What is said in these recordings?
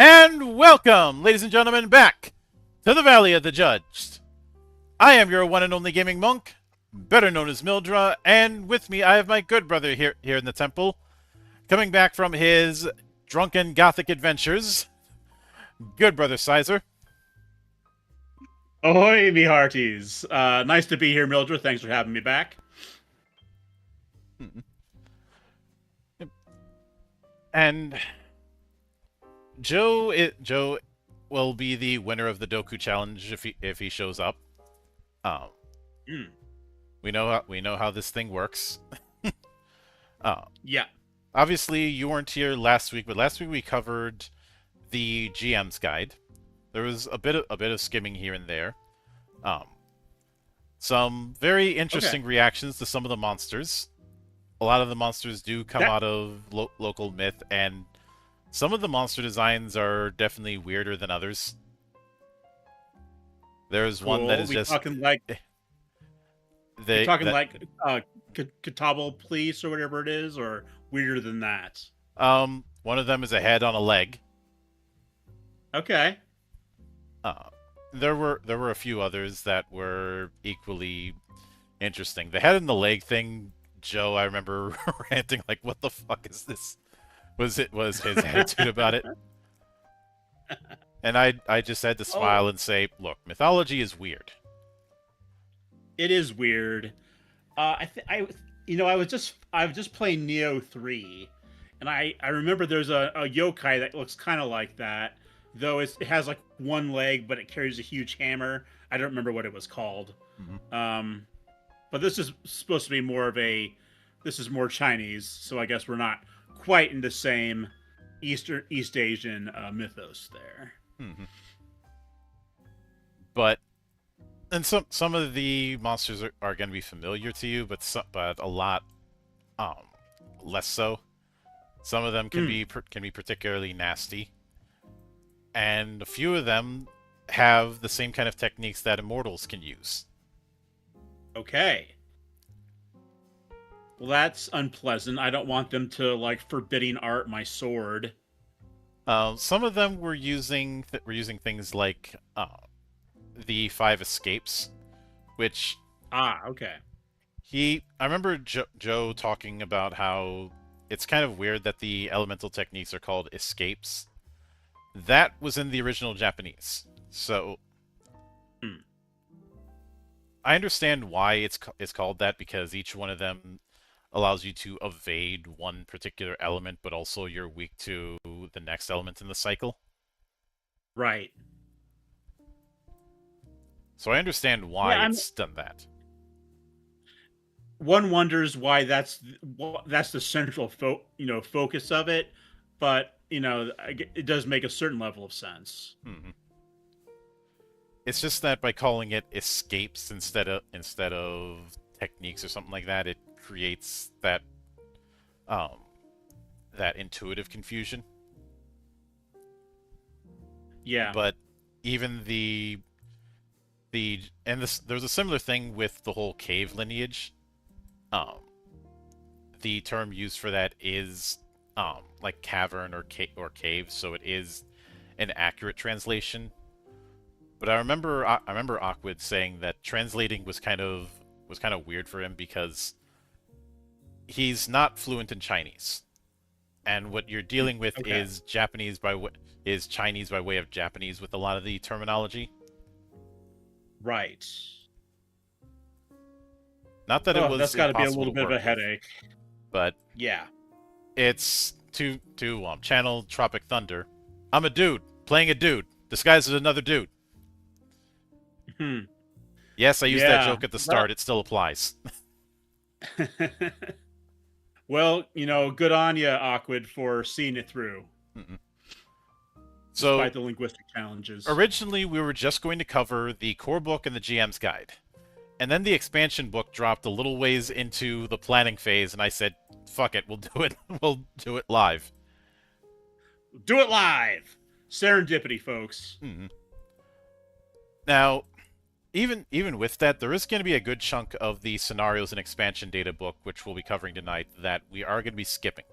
And welcome, ladies and gentlemen, back to the Valley of the Judged. I am your one and only gaming monk, better known as Mildra, and with me I have my good brother here in the temple, coming back from his drunken gothic adventures, good brother Sizer. Ahoy, me hearties. Nice to be here, Mildred. Thanks for having me back. And Joe will be the winner of the Doku challenge if he shows up. Mm. We know how this thing works. Yeah. Obviously, you weren't here last week, but last week we covered the GM's guide. There was a bit of skimming here and there. Some very interesting reactions to some of the monsters. A lot of the monsters do come out of local myth, and some of the monster designs are definitely weirder than others. There's one that is we just talking like Catawba Police or whatever it is, or weirder than that. One of them is a head on a leg. Okay. There were a few others that were equally interesting. The head and the leg thing, Joe, I remember ranting like, "What the fuck is this?" Was his attitude about it? And I just had to smile and say, "Look, mythology is weird." It is weird. I was just playing Neo 3, and I remember there's a yokai that looks kind of like that. Though it has like one leg, but it carries a huge hammer. I don't remember what it was called. Mm-hmm. But this is supposed to be this is more Chinese, so I guess we're not quite in the same East Asian mythos there. Mm-hmm. But and some of the monsters are going to be familiar to you, but a lot less so. Some of them can be particularly nasty. And a few of them have the same kind of techniques that immortals can use. Okay. Well, that's unpleasant. I don't want them to, like, forbidding art my sword. Some of them were using things like the 5 escapes, which... okay. I remember Joe talking about how it's kind of weird that the elemental techniques are called escapes. That was in the original Japanese, so I understand why it's called that, because each one of them allows you to evade one particular element, but also you're weak to the next element in the cycle. Right. So I understand why it's done that. One wonders why that's the central focus of it, but it does make a certain level of sense. Mm-hmm. It's just that by calling it escapes instead of techniques or something like that, it creates that that intuitive confusion. Yeah. But even there's a similar thing with the whole cave lineage. The term used for that is like cavern or cave, so it is an accurate translation. But I remember Awkward saying that translating was kind of weird for him because he's not fluent in Chinese, and what you're dealing with is Chinese by way of Japanese with a lot of the terminology. Right. Not that it was that's got to be a little bit of a headache. But yeah. It's to channel Tropic Thunder. I'm a dude playing a dude disguised as another dude. Yes, I used that joke at the start. It still applies. Well, good on you, Awkward, for seeing it through. So, despite the linguistic challenges. Originally, we were just going to cover the core book and the GM's guide. And then the expansion book dropped a little ways into the planning phase, and I said, fuck it, we'll do it. We'll do it live. Do it live! Serendipity, folks. Now, even with that, there is going to be a good chunk of the scenarios and expansion data book, which we'll be covering tonight, that we are going to be skipping.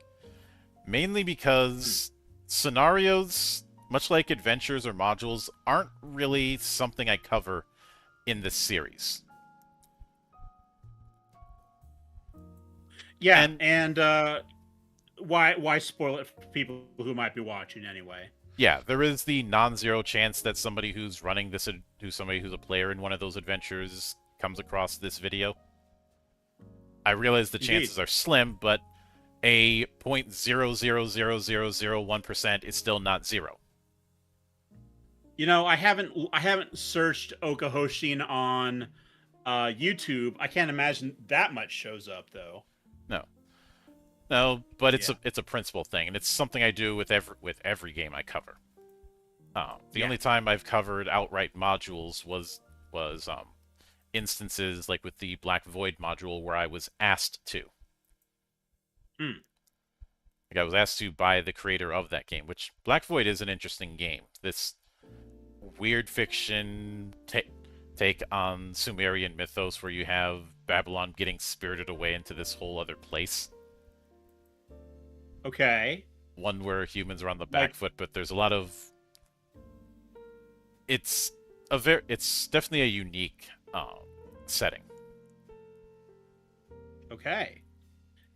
Mainly because scenarios much like adventures or modules, aren't really something I cover in this series. Yeah, And and why spoil it for people who might be watching anyway? yeah, there is the non-zero chance that somebody who's a player in one of those adventures comes across this video. I realize the Indeed. chances are slim, but a 0.0000001% is still not zero. I haven't searched Oka Hoshin on YouTube. I can't imagine that much shows up though. No, no, but Yeah. it's a principle thing, and it's something I do with every game I cover. The Yeah. only time I've covered outright modules was instances like with the Black Void module where I was asked to. Hmm. Like I was asked to by the creator of that game, which Black Void is an interesting game. This weird fiction take on Sumerian mythos where you have Babylon getting spirited away into this whole other place. Okay. One where humans are on the back Like, foot, but there's a lot of it's it's definitely a unique setting. okay.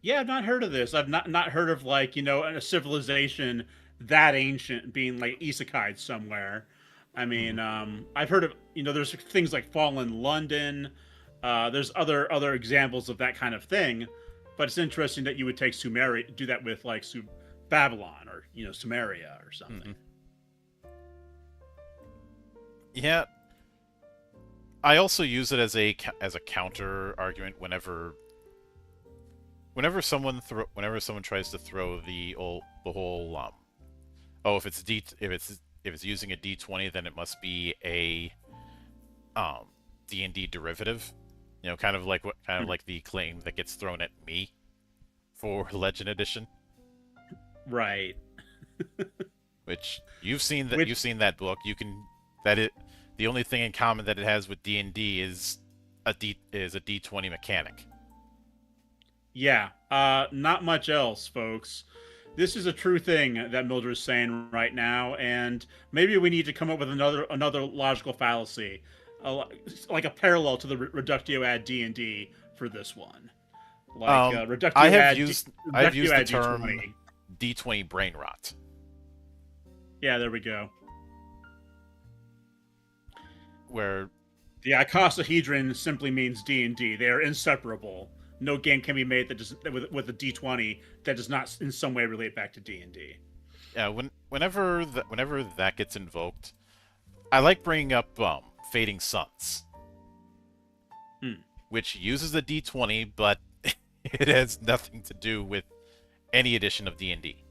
Yeah, I've not heard of this. I've not heard of like, a civilization that ancient being like isekai somewhere. I mean, I've heard of, there's things like Fallen London. There's other examples of that kind of thing, but it's interesting that you would take Sumeria, do that with like Babylon or Sumeria or something. Mm-hmm. Yeah, I also use it as a counter argument whenever someone tries to throw the whole oh, if it's using a D20, then it must be a D&D derivative. Kind of Hmm. like the claim that gets thrown at me for Legend Edition, Right. which Which you've seen that book. You can that it the only thing in common that it has with D&D is a D20 mechanic. Yeah, not much else, folks. This is a true thing that Mildred's saying right now, and maybe we need to come up with another logical fallacy, like a parallel to the reductio ad D&D for this one, like I have used reductio the ad term D20. D20 brain rot, Yeah, there we go. where The icosahedron simply means D&D. They are inseparable. No game can be made that does with a D20 that does not in some way relate back to D&D. yeah, whenever that gets invoked, I like bringing up Fading Suns, Hmm. which uses a D20, but it has nothing to do with any edition of D&D.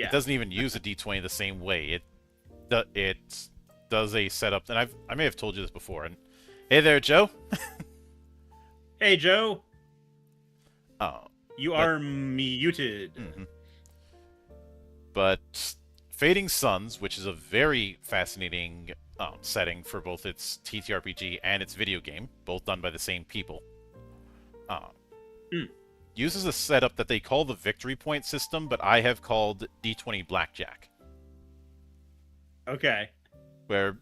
It Yeah. doesn't even use a D20 the same way. It does a setup, and I may have told you this before. And hey there, Joe. Hey, Joe. Uh, You but are muted. mhm. But Fading Suns, which is a very fascinating setting for both its TTRPG and its video game, both done by the same people, uh, Hmm. uses a setup that they call the victory point system, but I have called D20 Blackjack, Okay. where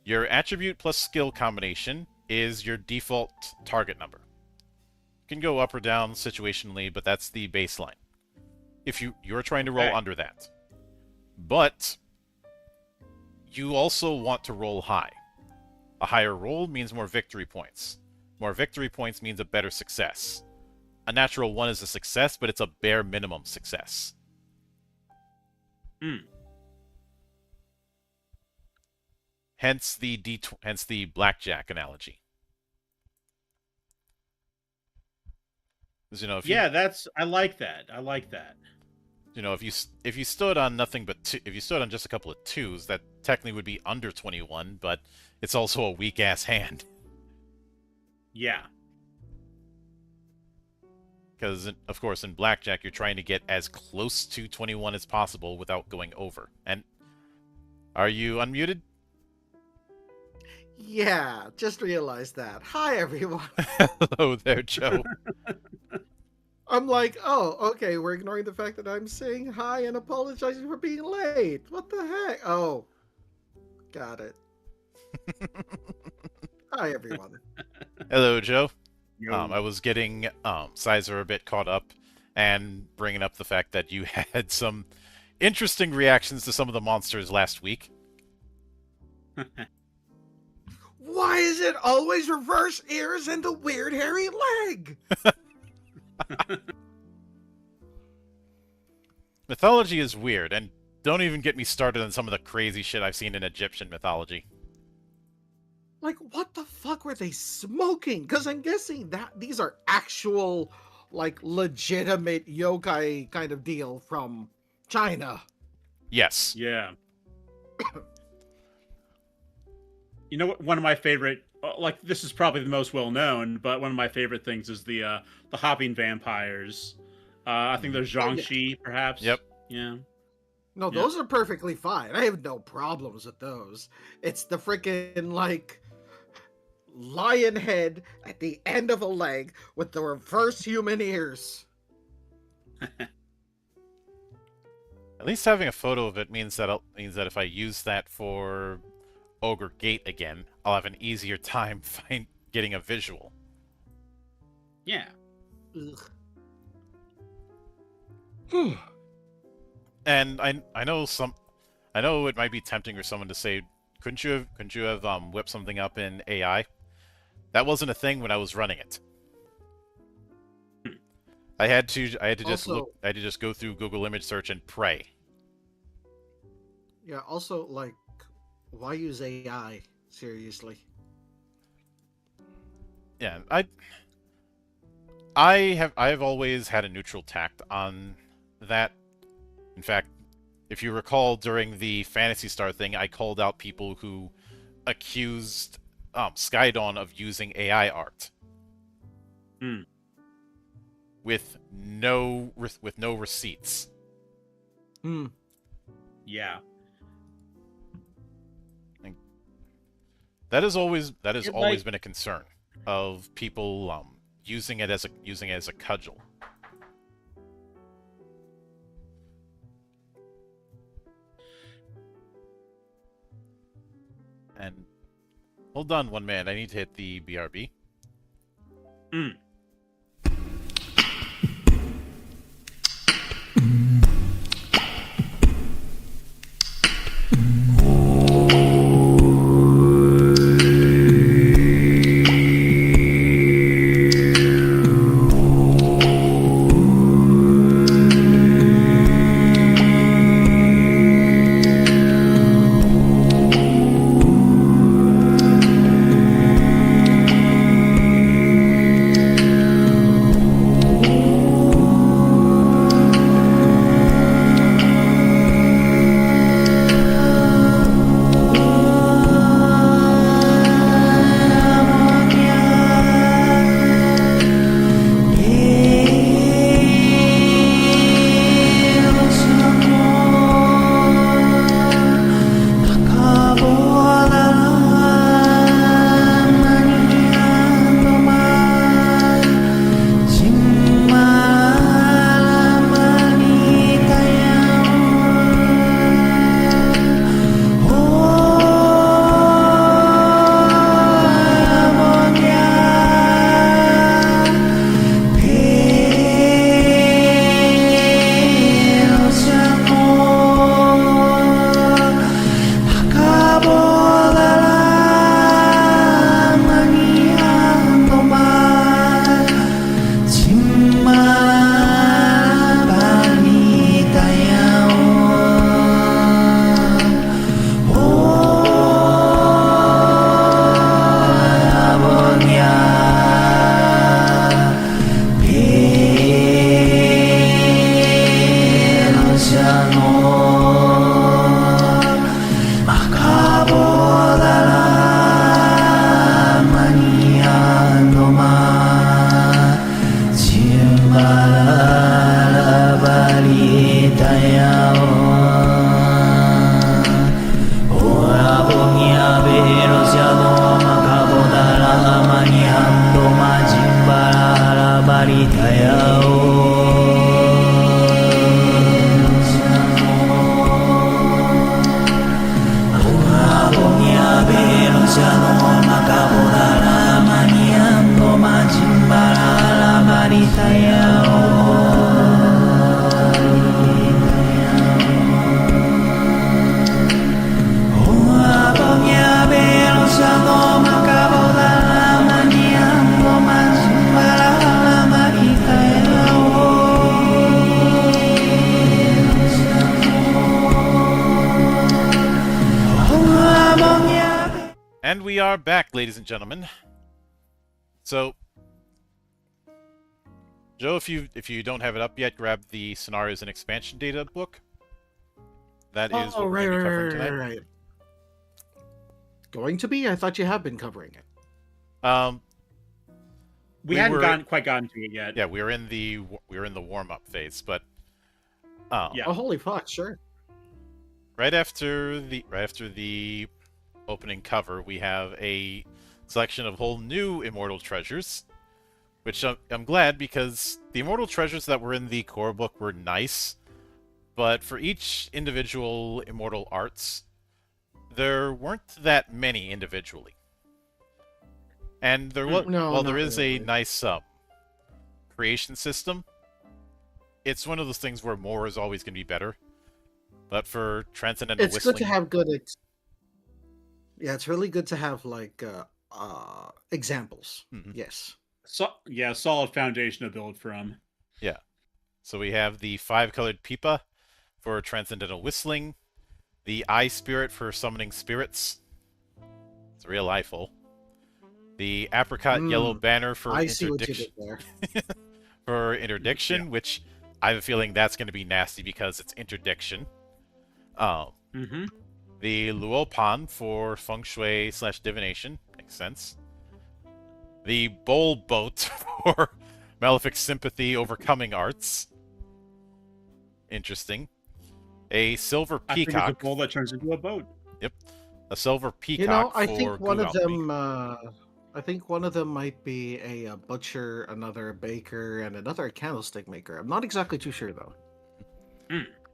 your attribute plus skill combination is your default target number. It can go up or down situationally, but that's the baseline. If you're trying to roll Okay. under that. But you also want to roll high. A higher roll means more victory points. More victory points means a better success. A natural one is a success, but it's a bare minimum success. Hmm. Hence the blackjack analogy. Because Yeah, I like that. I like that. if you stood on nothing but if you stood on just a couple of twos, that technically would be under 21, but it's also a weak ass hand. Yeah. Because of course in blackjack you're trying to get as close to 21 as possible without going over. And are you unmuted? Yeah, just realized that. Hi, everyone. Hello there, Joe. I'm like, oh, okay, we're ignoring the fact that I'm saying hi and apologizing for being late. What the heck? Oh, got it. Hi, everyone. Hello, Joe. Yo. I was getting Sizer a bit caught up and bringing up the fact that you had some interesting reactions to some of the monsters last week. Why is it always reverse ears and the weird hairy leg? Mythology is weird, and don't even get me started on some of the crazy shit I've seen in Egyptian mythology. Like, what the fuck were they smoking? Because I'm guessing that these are actual, like, legitimate yokai kind of deal from China. Yes. Yeah. You know what? One of my favorite, like this is probably the most well known, but one of my favorite things is the hopping vampires. I think there's Oh, yeah. Zhangxi, perhaps. Yep. Yeah. No, Yeah. those are perfectly fine. I have no problems with those. It's the freaking, like, lion head at the end of a leg with the reverse human ears. At least having a photo of it means that if I use that for Ogre Gate again, I'll have an easier time getting a visual. Yeah. Ugh. And I know it might be tempting for someone to say, couldn't you have whipped something up in AI? That wasn't a thing when I was running it. I had to just Also, I had to just go through Google image search and pray. yeah, also, like, why use AI? Seriously. Yeah, I have always had a neutral tact on that. In fact, if you recall during the Fantasy Star thing, I called out people who accused Skydawn of using AI art Hmm. with no receipts. Hmm. Yeah. That has always It, like, been a concern of people using it as a cudgel. And hold on one minute, I need to hit the BRB. mm. And we are back, ladies and gentlemen. So, Joe, if you don't have it up yet, grab the Scenarios and Expansion Data book. That is Oh, what we're right, going to be right, covering right, tonight. right. Going to be? I thought you have been covering it. We We hadn't were- quite gotten to it yet. Yeah, we were in the warm up phase, but Yeah. Oh, holy fuck, sure. right after the opening cover, we have a selection of whole new immortal treasures, which I'm glad, because the immortal treasures that were in the core book were nice, but for each individual immortal arts, there weren't that many individually. And there was, No, while not there is a really. nice creation system, it's one of those things where more is always going to be better. But for Transcendental It's Whistling, good to have good. Yeah, it's really good to have like examples. Mhm. Yes. Solid foundation to build from. Yeah. So we have the 5-colored Pipa for Transcendental Whistling, the Eye Spirit for summoning spirits. It's a real eyeful. The Apricot Yellow Banner for I see what you did interdiction, Yeah. which I have a feeling that's going to be nasty because it's interdiction. Mm-hmm. The Luopan for feng shui / divination. Makes sense. The Bowl Boat for malefic sympathy overcoming arts. Interesting. A silver I think it's a peacock. bowl that turns into a boat. Yep. A silver peacock You know, I for think one goo of alchemy. them. I think one of them might be a butcher, another a baker, and another a candlestick maker. I'm not exactly too sure though.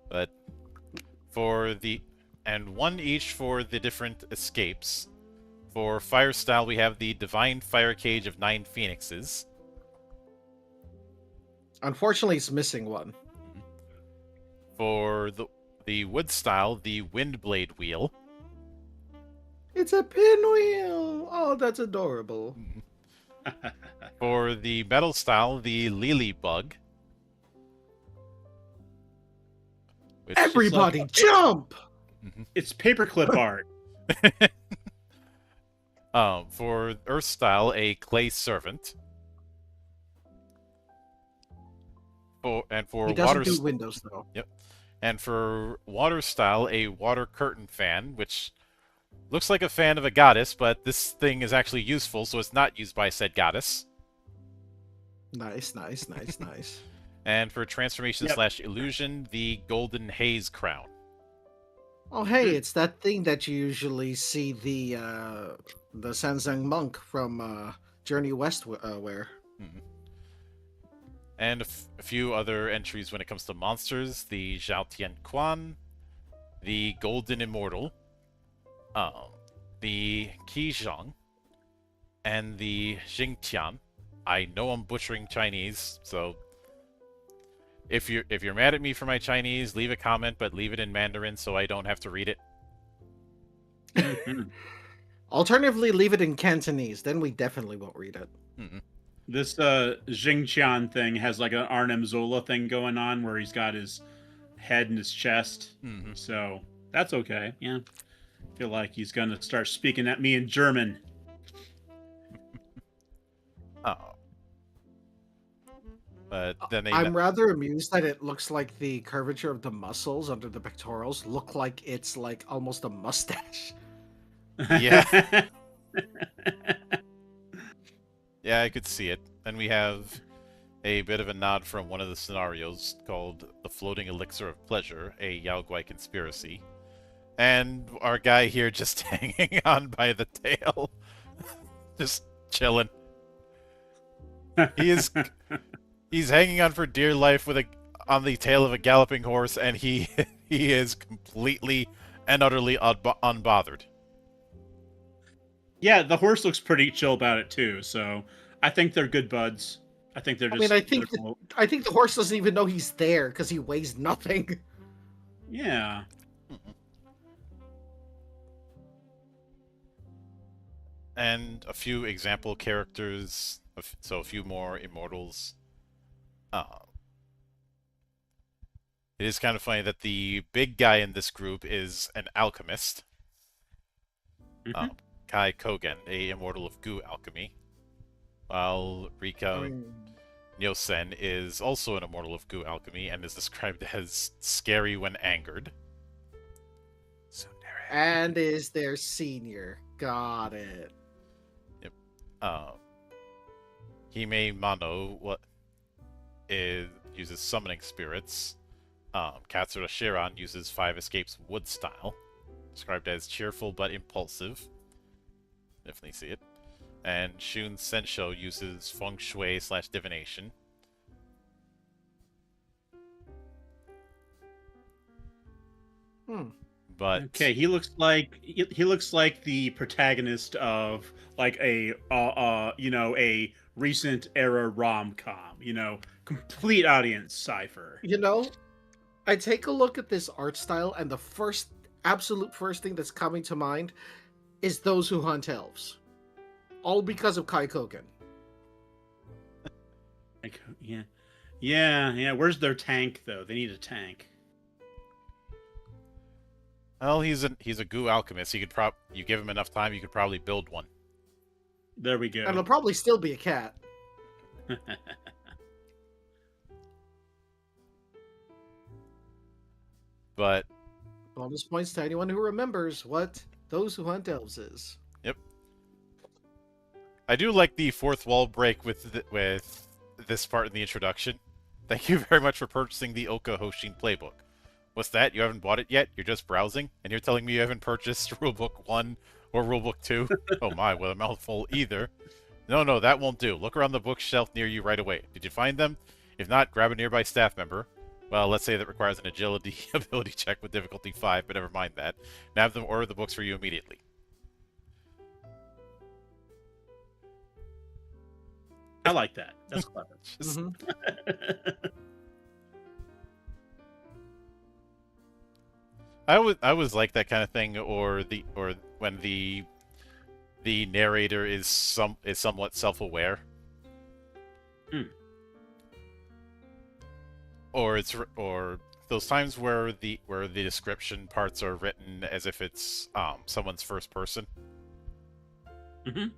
But for the and one each for the different escapes. For fire style, we have the Divine Fire Cage of 9 Phoenixes. Unfortunately, it's missing one. For the wood style, the Windblade Wheel. It's a pinwheel. Oh, that's adorable. For the metal style, the Lily Bug. Which Everybody, jump! It's paperclip art. For earth style, a Clay Servant. For He doesn't do windows though. And for water style, a water curtain fan, which looks like a fan of a goddess, but this thing is actually useful, so it's not used by said goddess. Nice, nice, nice, nice. And for transformation Yep. / illusion, the golden haze crown. Oh, hey, it's that thing that you usually see the Sanzang monk from Journey West wear. And a few other entries when it comes to monsters: the Zhao Tian Quan, the Golden Immortal, the Qizhong, and the Xingtian. I know I'm butchering Chinese, so if you're mad at me for my Chinese, leave a comment, but leave it in Mandarin so I don't have to read it. Mhm. Alternatively, leave it in Cantonese. Then we definitely won't read it. This Xingqian thing has like an Arnim Zola thing going on where he's got his head in his chest. Mhm. So that's okay. Yeah. Feel like he's gonna start speaking at me in German. Oh. But then they I'm rather amused that it looks like the curvature of the muscles under the pectorals look like it's like almost a mustache. Yeah. Yeah, I could see it. Then we have a bit of a nod from one of the scenarios called The Floating Elixir of Pleasure, a Yao Guai conspiracy. And our guy here just hanging on by the tail. Just chilling. He's hanging on for dear life on the tail of a galloping horse, and he is completely and utterly unbothered. Yeah, the horse looks pretty chill about it too. So I think they're good buds. I think they're I just. mean, cool. I think the horse doesn't even know he's there because he weighs nothing. Yeah. And a few example characters, so a few more immortals. It is kind of funny that the big guy in this group is an alchemist. Mhm. Kai Kogen, a immortal of goo alchemy, while I Rika mean, Nyosen is also an immortal of goo alchemy and is described as scary when angered. Tsundere. and is their senior. Got it. Yep. Hime Mano uses summoning spirits. Katsura Shiran uses 5 escapes wood style, described as cheerful but impulsive. Definitely see it. And Shun Sensho uses feng shui / divination. Hmm. But Okay, he looks like the protagonist of like a a recent era rom-com, complete audience cipher. You know, I take a look at this art style, and the absolute first thing that's coming to mind is Those Who Hunt Elves. All because of Kai Koken. Like, yeah. Where's their tank though? They need a tank. well, he's a goo alchemist. You give him enough time, you could probably build one. There we And go. it'll probably still be a cat. But Bonus points to anyone who remembers what Those Who Hunt Elves is. yep, I do like the fourth wall break with this part in the introduction. Thank you very much for purchasing the Ouka Houshin playbook. What's that? You haven't bought it yet? You're just browsing? And you're telling me you haven't purchased Rulebook 1 or Rulebook 2? Oh my, with a mouthful either. No, that won't do. Look around the bookshelf near you right away. Did you find them? If not, grab a nearby staff member. Well, let's say that requires an agility ability check with difficulty 5, but never mind that. And have them order the books for you immediately. I like that. That's clever. Just, Mhm. I always like that kind of thing, or when the narrator is somewhat self-aware, or those times where the description parts are written as if it's someone's first person. Mm-hmm.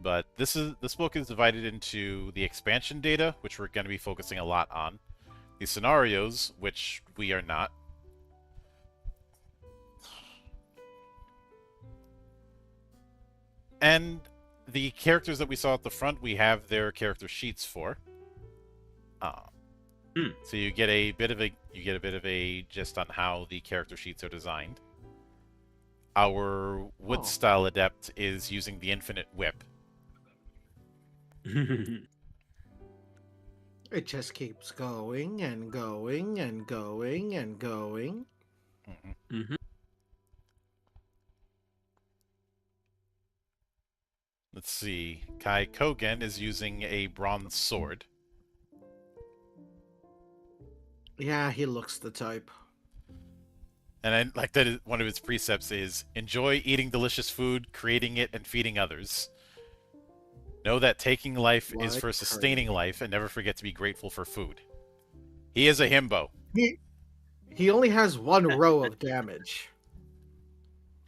But this book is divided into the expansion data, which we're going to be focusing a lot on, the scenarios, which we are not, and the characters that we saw at the front, we have their character sheets for. So you get a bit of a gist on how the character sheets are designed. Our wood style adept is using the infinite whip. It just keeps going and going and going and going. Mm-hmm. Mm-hmm. Let's see. Kai Kogen is using a bronze sword. Yeah, he looks the type. And I like that one of his precepts is enjoy eating delicious food, creating it, and feeding others. Know that taking life is for sustaining life, and never forget to be grateful for food. He is a himbo. He only has 1 row of damage.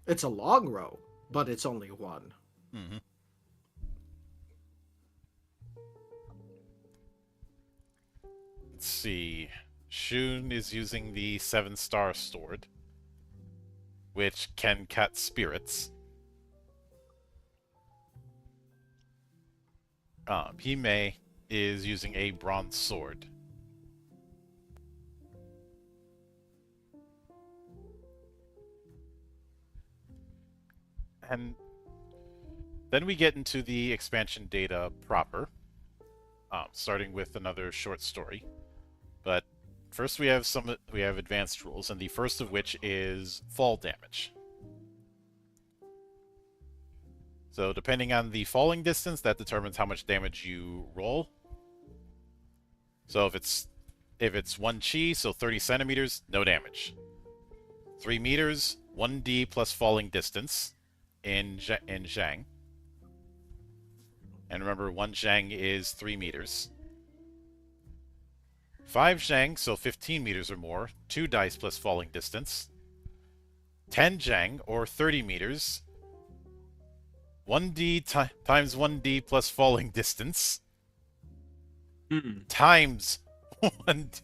It's a long row, but it's only 1. Mm-hmm. Let's see. Shun is using the 7-star sword, which can cut spirits. Hime is using a bronze sword. And then we get into the expansion data proper, starting with another short story. But first we have advanced rules, and the first of which is fall damage. So depending on the falling distance, that determines how much damage you roll. So if it's 1 chi, so 30 centimeters, no damage. 3 meters, 1d plus falling distance in Zhang. And remember, 1 Zhang is 3 meters. 5 Zhang, so 15 meters or more, 2 dice plus falling distance. 10 Jang, or 30 meters, 1d times 1d plus falling distance, Hmm. times 1d.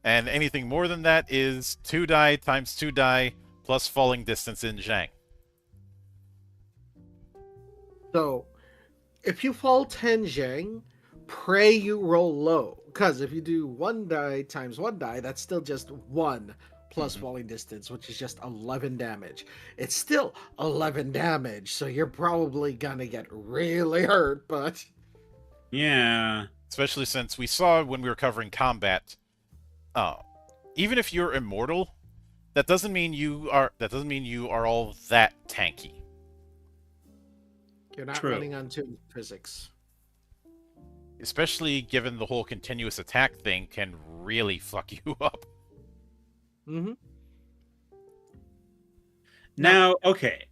And anything more than that is 2 die times 2 die plus falling distance in Jang. So if you fall 10 Zhang, pray you roll low. Because if you do 1 die times 1 die, that's still just 1 plus Mhm. falling distance, which is just 11 damage. It's still 11 damage, so you're probably gonna get really hurt, but. Yeah. Especially since we saw when we were covering combat, even if you're immortal, that doesn't mean you are all that tanky. You're not True. running on two physics. Especially given the whole continuous attack thing can really fuck you up. Mm-hmm. Now, okay.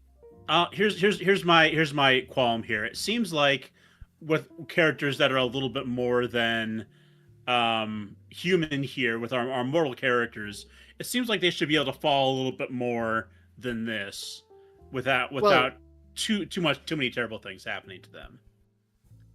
Here's my qualm here. It seems like with characters that are a little bit more than human here, with our mortal characters, it seems like they should be able to fall a little bit more than this, Well, without too many terrible things happening to them.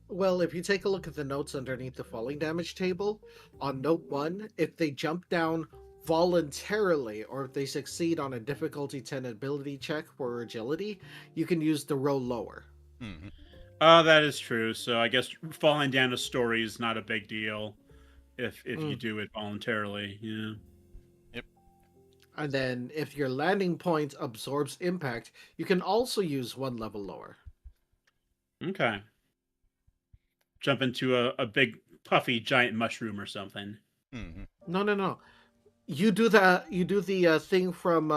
Well, if you take a look at the notes underneath the falling damage table, on note 1, if they jump down voluntarily or if they succeed on a difficulty 10 ability check for agility, you can use the roll lower. Mhm. That is true. So I guess falling down a story is not a big deal if you Mm. do it voluntarily. Yeah. Yep. And then if your landing point absorbs impact, you can also use 1 level lower. Okay. Jump into a big puffy giant mushroom or something. Mhm. No. You do the thing from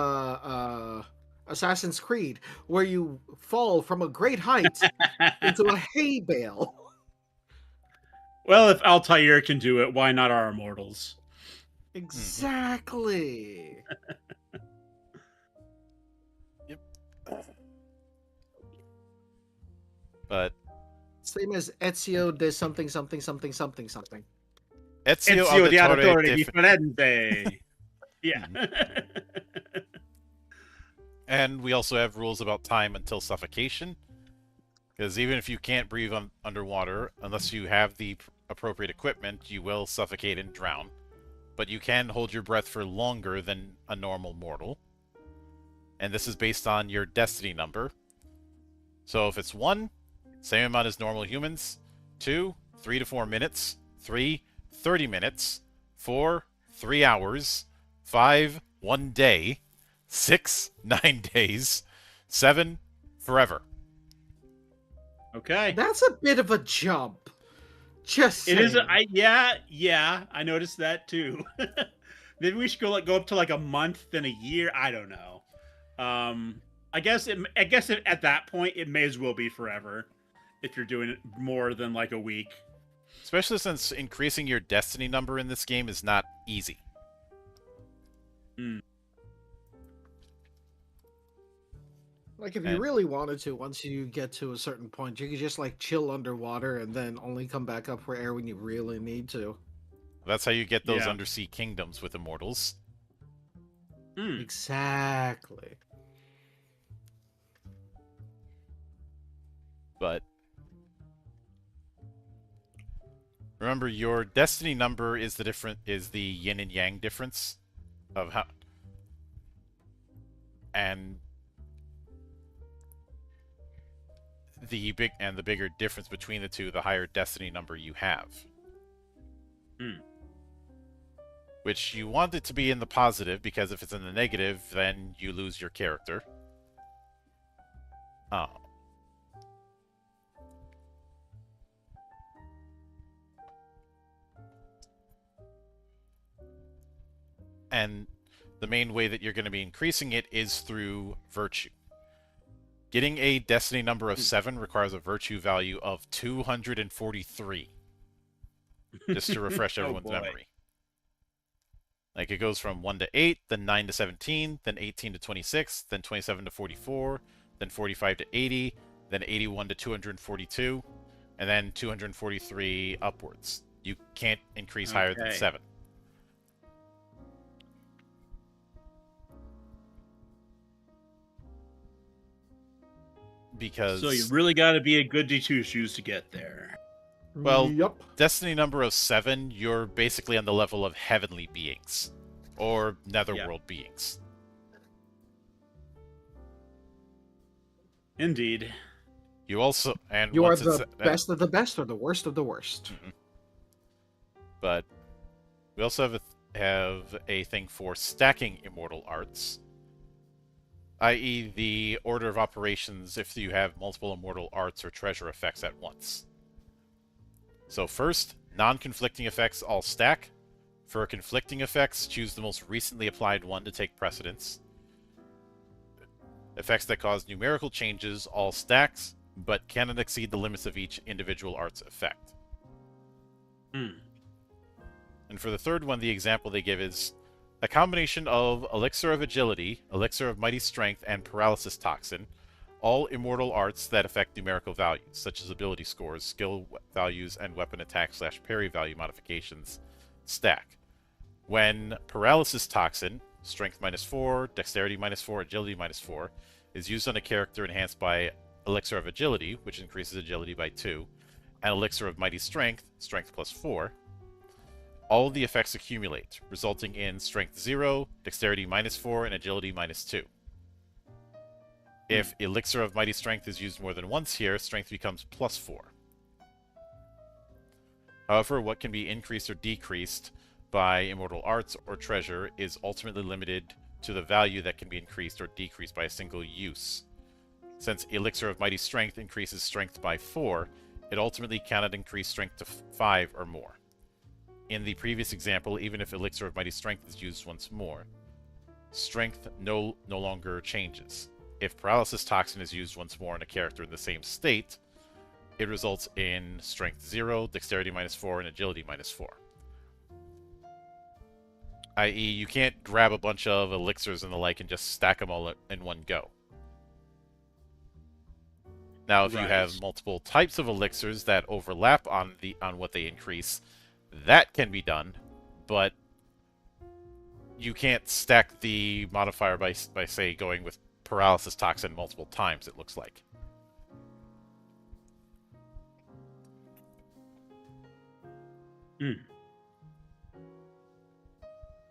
Assassin's Creed where you fall from a great height into a hay bale. Well, if Altair can do it, why not our immortals? Mhm. Exactly. Yep. But Same as Ezio de something something something something something. Ezio Ezio di Auditore Auditore Differente. Yeah. Mhm. And we also have rules about time until suffocation. Because even if you can't breathe underwater, unless you have the appropriate equipment, you will suffocate and drown. But you can hold your breath for longer than a normal mortal. And this is based on your destiny number. So if it's 1, same amount as normal humans. 2, 3 to 4 minutes. 3, 30 minutes. 4, 3 hours. 5, 1 day. 6, 9 days. 7, forever. Okay. That's a bit of a jump. Just It is. saying. Yeah. I noticed that too. Maybe we should go up to like a month, then a year. I don't know. I guess at that point it may as well be forever if you're doing it more than like a week. Especially since increasing your destiny number in this game is not easy. Mm. Like if you And really wanted to, once you get to a certain point, you could just like chill underwater and then only come back up for air when you really need to. that's how you get those Yeah. undersea kingdoms with immortals. Mm. Exactly. But remember, your destiny number is the yin and yang difference of how, and the bigger difference between the two, the higher destiny number you have. Mm. Which you want it to be in the positive, because if it's in the negative, then you lose your character. Oh. And the main way that you're going to be increasing it is through virtue. Getting a destiny number of 7 requires a virtue value of 243. Just to refresh Oh everyone's boy. memory. Like it goes from 1 to 8, then 9 to 17, then 18 to 26, then 27 to 44, then 45 to 80, then 81 to 242, and then 243 upwards. You can't increase higher than Okay. 7. So you because, really got to be a good D2 shoes to get there. well, Yup. Destiny number of 7, you're basically on the level of heavenly beings, or Yeah, netherworld beings. indeed. You also, and You are once the best of the best or the worst of the worst. but we also have a thing for stacking immortal arts, i.e., the order of operations if you have multiple immortal arts or treasure effects at once. So first, non-conflicting effects all stack. For conflicting effects, choose the most recently applied one to take precedence. Effects that cause numerical changes all stacks, but cannot exceed the limits of each individual art's effect. Hmm. And for the third one, the example they give is a combination of Elixir of Agility, Elixir of Mighty Strength, and Paralysis Toxin, all immortal arts that affect numerical values, such as ability scores, skill values, and weapon attack/parry value modifications, stack. When Paralysis Toxin, Strength -4, Dexterity -4, Agility -4, is used on a character enhanced by Elixir of Agility, which increases Agility by 2, and Elixir of Mighty Strength, Strength +4, all of the effects accumulate, resulting in Strength 0, Dexterity -4, and Agility -2. If Elixir of Mighty Strength is used more than once here, Strength becomes +4. However, what can be increased or decreased by immortal arts or treasure is ultimately limited to the value that can be increased or decreased by a single use. Since Elixir of Mighty Strength increases strength by 4, it ultimately cannot increase strength to 5 or more. In the previous example, even if Elixir of Mighty Strength is used once more, strength no longer changes. If Paralysis Toxin is used once more on a character in the same state, it results in Strength 0, Dexterity -4, and Agility -4. I.e., you can't grab a bunch of elixirs and the like and just stack them all in one go. Now, if you have multiple types of elixirs that overlap on what they increase, that can be done, but you can't stack the modifier by say going with Paralysis Toxin multiple times, it looks like.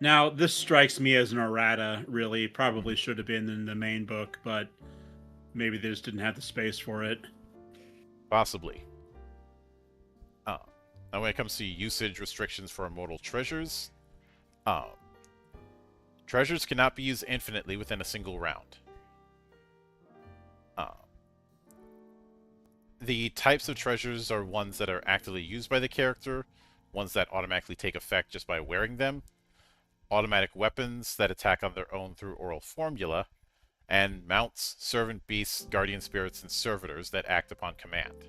Now, this strikes me as an errata, really. Probably should have been in the main book, but maybe they just didn't have the space for it. Possibly. Now, when it comes to usage restrictions for immortal treasures, treasures cannot be used infinitely within a single round. The types of treasures are ones that are actively used by the character, ones that automatically take effect just by wearing them, automatic weapons that attack on their own through oral formula, and mounts, servant beasts, guardian spirits, and servitors that act upon command.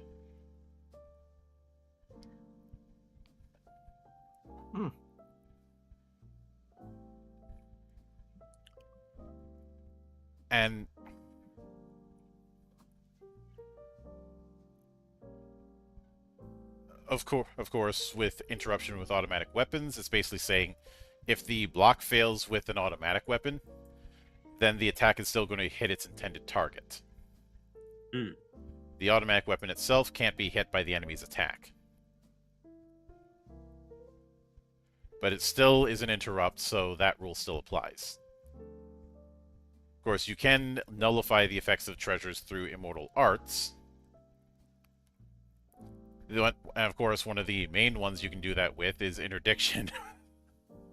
And of course, with interruption with automatic weapons, it's basically saying if the block fails with an automatic weapon, then the attack is still going to hit its intended target. The automatic weapon itself can't be hit by the enemy's attack. But it still is an interrupt, so that rule still applies. Of course, you can nullify the effects of treasures through immortal arts. And of course, one of the main ones you can do that with is interdiction.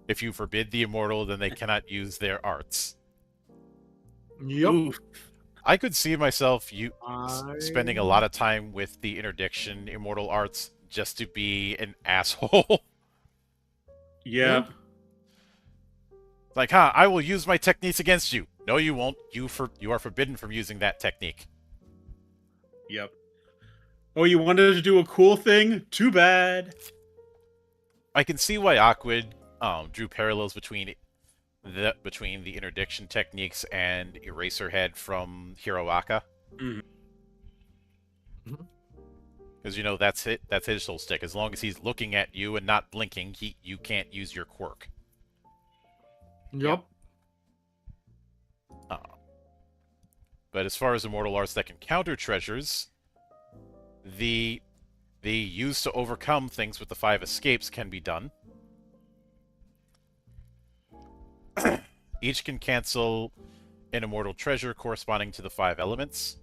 If you forbid the immortal, then they cannot use their arts. Yep. Oof. I could see myself spending a lot of time with the interdiction immortal arts just to be an asshole. Yeah. Like, I will use my techniques against you. No, you won't. You are forbidden from using that technique. Yep. Oh, you wanted to do a cool thing? Too bad. I can see why Aquid drew parallels between the interdiction techniques and Eraserhead from Hiroaka. Because that's it. That's his soul stick. As long as he's looking at you and not blinking, you can't use your quirk. Yep. But as far as immortal arts that can counter treasures, the use to overcome things with the 5 escapes can be done. Each can cancel an immortal treasure corresponding to the 5 elements.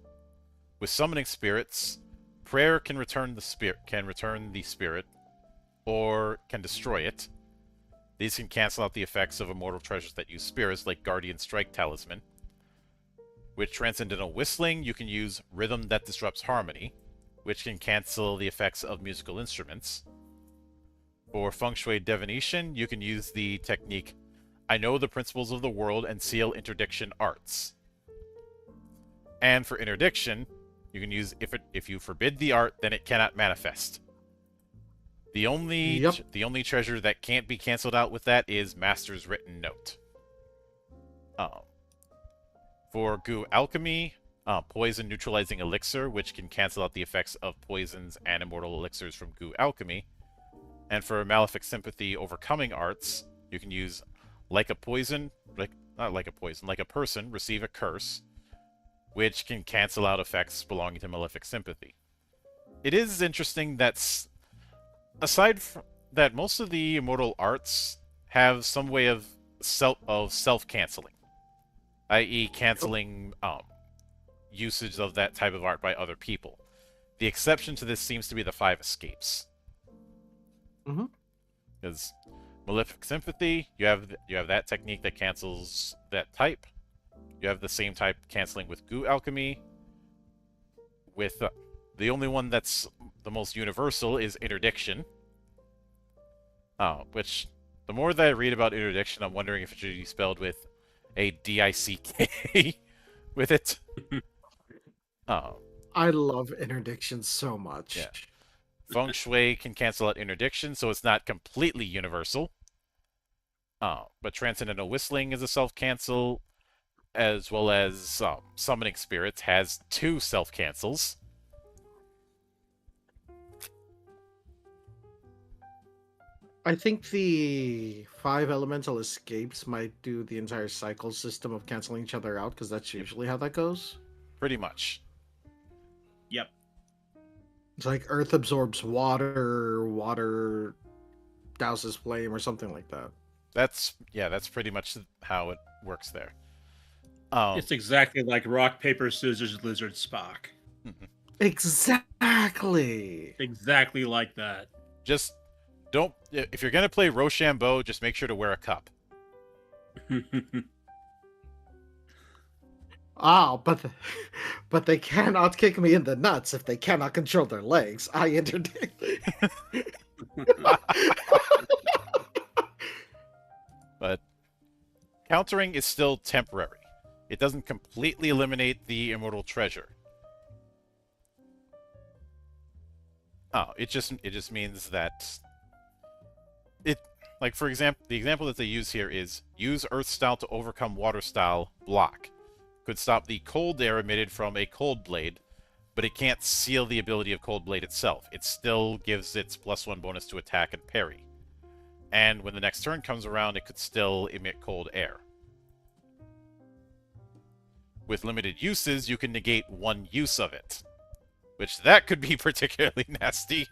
With summoning spirits, prayer can return the spirit, or can destroy it. These can cancel out the effects of immortal treasures that use spirits, like Guardian Strike Talisman. With Transcendental Whistling, you can use Rhythm that Disrupts Harmony, which can cancel the effects of musical instruments. For Feng Shui Divination, you can use the technique I Know the Principles of the World and Seal Interdiction Arts. And for Interdiction, you can use if you forbid the art, then it cannot manifest. The only treasure that can't be canceled out with that is Master's Written Note. For Goo Alchemy, Poison Neutralizing Elixir, which can cancel out the effects of poisons and immortal elixirs from Goo Alchemy. And for Malefic Sympathy Overcoming Arts, you can use Like a Person, Receive a Curse, which can cancel out effects belonging to Malefic Sympathy. It is interesting that, aside from that, most of the immortal arts have some way of self-canceling, i.e. canceling usage of that type of art by other people. The exception to this seems to be the 5 escapes. Because Malefic Sympathy, you have that technique that cancels that type. You have the same type canceling with Goo Alchemy. With the only one that's the most universal is Interdiction. Which, the more that I read about Interdiction, I'm wondering if it should be spelled with a D-I-C-K with it. I love Interdiction so much. Yeah. Feng Shui can cancel out Interdiction, so it's not completely universal. But Transcendental Whistling is a self-cancel, as well as Summoning Spirits has 2 self-cancels. I think the 5 elemental escapes might do the entire cycle system of canceling each other out, because that's usually how that goes. Pretty much. Yep. It's like earth absorbs water, water douses flame, or something like that. That's pretty much how it works there. It's exactly like rock, paper, scissors, lizard, Spock. Exactly. Exactly like that. Just don't. If you're gonna play Rochambeau, just make sure to wear a cup. But they cannot kick me in the nuts if they cannot control their legs. I interdict. But countering is still temporary. It doesn't completely eliminate the immortal treasure. It just means that like, for example, the example that they use here is use Earth style to overcome water style block. Could stop the cold air emitted from a cold blade, but it can't seal the ability of cold blade itself. It still gives its +1 bonus to attack and parry. And when the next turn comes around, it could still emit cold air. With limited uses, you can negate 1 use of it, which that could be particularly nasty.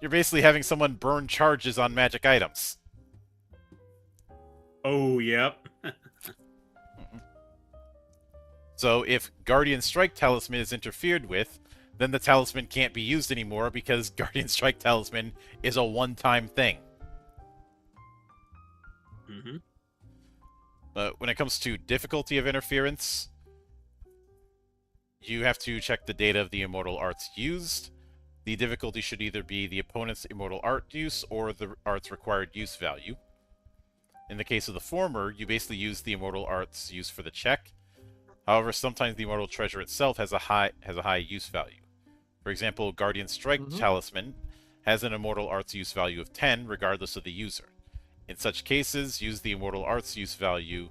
You're basically having someone burn charges on magic items. Oh, yep. So if Guardian Strike Talisman is interfered with, then the talisman can't be used anymore because Guardian Strike Talisman is a one-time thing. But when it comes to difficulty of interference, you have to check the data of the immortal arts used. The difficulty should either be the opponent's immortal art use or the art's required use value. In the case of the former, you basically use the immortal arts use for the check. However, sometimes the immortal treasure itself has a high use value. For example, Guardian Strike Talisman has an immortal arts use value of 10 regardless of the user. In such cases, use the immortal arts use value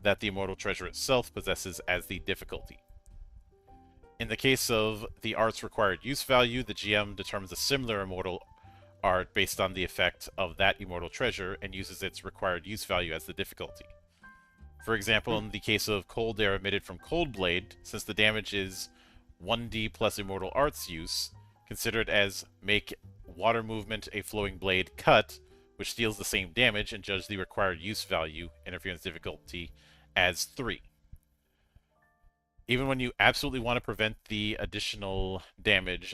that the immortal treasure itself possesses as the difficulty. In the case of the art's required use value, the GM determines a similar immortal art based on the effect of that immortal treasure and uses its required use value as the difficulty. For example, in the case of cold air emitted from Cold Blade, since the damage is 1d plus Immortal Arts use, consider it as make water movement a flowing blade cut, which deals the same damage, and judge the required use value, interference difficulty, as 3. Even when you absolutely want to prevent the additional damage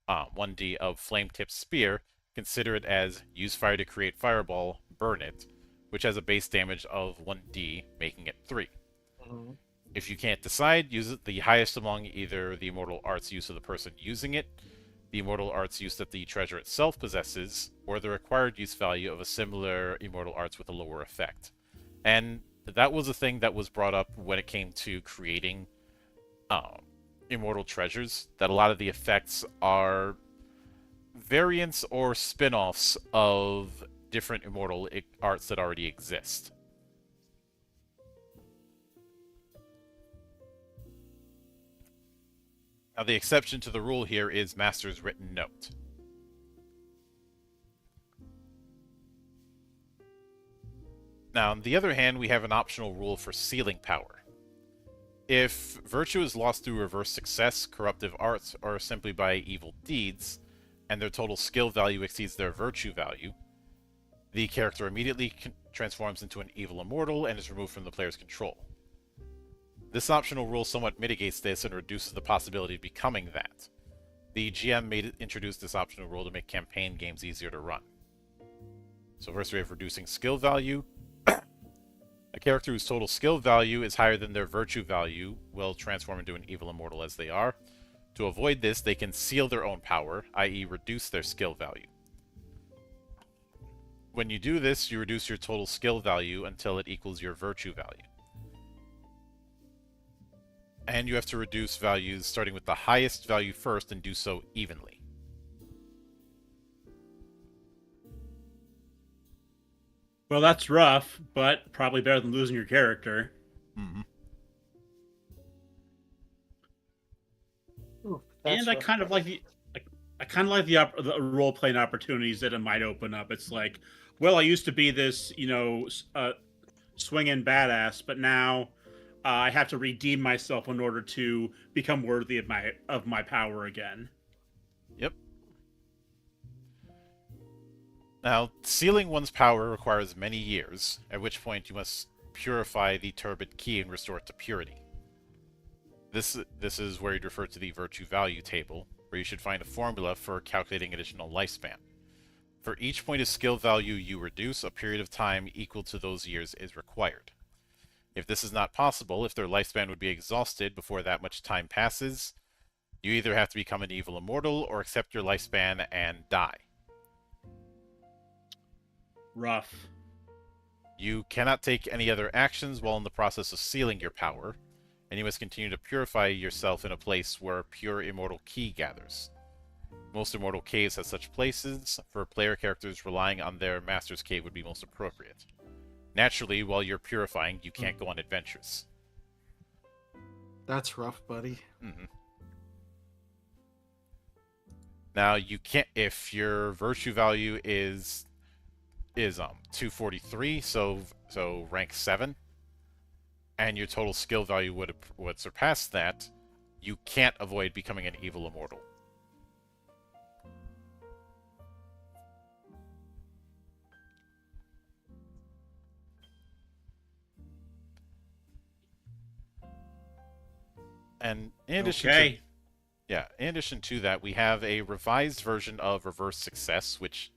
1d of Flame Tip Spear, consider it as use fire to create Fireball, burn it, which has a base damage of 1d, making it 3. Mhm. If you can't decide, use the highest among either the Immortal Arts use of the person using it, the Immortal Arts use that the treasure itself possesses, or the required use value of a similar Immortal Arts with a lower effect. And that was a thing that was brought up when it came to creating Immortal Treasures, that a lot of the effects are variants or spin-offs of different Immortal Arts that already exist. Now, the exception to the rule here is Master's Written Note. Now, on the other hand, we have an optional rule for sealing power. If virtue is lost through reverse success, corruptive arts, or simply by evil deeds, and their total skill value exceeds their virtue value, the character immediately transforms into an evil immortal and is removed from the player's control. This optional rule somewhat mitigates this and reduces the possibility of becoming that. The GM introduced this optional rule to make campaign games easier to run. So first we have reducing skill value. A character whose total skill value is higher than their virtue value will transform into an evil immortal as they are. To avoid this, they can seal their own power, i.e. reduce their skill value. When you do this, you reduce your total skill value until it equals your virtue value. And you have to reduce values starting with the highest value first and do so evenly. Well, that's rough, but probably better than losing your character. Mm-hmm. Ooh, And I rough. kind of like the role playing opportunities that it might open up. It's like, well, I used to be this, swinging badass, but now I have to redeem myself in order to become worthy of my power again. Yep. Now, sealing one's power requires many years, at which point you must purify the turbid key and restore it to purity. This is where you'd refer to the virtue value table, where you should find a formula for calculating additional lifespan. For each point of skill value you reduce, a period of time equal to those years is required. If this is not possible, if their lifespan would be exhausted before that much time passes, you either have to become an evil immortal or accept your lifespan and die. Rough. You cannot take any other actions while in the process of sealing your power, and you must continue to purify yourself in a place where pure immortal key gathers. Most immortal caves have such places. For player characters, relying on their master's cave would be most appropriate. Naturally, while you're purifying, you can't go on adventures. That's rough, buddy. Mm-hmm. Now, you can't, if your virtue value is 243, so rank 7, and your total skill value would surpass that, you can't avoid becoming an evil immortal. And in addition to that, we have a revised version of reverse success, which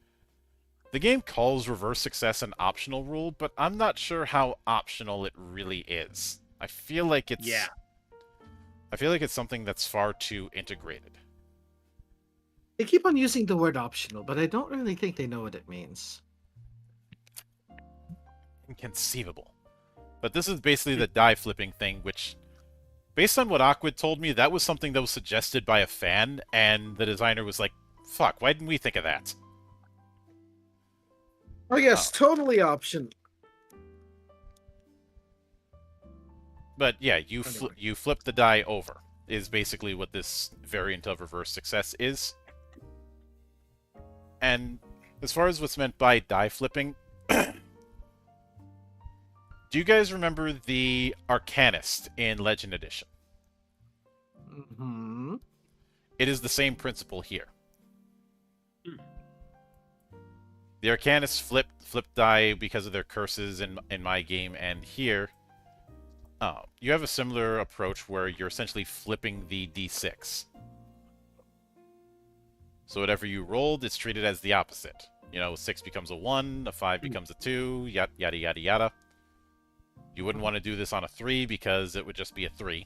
the game calls reverse success an optional rule, but I'm not sure how optional it really is. I feel like it's something that's far too integrated. They keep on using the word optional, but I don't really think they know what it means. Inconceivable. But this is basically the die flipping thing, which, based on what Awkward told me, that was something that was suggested by a fan, and the designer was like, fuck, why didn't we think of that? Oh yes, totally option. But yeah, you flip the die over, is basically what this variant of reverse success is. And as far as what's meant by die flipping, Do you guys remember the Arcanist in Legend Edition? Hmm. It is the same principle here. Hmm. The Arcanists flip die because of their curses in my game, and here you have a similar approach where you're essentially flipping the d6. So whatever you rolled, it's treated as the opposite. You know, 6 becomes a 1, a 5 becomes a 2, yada yada yada yada. You wouldn't want to do this on a 3 because it would just be a 3.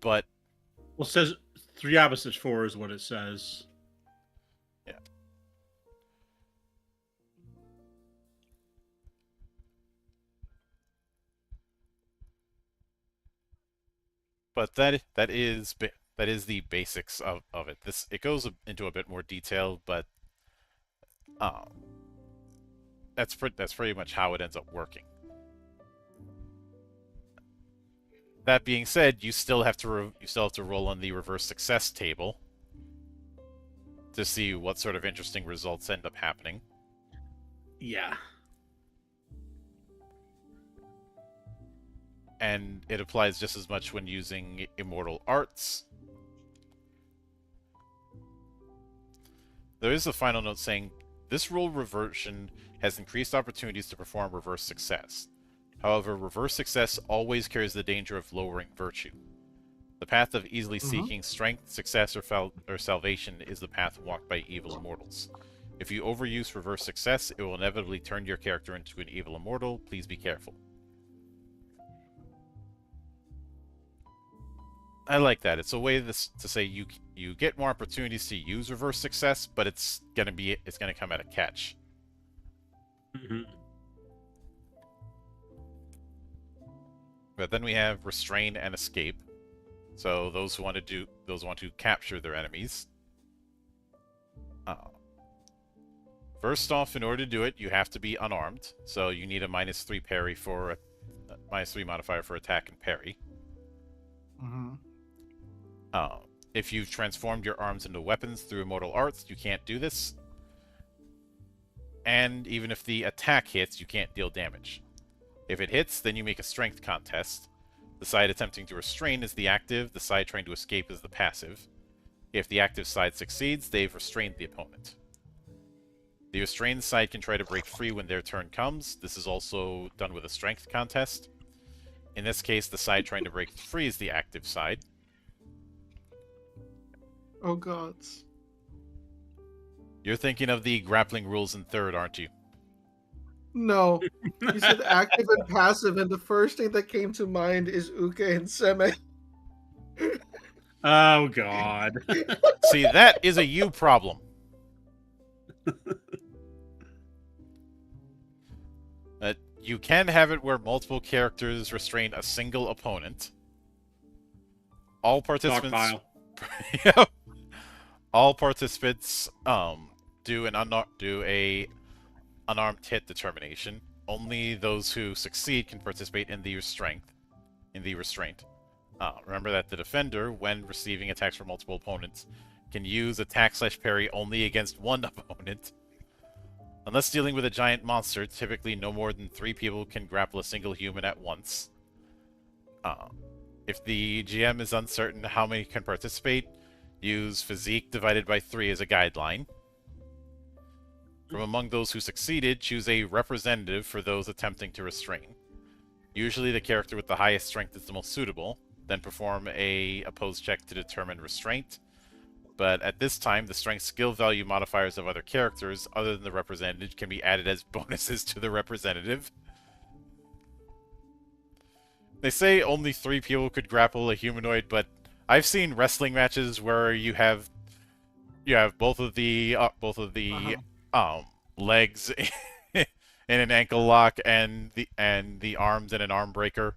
But Well, it says 3 opposites 4 is what it says. yeah. But that is the basics of it. It goes into a bit more detail, but um, that's pretty much how it ends up working. That being said, you still have to roll on the reverse success table to see what sort of interesting results end up happening. Yeah. And it applies just as much when using immortal arts. There is a final note saying, this rule reversion has increased opportunities to perform reverse success. However, reverse success always carries the danger of lowering virtue. The path of easily seeking strength, success, or salvation is the path walked by evil immortals. If you overuse reverse success, it will inevitably turn your character into an evil immortal. Please be careful. I like that. It's a way to say you get more opportunities to use reverse success, but it's gonna come at a catch. Mm-hmm. But then we have restrain and escape. So those who want to capture their enemies. First off, in order to do it, you have to be unarmed. So you need a -3 parry for a -3 modifier for attack and parry. Mm-hmm. If you've transformed your arms into weapons through immortal arts, you can't do this. And even if the attack hits, you can't deal damage. If it hits, then you make a strength contest. The side attempting to restrain is the active, the side trying to escape is the passive. If the active side succeeds, they've restrained the opponent. The restrained side can try to break free when their turn comes. This is also done with a strength contest. In this case, the side trying to break free is the active side. Oh gods. You're thinking of the grappling rules in third, aren't you? No. You said active and passive, and the first thing that came to mind is Ouka and Seme. Oh God. See, that is a you problem. You can have it where multiple characters restrain a single opponent. All participants. Stockpile. Yep. All participants do a unarmed hit determination. Only those who succeed can participate in the restraint. Remember that the defender, when receiving attacks from multiple opponents, can use attack/parry only against one opponent. Unless dealing with a giant monster, typically no more than 3 people can grapple a single human at once. If the GM is uncertain how many can participate, use physique divided by 3 as a guideline. From among those who succeeded, choose a representative for those attempting to restrain. Usually the character with the highest strength is the most suitable, then perform a opposed check to determine restraint. But at this time, the strength skill value modifiers of other characters, other than the representative, can be added as bonuses to the representative. They say only 3 people could grapple a humanoid, but I've seen wrestling matches where you have both of the legs in an ankle lock and the arms in an arm breaker.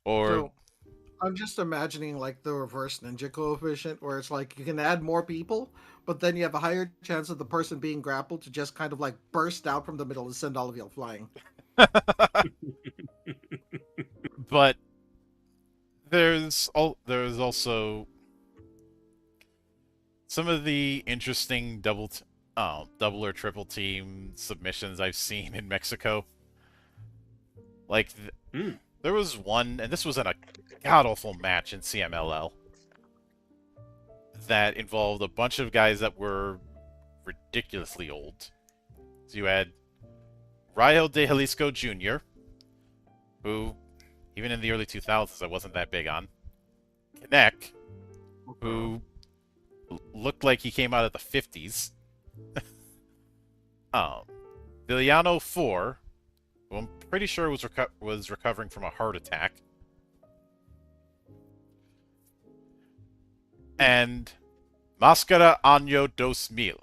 Or So I'm just imagining like the reverse ninja coefficient, where it's like you can add more people, but then you have a higher chance of the person being grappled to just kind of like burst out from the middle and send all of you flying. but there's also some of the interesting double or triple team submissions I've seen in Mexico. Like, Mm. there was one, and this was in a god-awful match in CMLL, that involved a bunch of guys that were ridiculously old. So you had Rayo de Jalisco Jr., who, even in the early 2000s, I wasn't that big on. Kinect, who looked like he came out of the 50s. Villano 4, who I'm pretty sure was recovering from a heart attack. And Máscara Año 2000.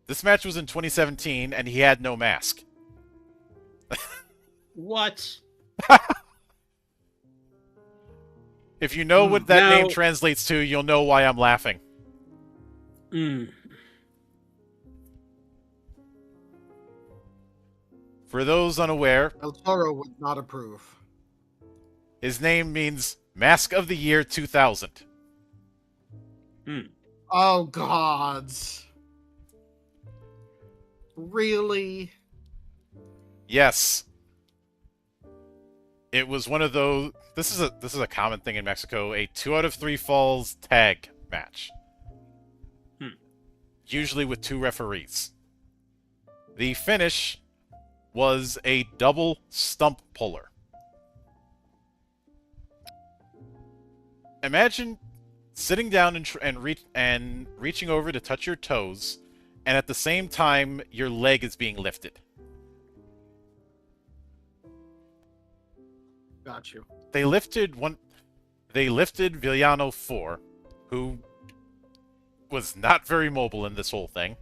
This match was in 2017, and he had no mask. What? If you know what that Now- name translates to, you'll know why I'm laughing. Mm. For those unaware, El Toro would not approve. his name means Mask of the Year 2000. Oh, gods. Really? Yes. It was one of those. This is a common thing in Mexico. A 2 out of 3 falls tag match. Usually with 2 referees. The finish was a double stump puller. Imagine sitting down and reaching over to touch your toes, and at the same time your leg is being lifted. Got you. They lifted Villano 4, who was not very mobile in this whole thing,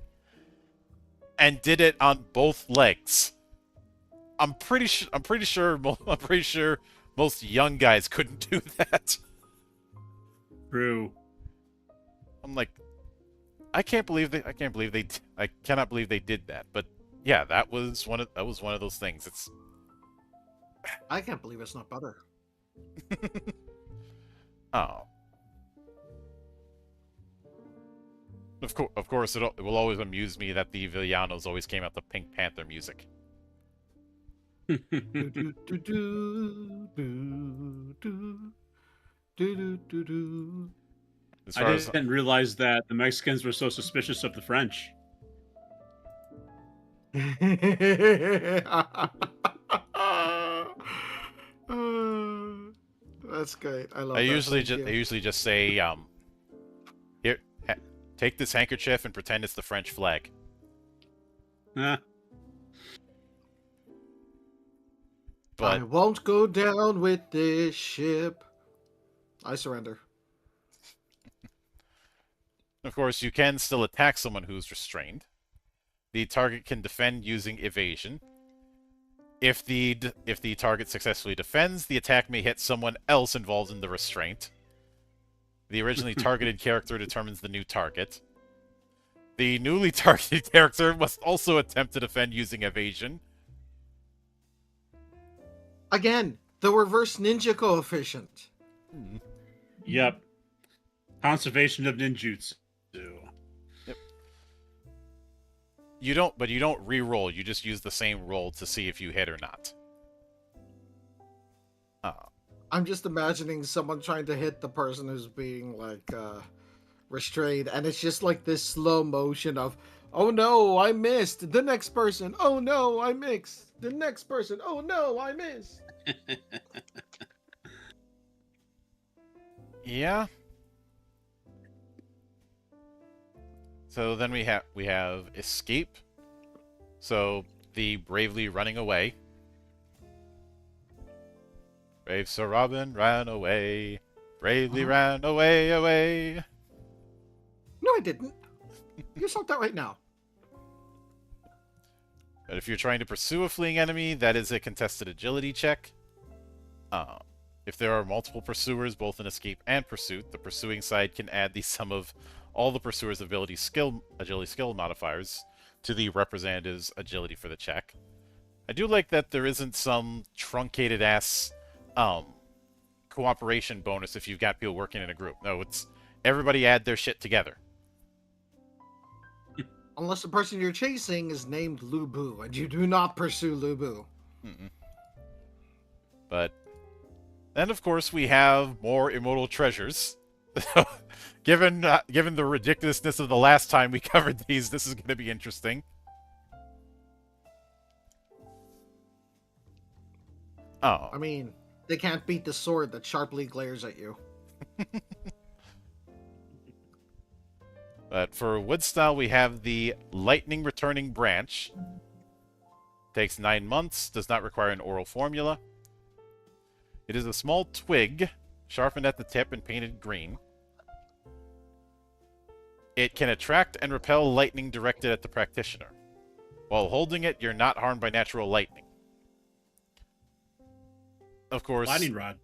and did it on both legs. I'm pretty sure most young guys couldn't do that. True. I'm like, I cannot believe they did that. But yeah, that was one of those things. It's I can't believe it's not butter. oh. Of course, it will always amuse me that the Villanos always came out the Pink Panther music. Do, do, do, do, do, do, do, do, do. As I far as didn't realize that the Mexicans were so suspicious of the French. That's great. I love I that. usually Thank you. usually just say, here, take this handkerchief and pretend it's the French flag. Huh. I But won't go down with this ship. I surrender. of course, you can still attack someone who's restrained. The target can defend using evasion. If the target successfully defends, the attack may hit someone else involved in the restraint. The originally targeted character determines the new target. The newly targeted character must also attempt to defend using evasion. Again, the reverse ninja coefficient. Yep. Conservation of ninjutsu. You don't re-roll. You just use the same roll to see if you hit or not. I'm just imagining someone trying to hit the person who's being restrained, and it's just like this slow motion of, oh no, I missed. The next person, oh no, I mixed. The next person, oh no, I missed. Yeah. So then we have escape. So the bravely running away. Brave Sir Robin ran away. Bravely ran away. No, I didn't. You stop that right now. But if you're trying to pursue a fleeing enemy, that is a contested agility check. If there are multiple pursuers, both in escape and pursuit, the pursuing side can add the sum of all the pursuer's agility skill modifiers to the representative's agility for the check. I do like that there isn't some truncated ass cooperation bonus if you've got people working in a group. No, everybody add their shit together. Unless the person you're chasing is named Lubu, and you do not pursue Lubu. Mm-mm. But then, of course, we have more immortal treasures. given the ridiculousness of the last time we covered these, this is going to be interesting. Oh. I mean, they can't beat the sword that sharply glares at you. But for wood style, we have the lightning returning branch. Takes 9 months, does not require an oral formula. It is a small twig, sharpened at the tip and painted green. It can attract and repel lightning directed at the practitioner. While holding it, you're not harmed by natural lightning. Of course, Lightning rod.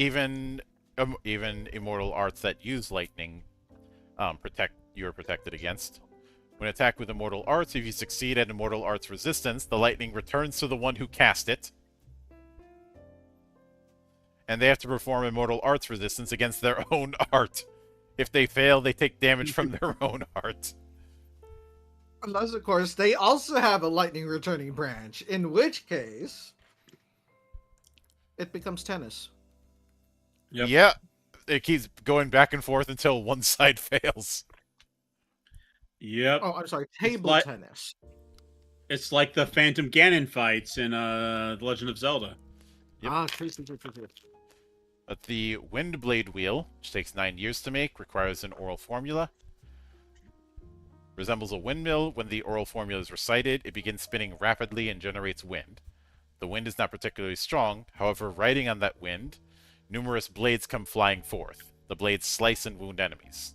even immortal arts that use lightning, you are protected against. When attacked with immortal arts, if you succeed at immortal arts resistance, the lightning returns to the one who cast it, and they have to perform immortal arts resistance against their own art. If they fail, they take damage from their own art. Unless, of course, they also have a lightning returning branch, in which case it becomes tennis. Yep. Yeah, it keeps going back and forth until one side fails. Yep. Oh, I'm sorry, table like- tennis. It's like the Phantom Ganon fights in The Legend of Zelda. Yep. Ah, true. But the Windblade Wheel, which takes 9 years to make, requires an oral formula. Resembles a windmill. When the oral formula is recited, it begins spinning rapidly and generates wind. The wind is not particularly strong, however, riding on that wind, numerous blades come flying forth. The blades slice and wound enemies.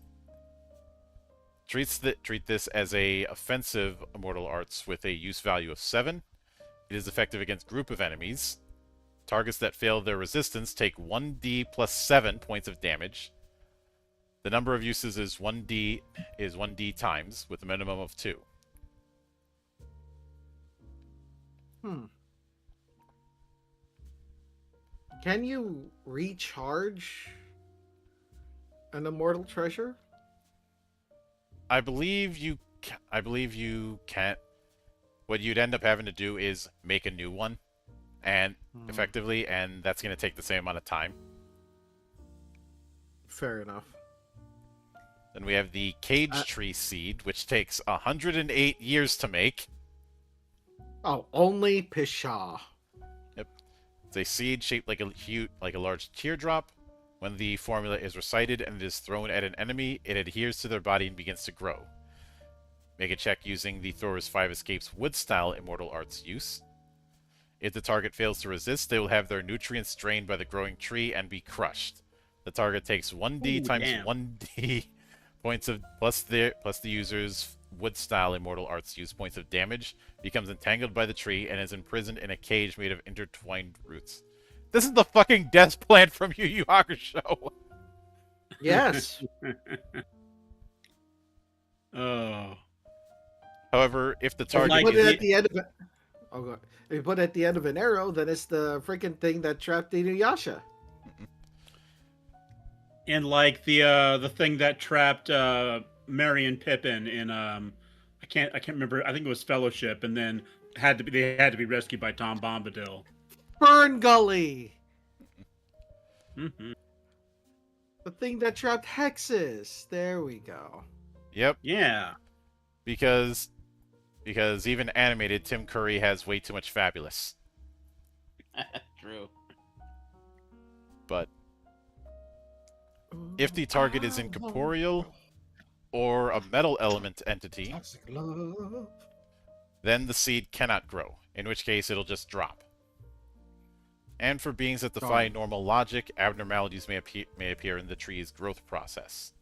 Treat this as a offensive immortal arts with a use value of 7. It is effective against group of enemies. Targets that fail their resistance take 1d plus 7 points of damage. The number of uses is 1d times, with a minimum of 2. Can you recharge an immortal treasure? I believe you can't. What you'd end up having to do is make a new one, and effectively, and that's going to take the same amount of time. Fair enough. Then we have the Cage Tree Seed, which takes 108 years to make. Oh, only Pshaw. Yep. It's a seed shaped like a large teardrop. When the formula is recited and it is thrown at an enemy, it adheres to their body and begins to grow. Make a check using the Thrower's 5 Escapes Wood-style Immortal Arts use. If the target fails to resist, they will have their nutrients drained by the growing tree and be crushed. The target takes 1d times 1d points of plus the user's Wood-style Immortal Arts use points of damage, becomes entangled by the tree, and is imprisoned in a cage made of intertwined roots. This is the fucking death plan from Yu Yu Hakusho. Yes. Oh. However, if the So, target like, Put is... it at the end of it. Oh, God. If you put it at the end of an arrow, then it's the freaking thing that trapped Inuyasha. And like the thing that trapped Merry and Pippin in I can't remember. I think it was Fellowship, and then they had to be rescued by Tom Bombadil. Fern Gully! Mm-hmm. The thing that trapped Hexes. There we go. Yep, Yeah. because even animated, Tim Curry has way too much fabulous. True. But if the target is incorporeal or a metal element entity, Toxic love. then the seed cannot grow, in which case it'll just drop. And for beings that defy normal logic, abnormalities may appear in the tree's growth process.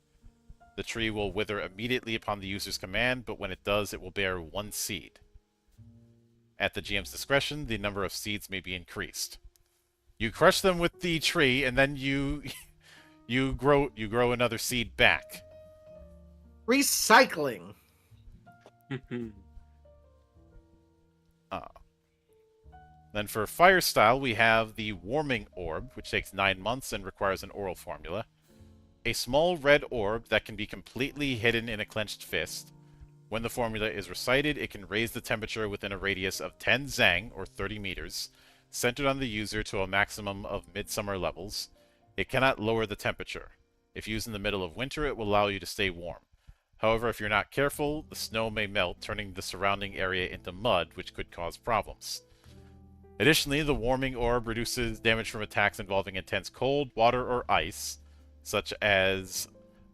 The tree will wither immediately upon the user's command, but when it does, it will bear 1 seed. At the GM's discretion, the number of seeds may be increased. You crush them with the tree, and then you grow another seed back. Recycling. Then for fire style, we have the Warming Orb, which takes 9 months and requires an oral formula. A small red orb that can be completely hidden in a clenched fist. When the formula is recited, it can raise the temperature within a radius of 10 zang, or 30 meters, centered on the user to a maximum of midsummer levels. It cannot lower the temperature. If used in the middle of winter, it will allow you to stay warm. However, if you're not careful, the snow may melt, turning the surrounding area into mud, which could cause problems. Additionally, the warming orb reduces damage from attacks involving intense cold, water, or ice, such as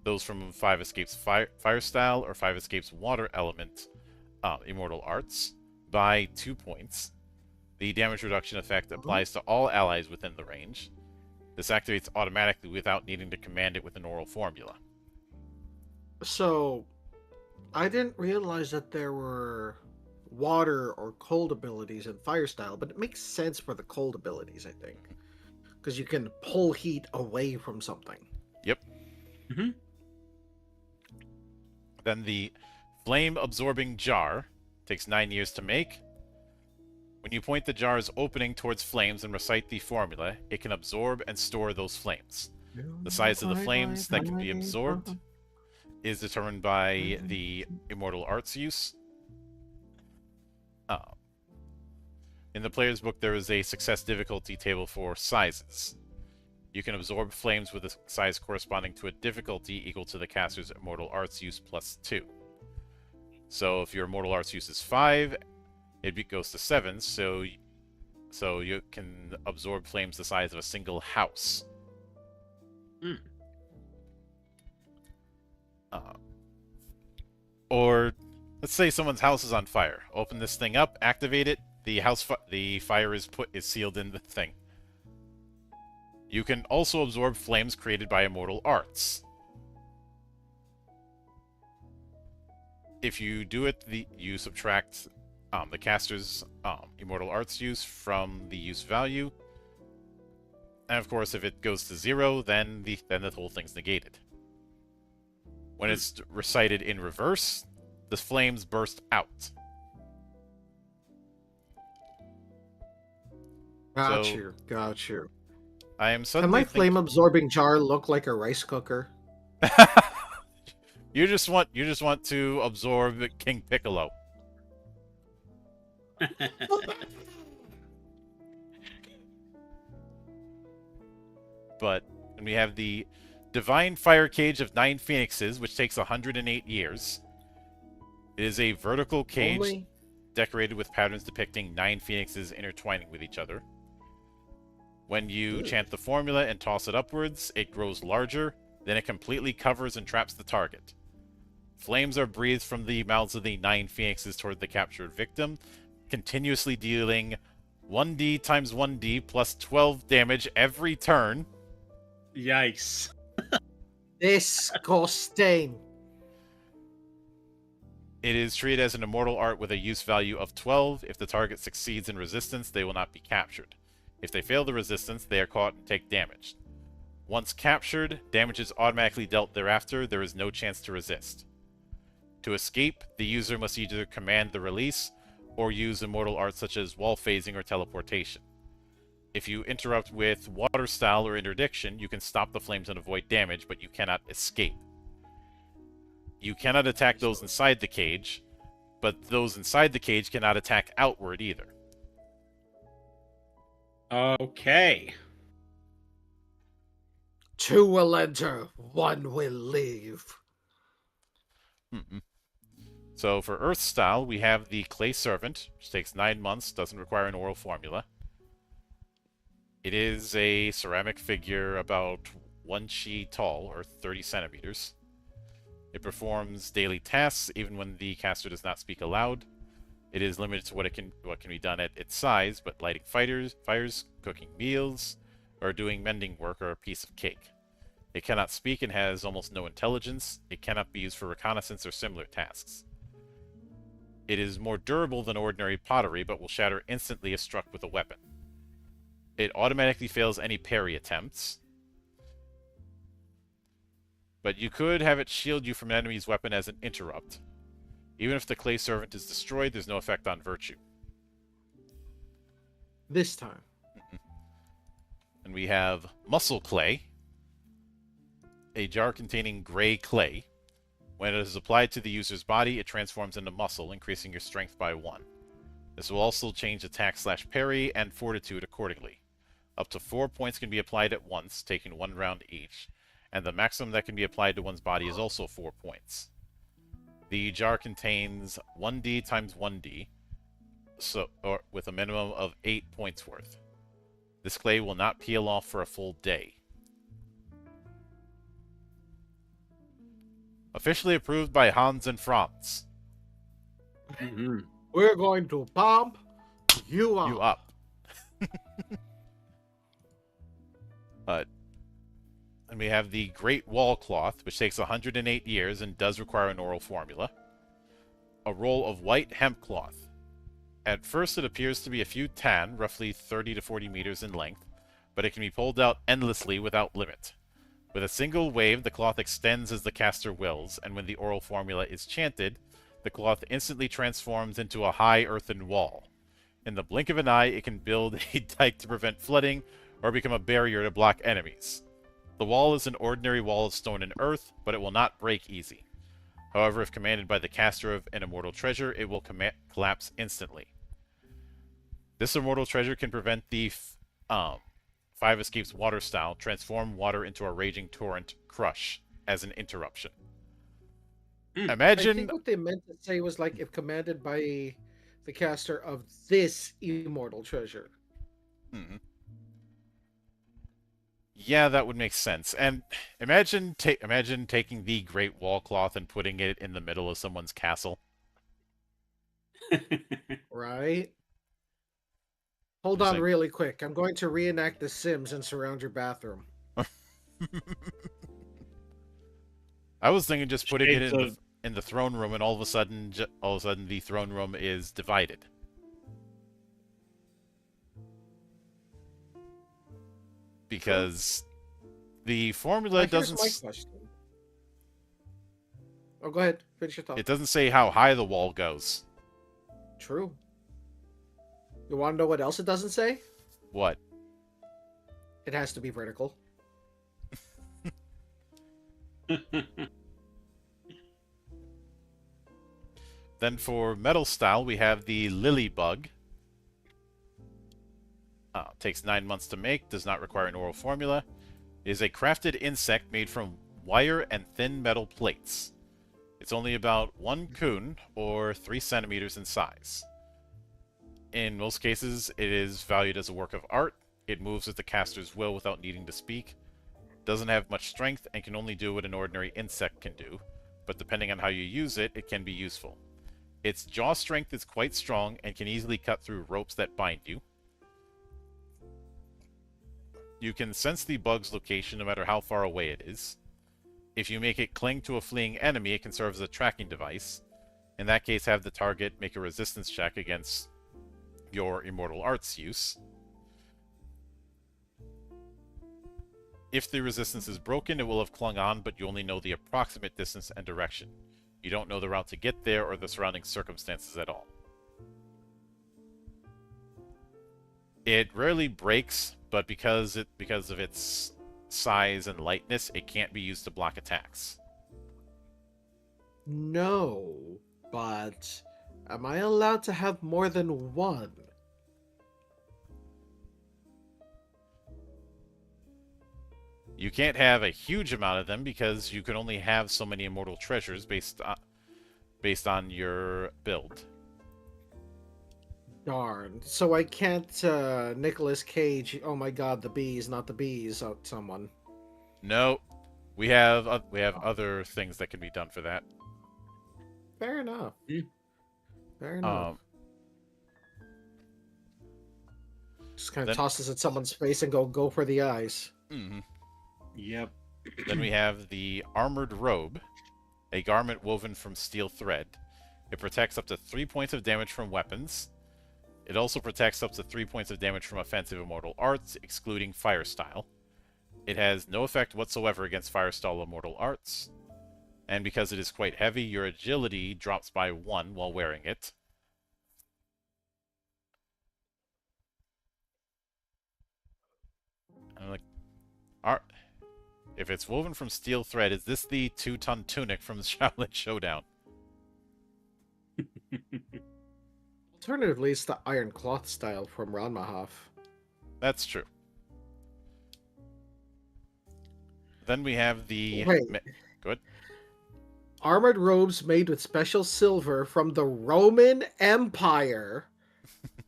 those from 5 Escapes Fire Style or 5 Escapes Water Element Immortal Arts, by 2 points. The damage reduction effect applies to all allies within the range. This activates automatically without needing to command it with an oral formula. So, I didn't realize that there were water or cold abilities in fire style, but it makes sense for the cold abilities, I think. Because you can pull heat away from something. Yep. Mm-hmm. Then the Flame Absorbing Jar takes 9 years to make. When you point the jar's opening towards flames and recite the formula, it can absorb and store those flames. The size of the flames that can be absorbed is determined by the Immortal Arts use. In the player's book, there is a success difficulty table for sizes. You can absorb flames with a size corresponding to a difficulty equal to the caster's Immortal Arts use plus 2. So if your Immortal Arts use is 5, it goes to 7, so you can absorb flames the size of a single house. Mm. Or let's say someone's house is on fire. Open this thing up, activate it. The fire is sealed in the thing. You can also absorb flames created by Immortal Arts. If you do it, you subtract the caster's Immortal Arts use from the use value. And of course, if it goes to 0, then the whole thing's negated. When it's recited in reverse, the flames burst out. Got So- you. I am Can suddenly my thinking... flame absorbing jar look like a rice cooker? you just want to absorb King Piccolo. But we have the Divine Fire Cage of 9 Phoenixes, which takes 108 years. It is a vertical cage Only? decorated with patterns depicting 9 phoenixes intertwining with each other. When you chant the formula and toss it upwards, it grows larger, then it completely covers and traps the target. Flames are breathed from the mouths of the 9 phoenixes toward the captured victim, continuously dealing 1d times 1d plus 12 damage every turn. Yikes. Disgusting. It is treated as an immortal art with a use value of 12. If the target succeeds in resistance, they will not be captured. If they fail the resistance, they are caught and take damage. Once captured, damage is automatically dealt thereafter. There is no chance to resist. To escape, the user must either command the release or use immortal arts such as wall phasing or teleportation. If you interrupt with water style or interdiction, you can stop the flames and avoid damage, but you cannot escape. You cannot attack those inside the cage, but those inside the cage cannot attack outward either. Okay. 2 will enter, 1 will leave. So for Earth style, we have the Clay Servant, which takes 9 months, doesn't require an oral formula. It is a ceramic figure about 1 chi tall, or 30 centimeters. It performs daily tasks even when the caster does not speak aloud. It is limited to what can be done at its size, but lighting fires, cooking meals, or doing mending work or a piece of cake. It cannot speak and has almost no intelligence. It cannot be used for reconnaissance or similar tasks. It is more durable than ordinary pottery, but will shatter instantly if struck with a weapon. It automatically fails any parry attempts. But you could have it shield you from an enemy's weapon as an interrupt. Even if the Clay Servant is destroyed, there's no effect on virtue. This time. And we have Muscle Clay. a jar containing gray clay. When it is applied to the user's body, it transforms into muscle, increasing your strength by 1. This will also change attack/parry and fortitude accordingly. Up to 4 points can be applied at once, taking 1 round each, and the maximum that can be applied to one's body is also 4 points. The jar contains 1d times 1d, or with a minimum of 8 points worth. This clay will not peel off for a full day. Officially approved by Hans and Franz. Mm-hmm. We're going to pump you up. You up. And we have the Great Wall Cloth, which takes 108 years and does require an oral formula. A roll of white hemp cloth. At first it appears to be a few tan, roughly 30 to 40 meters in length, but it can be pulled out endlessly without limit. With a single wave, the cloth extends as the caster wills, and when the oral formula is chanted, the cloth instantly transforms into a high earthen wall. In the blink of an eye, it can build a dike to prevent flooding, or become a barrier to block enemies. The wall is an ordinary wall of stone and earth, but it will not break easy. However, if commanded by the caster of an immortal treasure, it will collapse instantly. This immortal treasure can prevent the Five Escapes water style, transform water into a raging torrent, crush, as an interruption. I think Imagine... what they meant to say was like if commanded by the caster of this immortal treasure. Yeah, that would make sense. And imagine taking the Great Wall Cloth and putting it in the middle of someone's castle. Right? Hold It's on like- really quick. I'm going to reenact The Sims and surround your bathroom. I was thinking just putting it Shades in the throne room, and all of a sudden the throne room is divided. Because the formula Here's doesn't my question. Oh, go ahead. Finish your thought. it doesn't say how high the wall goes. True. You want to know what else it doesn't say? What? It has to be vertical. Then for metal style, we have the Lily Bug. Takes 9 months to make, does not require an oral formula. It is a crafted insect made from wire and thin metal plates. It's only about 1 kun, or 3 centimeters in size. In most cases, it is valued as a work of art. It moves at the caster's will without needing to speak. Doesn't have much strength and can only do what an ordinary insect can do, but depending on how you use it, it can be useful. Its jaw strength is quite strong and can easily cut through ropes that bind you. You can sense the bug's location no matter how far away it is. If you make it cling to a fleeing enemy, it can serve as a tracking device. In that case, have the target make a resistance check against your Immortal Arts use. If the resistance is broken, it will have clung on, but you only know the approximate distance and direction. You don't know the route to get there or the surrounding circumstances at all. It rarely breaks, but because of its size and lightness, it can't be used to block attacks. No, but am I allowed to have more than one? You can't have a huge amount of them because you can only have so many immortal treasures based on your build. Darn. So I can't Nicolas Cage, oh my god, the bees, not the bees, out someone. No, we have other things that can be done for that. Fair enough. Hmm. Fair enough. Just kind of tosses at someone's face and go for the eyes. Mm-hmm. Yep. Then we have the Armored Robe, a garment woven from steel thread. It protects up to 3 points of damage from weapons. It also protects up to 3 points of damage from offensive immortal arts, excluding fire style. It has no effect whatsoever against fire style immortal arts. And because it is quite heavy, your agility drops by 1 while wearing it. I'm like, If it's woven from steel thread, is this the 2-ton tunic from the Shaolin Showdown? Alternatively, it's the iron cloth style from Ranmahaf. That's true. Then we have the... Wait. Good. Armored robes made with special silver from the Roman Empire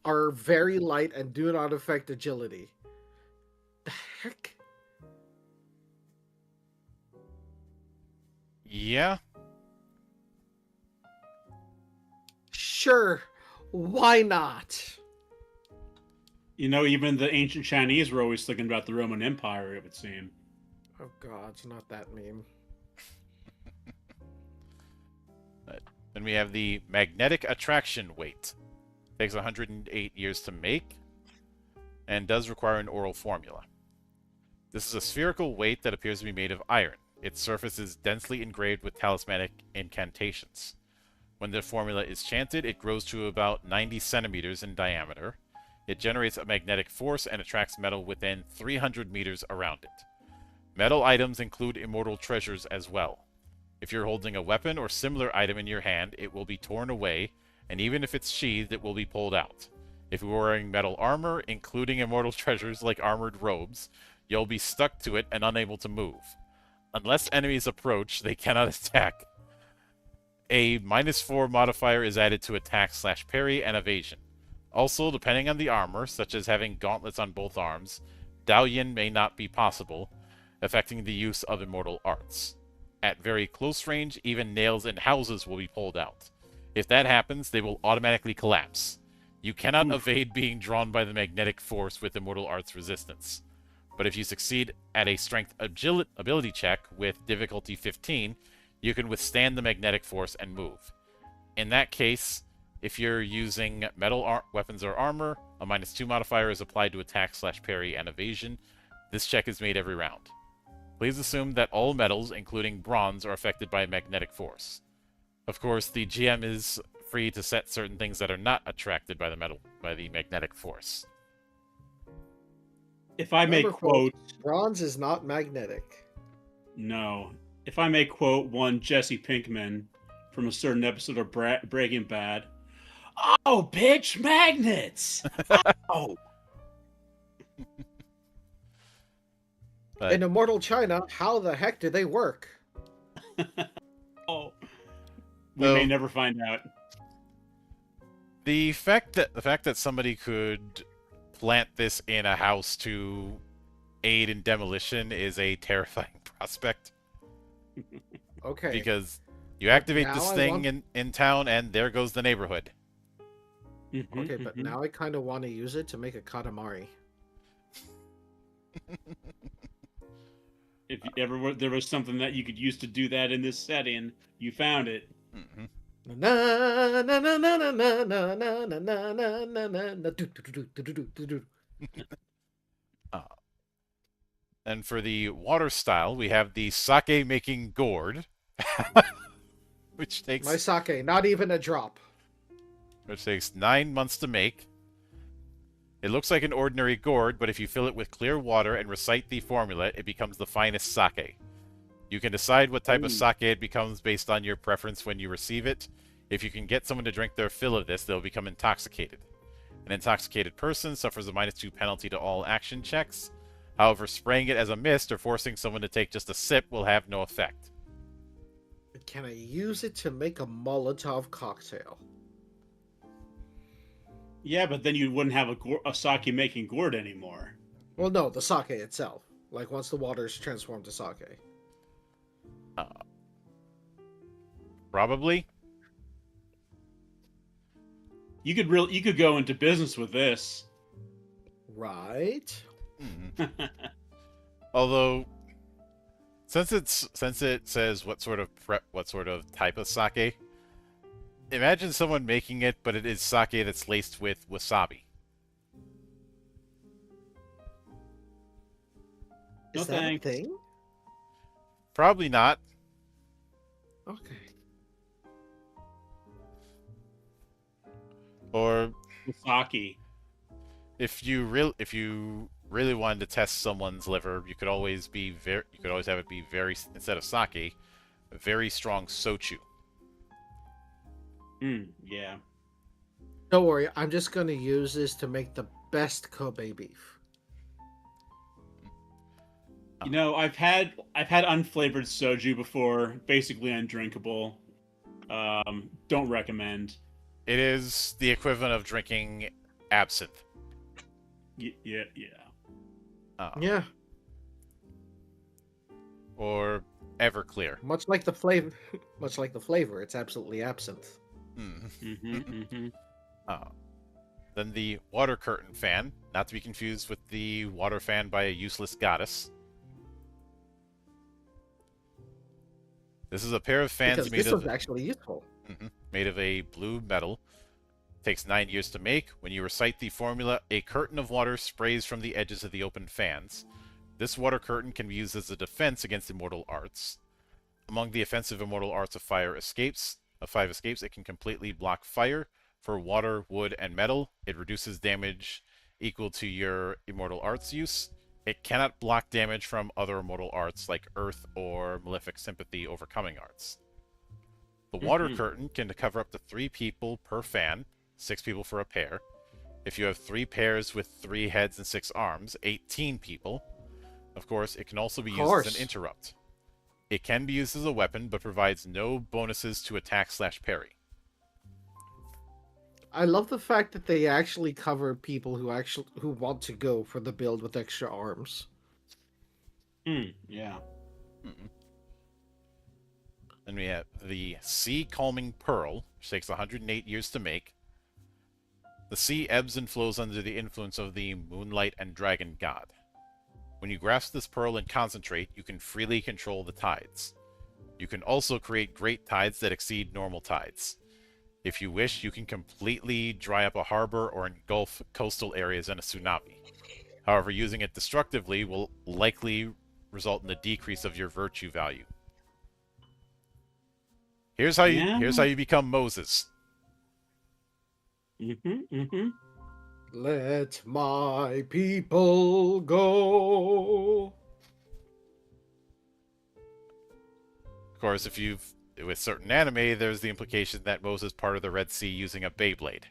are very light and do not affect agility. The heck? Yeah. Sure. Why not? Even the ancient Chinese were always thinking about the Roman Empire, it would seem. Oh god, it's not that meme. Then we have the magnetic attraction weight. Takes 108 years to make and does require an oral formula. This is a spherical weight that appears to be made of iron. Its surface is densely engraved with talismanic incantations. When the formula is chanted, it grows to about 90 centimeters in diameter. It generates a magnetic force and attracts metal within 300 meters around it. Metal items include immortal treasures as well. If you're holding a weapon or similar item in your hand, it will be torn away, and even if it's sheathed, it will be pulled out. If you're wearing metal armor, including immortal treasures like armored robes, you'll be stuck to it and unable to move. Unless enemies approach, they cannot attack. A -4 modifier is added to attack/parry and evasion. Also, depending on the armor, such as having gauntlets on both arms, Daoyin may not be possible, affecting the use of immortal arts. At very close range, even nails in houses will be pulled out. If that happens, they will automatically collapse. You cannot evade being drawn by the magnetic force with immortal arts resistance. But if you succeed at a strength ability check with difficulty 15, you can withstand the magnetic force and move. In that case, if you're using metal weapons or armor, a -2 modifier is applied to attack/parry and evasion. This check is made every round. Please assume that all metals, including bronze, are affected by a magnetic force. Of course, the GM is free to set certain things that are not attracted by the magnetic force. If I may Remember, quote, bronze is not magnetic. no, if I may quote one Jesse Pinkman from a certain episode of Breaking Bad, "Oh, bitch, magnets! Oh, But In Immortal China, how the heck do they work? oh." We may never find out. the fact that somebody could plant this in a house to aid in demolition is a terrifying prospect. Okay. Because you activate now this I thing want- in town, and there goes the neighborhood. Okay, but now I kind of want to use it to make a katamari. If ever there was something that you could use to do that in this setting, you found it. Mm-hmm. Na na na na na na na na na na na na na na do do do do do do do. And for the water style, we have the sake making gourd, which takes My sake, not even a drop. 9 months to make. It looks like an ordinary gourd, but if you fill it with clear water and recite the formula, it becomes the finest sake. You can decide what type of sake it becomes based on your preference when you receive it. If you can get someone to drink their fill of this, they'll become intoxicated. An intoxicated person suffers a -2 penalty to all action checks. However, spraying it as a mist or forcing someone to take just a sip will have no effect. Can I use it to make a Molotov cocktail? Yeah, but then you wouldn't have a sake making gourd anymore. Well, no, the sake itself. Like once the water's transformed to sake. Probably. You could go into business with this. Right? Although, since it says what sort of type of sake, imagine someone making it, but it is sake that's laced with wasabi. No Is that thanks. a thing? Probably not. Okay. Or Sake. if you really wanted to test someone's liver, you could always have it be very, instead of sake, a very strong sochu. Yeah. Don't worry, I'm just gonna use this to make the best Kobe beef. You know, I've had unflavored soju before, basically undrinkable. Don't recommend. It is the equivalent of drinking absinthe. Yeah. Uh, Yeah, or Everclear. much like the flavor, much like the flavor, it's absolutely absinthe. Mm-hmm. Uh, then the water curtain fan, not to be confused with the water fan by a useless goddess. This is a pair of fans Because this was actually useful. made of a blue metal. Takes 9 years to make. When you recite the formula, a curtain of water sprays from the edges of the open fans. This water curtain can be used as a defense against immortal arts. Among the offensive immortal arts of five escapes, it can completely block fire. For water, wood, and metal, it reduces damage equal to your immortal arts use. It cannot block damage from other immortal arts like earth or malefic sympathy overcoming arts. The water curtain can cover up to 3 people per fan, 6 people for a pair. If you have 3 pairs with 3 heads and 6 arms, 18 people. Of course, it can also be used as an interrupt. It can be used as a weapon, but provides no bonuses to attack/parry. I love the fact that they actually cover people who want to go for the build with extra arms. Yeah. Then we have the Sea Calming Pearl, which takes 108 years to make. The sea ebbs and flows under the influence of the moonlight and dragon god. When you grasp this pearl and concentrate, you can freely control the tides. You can also create great tides that exceed normal tides. If you wish, you can completely dry up a harbor or engulf coastal areas in a tsunami. However, using it destructively will likely result in a decrease of your virtue value. Here's how you become Moses. Let my people go. Of course, with certain anime, there's the implication that Moses parted the Red Sea using a Beyblade.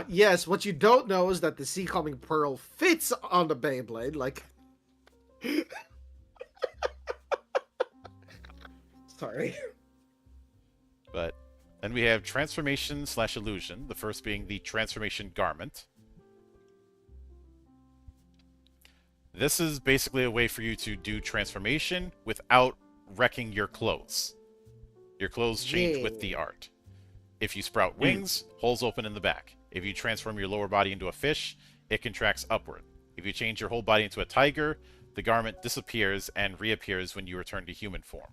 Yes, what you don't know is that the Sea Calming Pearl fits on the Beyblade, like... Sorry. But then we have Transformation/Illusion, the first being the Transformation Garment. This is basically a way for you to do transformation without wrecking your clothes. Your clothes change with the art. If you sprout wings, holes open in the back. If you transform your lower body into a fish, it contracts upward. If you change your whole body into a tiger, the garment disappears and reappears when you return to human form.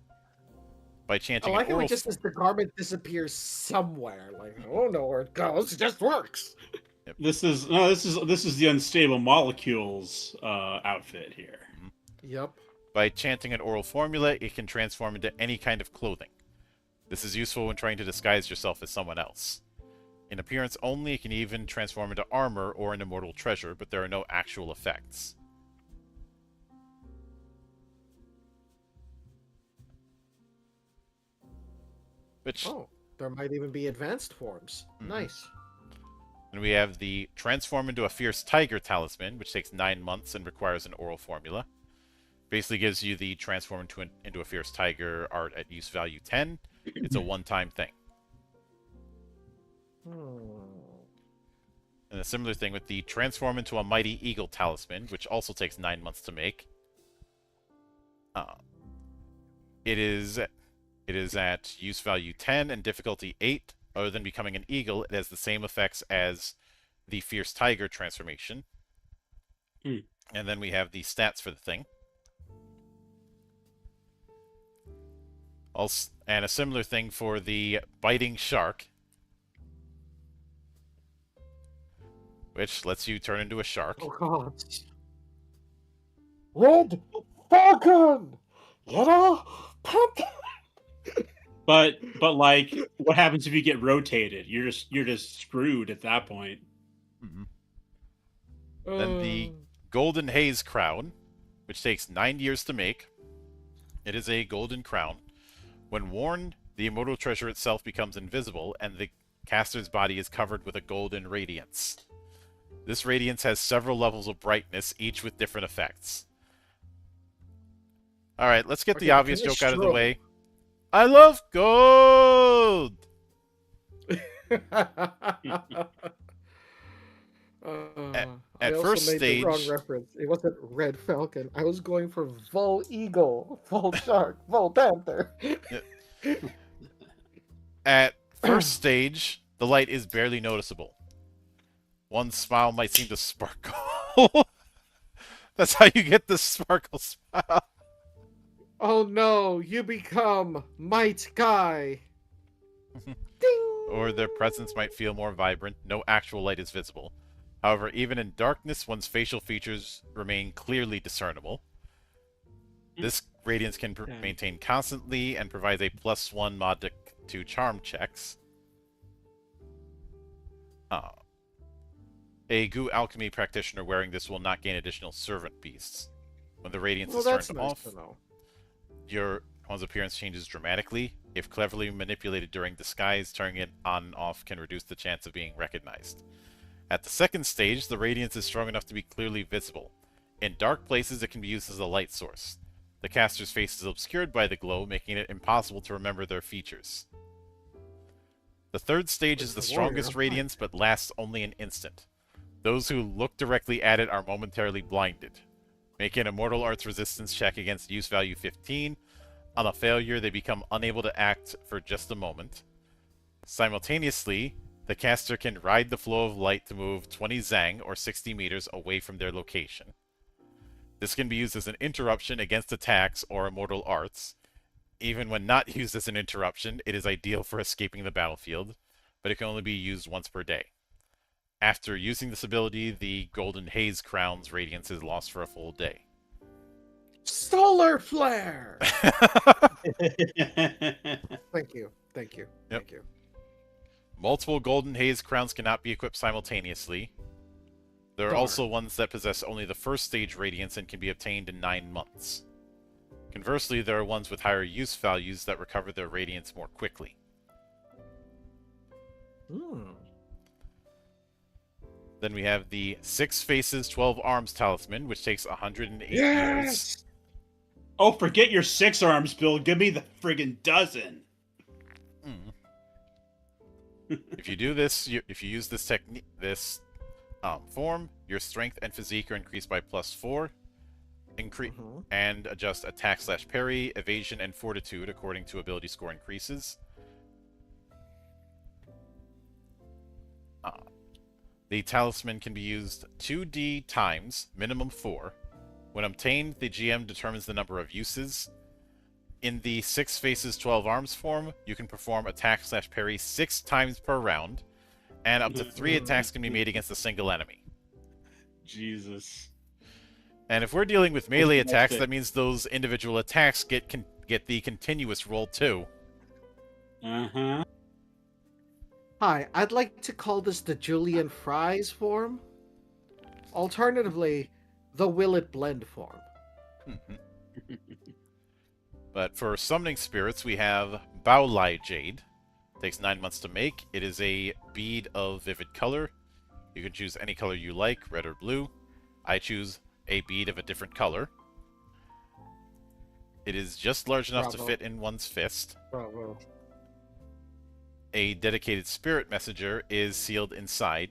By chanting I like how it just says the garment disappears somewhere. Like, I don't know where it goes. It just works. Yep. This is the unstable molecules outfit here. Yep. By chanting an oral formula, it can transform into any kind of clothing. This is useful when trying to disguise yourself as someone else. In appearance only, it can even transform into armor or an immortal treasure, but there are no actual effects. There might even be advanced forms. Nice. And we have the Transform into a Fierce Tiger Talisman, which takes 9 months and requires an oral formula. Basically gives you the Transform into a Fierce Tiger art at use value 10. It's a one-time thing. And a similar thing with the Transform into a Mighty Eagle Talisman, which also takes 9 months to make. It is at use value 10 and difficulty 8. Other than becoming an eagle, it has the same effects as the Fierce Tiger transformation. And then we have the stats for the thing. Also, and a similar thing for the Biting Shark, which lets you turn into a shark. Oh god. Red Falcon! Yellow Panther! But like, what happens if you get rotated? You're just screwed at that point. Mhm. Then Uh, the Golden Haze Crown, which takes 9 years to make. It is a golden crown. When worn, the immortal treasure itself becomes invisible, and the caster's body is covered with a golden radiance. This radiance has several levels of brightness, each with different effects. Alright, let's get okay, the but can obvious it joke out of the strobe? way. I love gold! At, I at also first made the wrong stage, reference. It wasn't Red Falcon. I was going for Vol Eagle, Vol Shark, Vol Panther. at first stage, the light is barely noticeable. One smile might seem to sparkle. That's how you get the sparkle smile. Oh no, you become Might Guy. Ding! Or their presence might feel more vibrant. No actual light is visible. However, even in darkness, one's facial features remain clearly discernible. This radiance can maintain constantly and provides a +1 mod to charm checks. A goo alchemy practitioner wearing this will not gain additional servant beasts. When the radiance Well, is that's turned nice off, to know. one's appearance changes dramatically. If cleverly manipulated during disguise, turning it on and off can reduce the chance of being recognized. At the second stage, the radiance is strong enough to be clearly visible. In dark places, it can be used as a light source. The caster's face is obscured by the glow, making it impossible to remember their features. The third stage is the strongest radiance, but lasts only an instant. Those who look directly at it are momentarily blinded. Make an Immortal Arts resistance check against use value 15. On a failure, they become unable to act for just a moment. Simultaneously, the caster can ride the flow of light to move 20 zang, or 60 meters, away from their location. This can be used as an interruption against attacks or Immortal Arts. Even when not used as an interruption, it is ideal for escaping the battlefield, but it can only be used once per day. After using this ability, the Golden Haze Crown's radiance is lost for a full day. Solar Flare! Thank you. Thank you. Yep. Thank you. Multiple Golden Haze Crowns cannot be equipped simultaneously. There are Darn. also ones that possess only the first stage radiance and can be obtained in 9 months. Conversely, there are ones with higher use values that recover their radiance more quickly. Then we have the 6 Faces, 12 Arms Talisman, which takes 108 years. Oh, forget your 6 arms, Bill. Give me the friggin' dozen. If you do this, if you use this technique, form, your strength and physique are increased by +4. And adjust attack/parry, evasion, and fortitude according to ability score increases. The talisman can be used 2d times, minimum 4. When obtained, the GM determines the number of uses. In the 6 Faces 12 Arms form, you can perform attack/parry 6 times per round, and up to 3 attacks can be made against a single enemy. Jesus. And if we're dealing with melee attacks, that means those individual attacks get the continuous roll too. Uh-huh. Hi, I'd like to call this the Julian Fries form. Alternatively, the Will It Blend form. But for summoning spirits, we have Baolai Jade. Takes 9 months to make. It is a bead of vivid color. You can choose any color you like, red or blue. I choose a bead of a different color. It is just large enough to fit in one's fist. Bravo. A dedicated spirit messenger is sealed inside.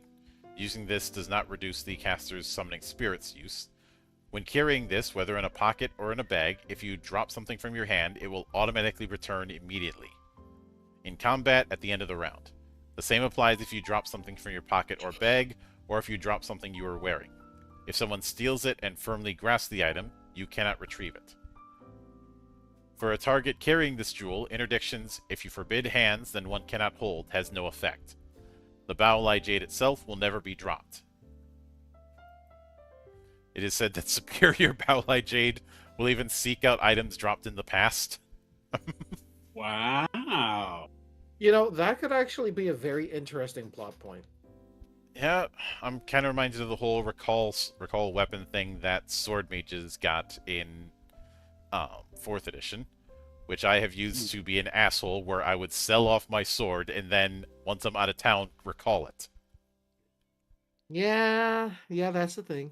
Using this does not reduce the caster's summoning spirits use. When carrying this, whether in a pocket or in a bag, if you drop something from your hand, it will automatically return immediately. In combat, at the end of the round. The same applies if you drop something from your pocket or bag, or if you drop something you are wearing. If someone steals it and firmly grasps the item, you cannot retrieve it. For a target carrying this jewel, interdictions, if you forbid hands, then one cannot hold, has no effect. The Baolai Jade itself will never be dropped. It is said that superior Baolai Jade will even seek out items dropped in the past. Wow. You know, that could actually be a very interesting plot point. Yeah, I'm kind of reminded of the whole recall weapon thing that sword mages got in fourth edition, which I have used to be an asshole where I would sell off my sword and then once I'm out of town recall it. Yeah, that's the thing.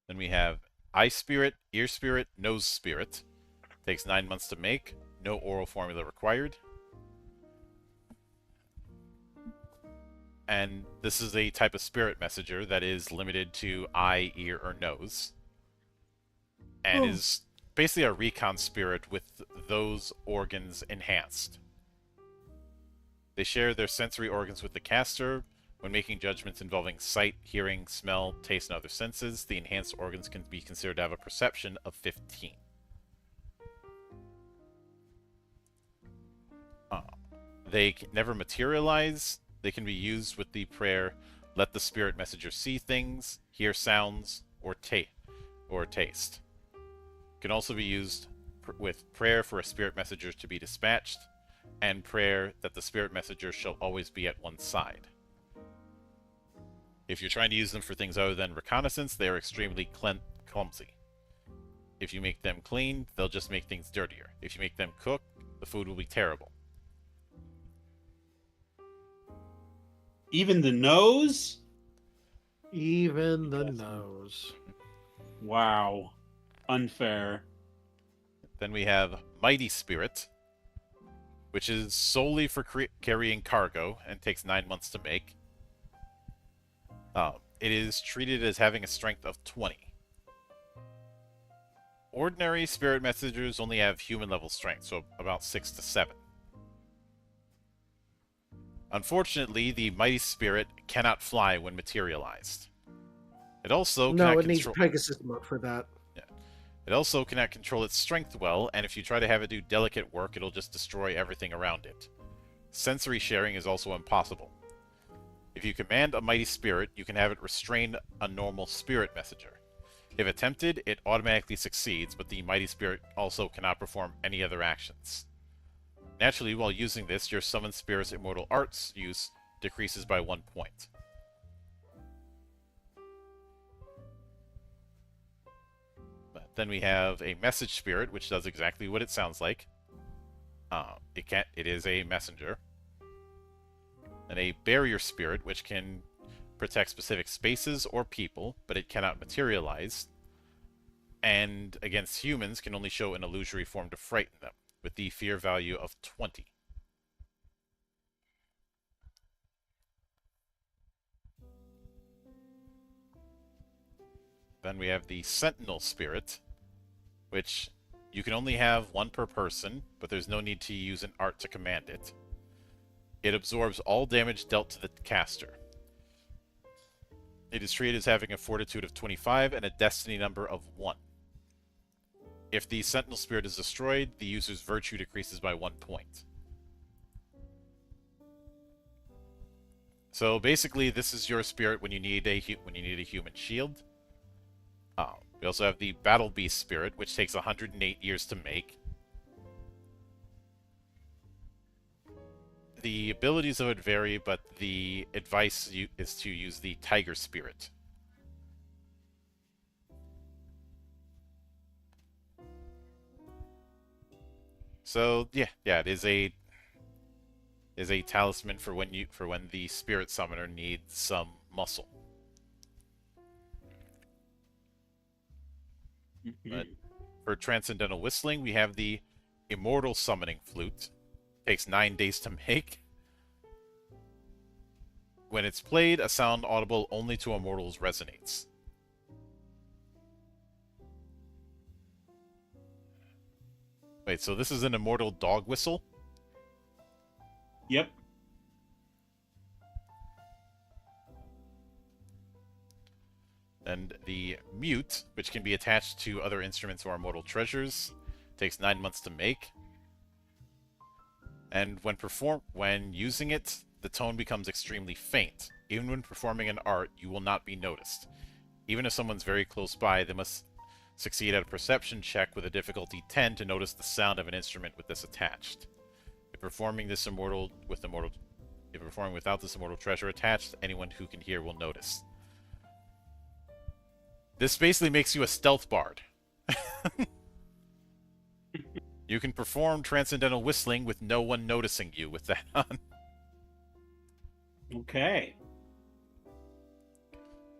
Then we have eye spirit, ear spirit, nose spirit. Takes 9 months to make. No oral formula required. And this is a type of spirit messenger that is limited to eye, ear, or nose. And is basically a recon spirit with those organs enhanced. They share their sensory organs with the caster. When making judgments involving sight, hearing, smell, taste, and other senses, the enhanced organs can be considered to have a perception of 15. They never materialize. They can be used with the prayer, let the spirit messenger see things, hear sounds, or taste. Can also be used with prayer for a spirit messenger to be dispatched, and prayer that the spirit messenger shall always be at one side. If you're trying to use them for things other than reconnaissance, they are extremely clumsy. If you make them clean, they'll just make things dirtier. If you make them cook, the food will be terrible. Even the nose? Even the nose. Wow. Unfair. Then we have Mighty Spirit, which is solely for carrying cargo and takes 9 months to make. It is treated as having a strength of 20. Ordinary spirit messengers only have human level strength, so about 6 to 7. Unfortunately, the Mighty Spirit cannot fly when materialized. It also it needs Pegasus mode for that. Yeah. It also cannot control its strength well, and if you try to have it do delicate work, it'll just destroy everything around it. Sensory sharing is also impossible. If you command a Mighty Spirit, you can have it restrain a normal Spirit Messenger. If attempted, it automatically succeeds, but the Mighty Spirit also cannot perform any other actions. Naturally, while using this, your Summon Spirit's Immortal Arts use decreases by 1 point. But then we have a Message Spirit, which does exactly what it sounds like. It is a messenger. And a Barrier Spirit, which can protect specific spaces or people, but it cannot materialize. And against humans, can only show an illusory form to frighten them, with the fear value of 20. Then we have the Sentinel Spirit, which you can only have one per person, but there's no need to use an art to command it. It absorbs all damage dealt to the caster. It is treated as having a fortitude of 25 and a destiny number of 1. If the Sentinel Spirit is destroyed, the user's virtue decreases by 1 point. So basically, this is your spirit when you need a human shield. We also have the Battle Beast Spirit, which takes 108 years to make. The abilities of it vary, but the advice is to use the Tiger Spirit. So yeah, it is a talisman for when the spirit summoner needs some muscle. But for transcendental whistling, we have the Immortal Summoning Flute. Takes 9 days to make. When it's played, a sound audible only to immortals resonates. Wait, so this is an immortal dog whistle? Yep. And the Mute, which can be attached to other instruments or immortal treasures, takes 9 months to make. And when using it, the tone becomes extremely faint. Even when performing an art, you will not be noticed. Even if someone's very close by, they must succeed at a perception check with a difficulty 10 to notice the sound of an instrument with this attached. If performing this immortal If performing without this immortal treasure attached, anyone who can hear will notice. This basically makes you a stealth bard. You can perform transcendental whistling with no one noticing you with that on. Okay.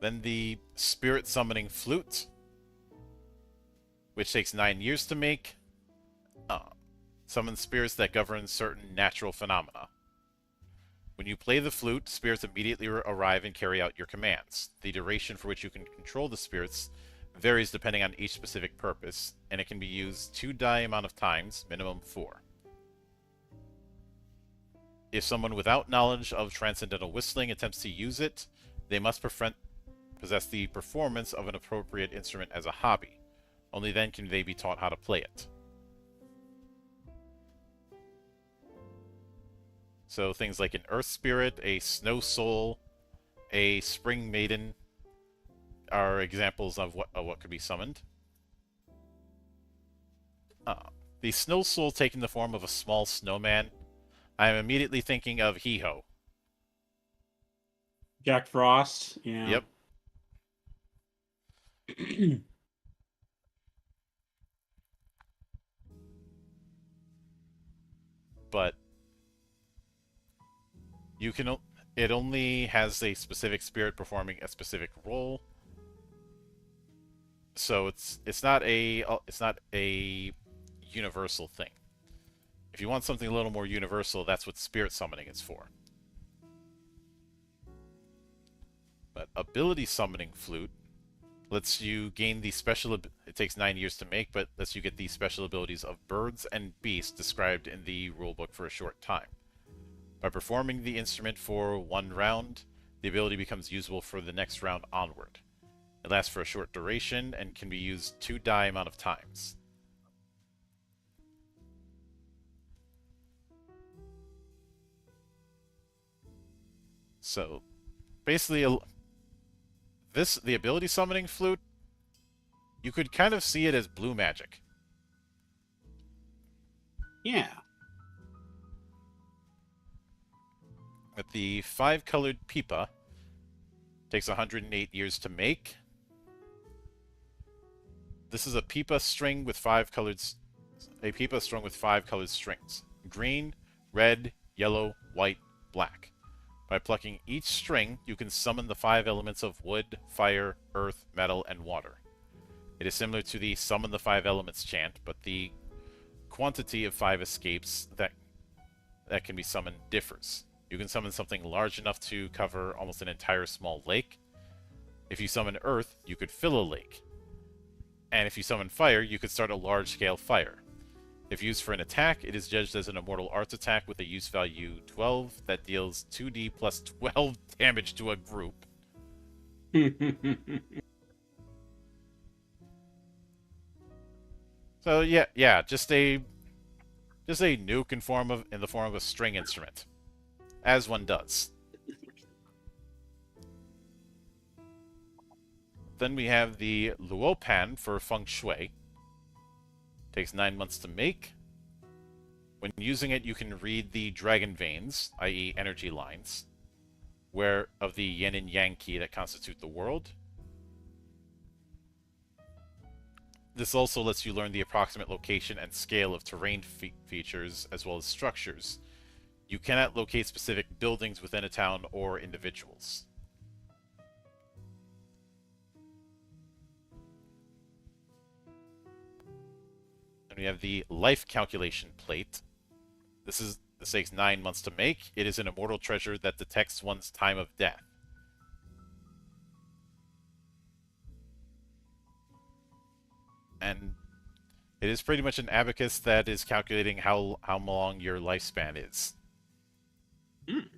Then the spirit summoning flute, which takes 9 years to make. Summons spirits that govern certain natural phenomena. When you play the flute, spirits immediately arrive and carry out your commands. The duration for which you can control the spirits varies depending on each specific purpose, and it can be used 2 die amount of times, minimum 4. If someone without knowledge of transcendental whistling attempts to use it, they must possess the performance of an appropriate instrument as a hobby. Only then can they be taught how to play it. So things like an Earth Spirit, a Snow Soul, a Spring Maiden are examples of what could be summoned. The Snow Soul taking the form of a small snowman, I am immediately thinking of Hee-Ho. Jack Frost. Yeah. Yep. But you can. It only has a specific spirit performing a specific role, so it's not a universal thing. If you want something a little more universal, that's what spirit summoning is for. But ability summoning flute lets you gain the special. It takes 9 years to make, but lets you get the special abilities of birds and beasts described in the rulebook for a short time. By performing the instrument for 1 round, the ability becomes usable for the next round onward. It lasts for a short duration and can be used 2 die amount of times. So, basically, the ability summoning flute, you could kind of see it as blue magic. Yeah. But the 5-colored pipa takes 108 years to make. This is a pipa string with 5 colored, a pipa strung with 5 colored strings: green, red, yellow, white, black. By plucking each string, you can summon the 5 elements of wood, fire, earth, metal, and water. It is similar to the Summon the 5 Elements chant, but the quantity of 5 escapes that can be summoned differs. You can summon something large enough to cover almost an entire small lake. If you summon earth, you could fill a lake. And if you summon fire, you could start a large-scale fire. If used for an attack, it is judged as an immortal arts attack with a use value 12 that deals 2d plus 12 damage to a group. So yeah, just a nuke in the form of a string instrument, as one does. Then we have the Luopan for Feng Shui. Takes 9 months to make. When using it, you can read the dragon veins, i.e. energy lines, of the yin and yang key that constitute the world. This also lets you learn the approximate location and scale of terrain features, as well as structures. You cannot locate specific buildings within a town or individuals. And we have the life calculation plate. This takes 9 months to make. It is an immortal treasure that detects one's time of death. And it is pretty much an abacus that is calculating how long your lifespan is. Mm.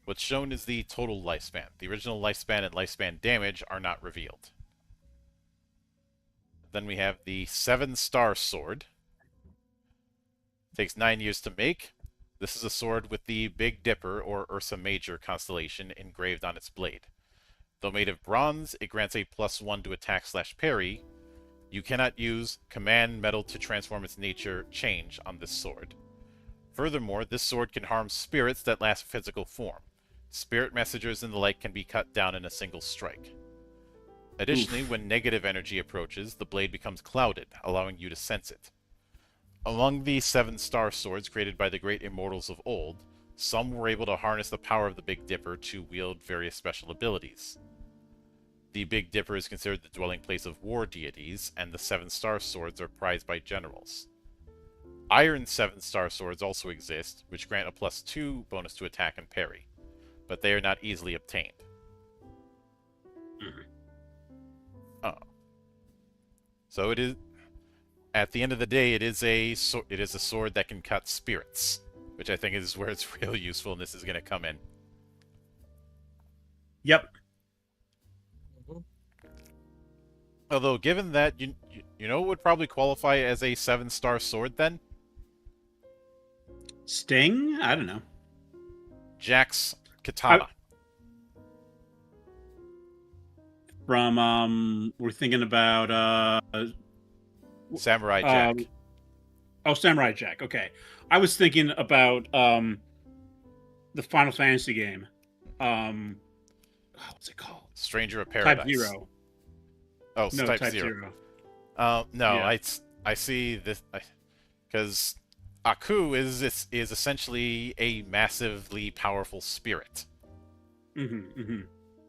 What's shown is the total lifespan. The original lifespan and lifespan damage are not revealed. Then we have the 7-star sword. Takes 9 years to make. This is a sword with the Big Dipper or Ursa Major constellation engraved on its blade. Though made of bronze, it grants a +1 to attack/parry, You cannot use command metal to transform its nature change on this sword. Furthermore, this sword can harm spirits that last physical form. Spirit messengers and the like can be cut down in a single strike. Additionally, Oof. when negative energy approaches, the blade becomes clouded, allowing you to sense it. Among the 7-star swords created by the great immortals of old, some were able to harness the power of the Big Dipper to wield various special abilities. The Big Dipper is considered the dwelling place of war deities, and the 7-star swords are prized by generals. Iron 7-star swords also exist, which grant a +2 bonus to attack and parry, but they are not easily obtained. Mhm. Oh. So it is. At the end of the day, it is a sword that can cut spirits, which I think is where its real usefulness is going to come in. Yep. Mhm. Although, given that you know, would probably qualify as a 7-star sword then Sting? I don't know. Jack's katana. From we're thinking about Samurai Jack. Samurai Jack. Okay. I was thinking about the Final Fantasy game. What's it called? Stranger of Paradise. Type Zero. Oh, No, Type Type Zero. Zero. No, Yeah. I see this because Aku is essentially a massively powerful spirit, Mm-hmm. Mm-hmm.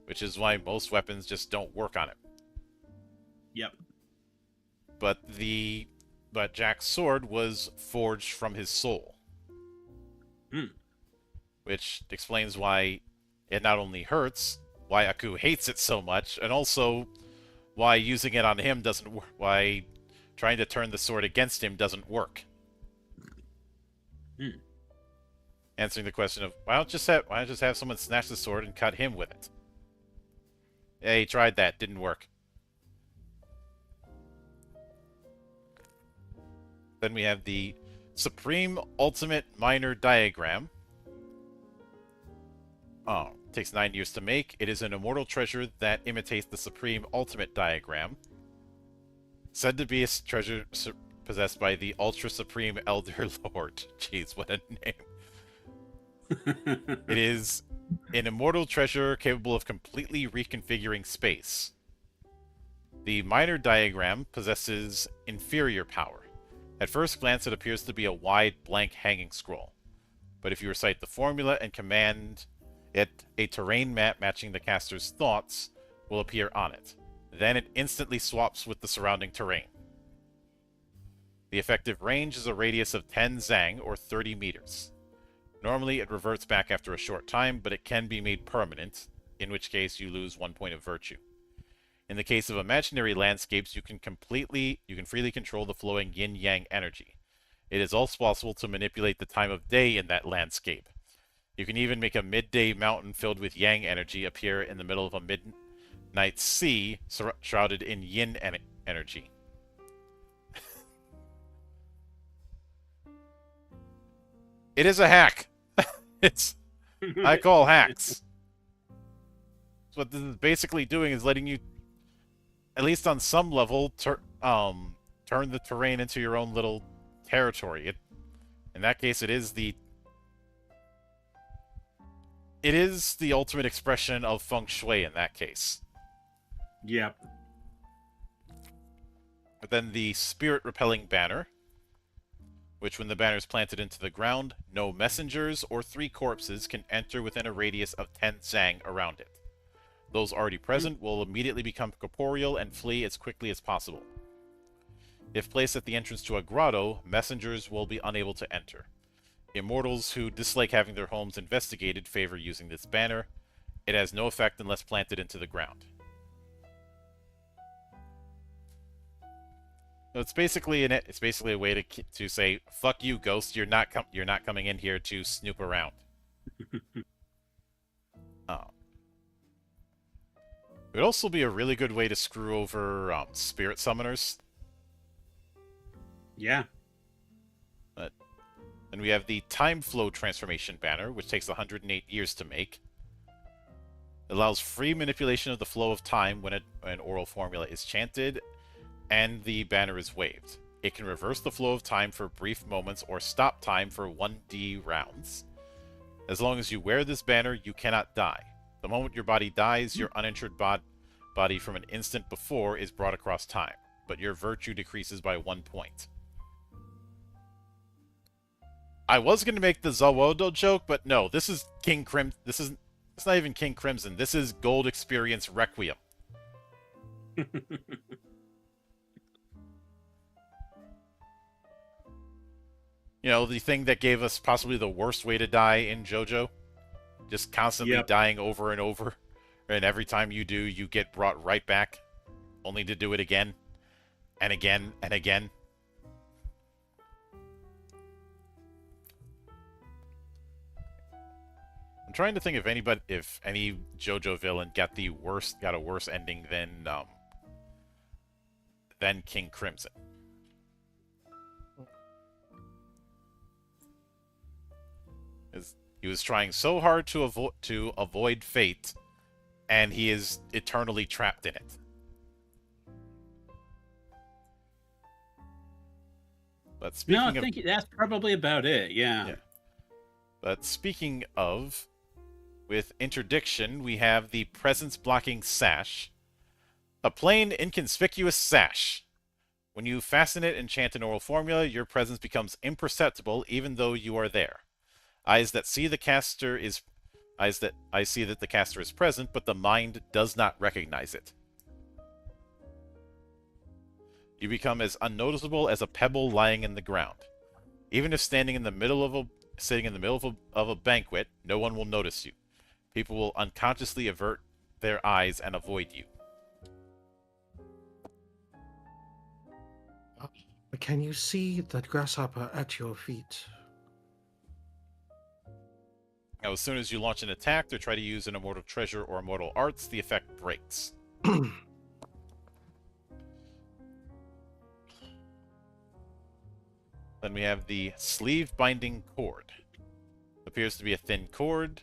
which is why most weapons just don't work on it. Yep. But Jack's sword was forged from his soul, Hmm. which explains why it not only hurts, why Aku hates it so much, and also why using it on him doesn't work. Why trying to turn the sword against him doesn't work. Hmm. Answering the question of why don't just have someone snatch the sword and cut him with it? Yeah, he tried that, didn't work. Then we have the Supreme Ultimate Minor Diagram. Oh, takes 9 years to make. It is an immortal treasure that imitates the Supreme Ultimate Diagram. Said to be a treasure possessed by the Ultra Supreme Elder Lord. Jeez, what a name. It is an immortal treasure capable of completely reconfiguring space. The minor diagram possesses inferior power. At first glance, it appears to be a wide, blank hanging scroll. But if you recite the formula and command it, a terrain map matching the caster's thoughts will appear on it. Then it instantly swaps with the surrounding terrain. The effective range is a radius of 10 zang, or 30 meters. Normally, it reverts back after a short time, but it can be made permanent, in which case you lose 1 point of virtue. In the case of imaginary landscapes, you can freely control the flowing yin-yang energy. It is also possible to manipulate the time of day in that landscape. You can even make a midday mountain filled with yang energy appear in the middle of a midnight sea shrouded in yin energy. It is a hack. I call hacks. So what this is basically doing is letting you, at least on some level, turn the terrain into your own little territory. In that case, it is the ultimate expression of feng shui in that case. Yep. But then the spirit repelling banner, which when the banner is planted into the ground, no messengers or 3 corpses can enter within a radius of 10 zang around it. Those already present will immediately become corporeal and flee as quickly as possible. If placed at the entrance to a grotto, messengers will be unable to enter. Immortals who dislike having their homes investigated favor using this banner. It has no effect unless planted into the ground. So it's basically a way to say, "Fuck you, ghost! You're not coming in here to snoop around." Oh. It would also be a really good way to screw over spirit summoners. Yeah. Then we have the Time Flow Transformation banner, which takes 108 years to make. It allows free manipulation of the flow of time when an oral formula is chanted, and the banner is waved. It can reverse the flow of time for brief moments or stop time for 1D rounds. As long as you wear this banner, you cannot die. The moment your body dies, your uninjured body from an instant before is brought across time, but your virtue decreases by 1 point. I was going to make the Zawodo joke, but no, this is King Crimson. It's not even King Crimson. This is Gold Experience Requiem. You know, the thing that gave us possibly the worst way to die in JoJo? Just constantly dying over and over. And every time you do, you get brought right back. Only to do it again. And again, and again. I'm trying to think if any JoJo villain got a worse ending than King Crimson. He was trying so hard to avoid fate, and he is eternally trapped in it. But speaking I think that's probably about it. Yeah. But speaking of, with interdiction, we have the presence blocking sash, a plain inconspicuous sash. When you fasten it and chant an oral formula, your presence becomes imperceptible, even though you are there. I see that the caster is present, but the mind does not recognize it. You become as unnoticeable as a pebble lying in the ground. Even if sitting in the middle of a banquet, no one will notice you. People will unconsciously avert their eyes and avoid you. Can you see that grasshopper at your feet? Now, as soon as you launch an attack or try to use an immortal treasure or immortal arts, the effect breaks. Then we have the sleeve binding cord. Appears to be a thin cord,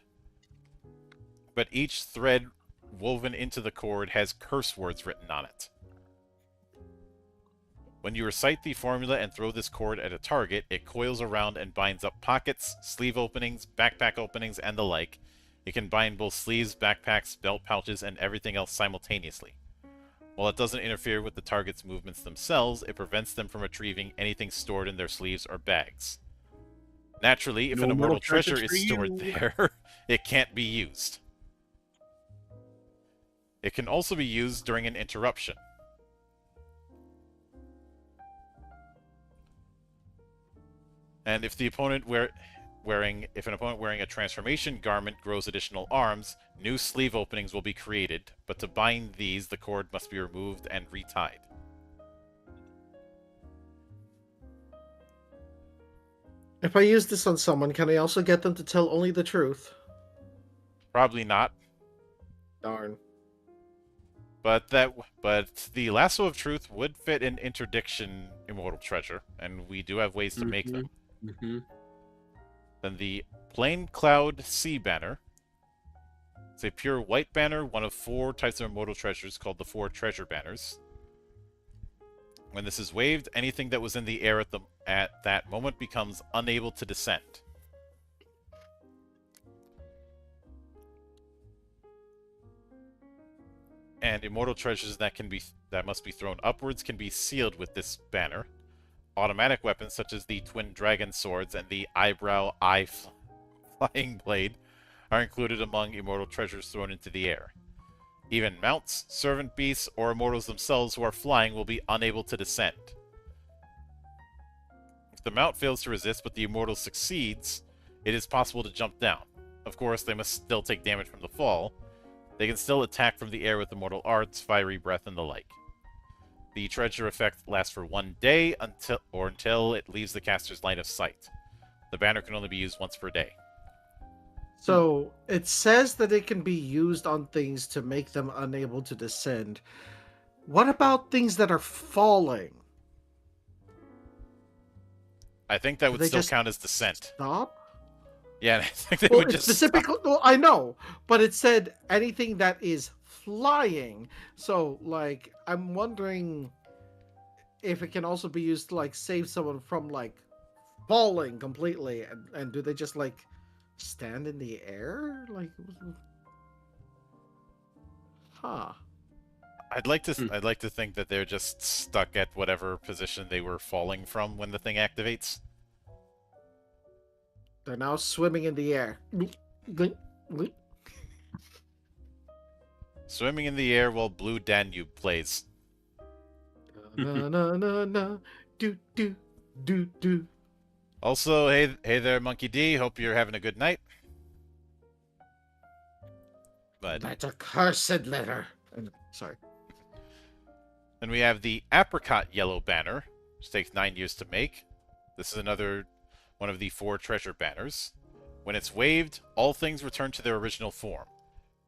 but each thread woven into the cord has curse words written on it. When you recite the formula and throw this cord at a target, it coils around and binds up pockets, sleeve openings, backpack openings, and the like. It can bind both sleeves, backpacks, belt pouches, and everything else simultaneously. While it doesn't interfere with the target's movements themselves, it prevents them from retrieving anything stored in their sleeves or bags. Naturally, if an immortal treasure is stored there, it can't be used. It can also be used during an interruption. And if an opponent wearing a transformation garment grows additional arms, new sleeve openings will be created, but to bind these, the cord must be removed and retied. If I use this on someone, can I also get them to tell only the truth? Probably not. Darn. But the Lasso of Truth would fit an interdiction immortal treasure, and we do have ways to make them. Mm-hmm. Then the Plain Cloud Sea Banner. It's a pure white banner, one of 4 types of immortal treasures called the 4 treasure banners. When this is waved, anything that was in the air at that moment becomes unable to descend. And immortal treasures that must be thrown upwards can be sealed with this banner. Automatic weapons such as the twin dragon swords and the eyebrow flying blade are included among immortal treasures thrown into the air. Even mounts, servant beasts, or immortals themselves who are flying will be unable to descend. If the mount fails to resist but the immortal succeeds, it is possible to jump down. Of course, they must still take damage from the fall. They can still attack from the air with immortal arts, fiery breath, and the like. The treasure effect lasts for 1 day until it leaves the caster's line of sight. The banner can only be used once per day. So it says that it can be used on things to make them unable to descend. What about things that are falling? I think that Do would they still just count as descent. Stop? Yeah, I think they Well, would it's just specifically. Well, I know, but it said anything that is flying. So, like, I'm wondering if it can also be used to like save someone from like falling completely, and do they just like stand in the air? Like, huh? I'd like to think that they're just stuck at whatever position they were falling from when the thing activates. They're now swimming in the air. Swimming in the air while Blue Danube plays. Na na na na, do do do do. Also, hey there, Monkey D. Hope you're having a good night. But That accursed letter. Sorry. then we have the apricot yellow banner, which takes 9 years to make. This is another one of the 4 treasure banners. When it's waved, all things return to their original form.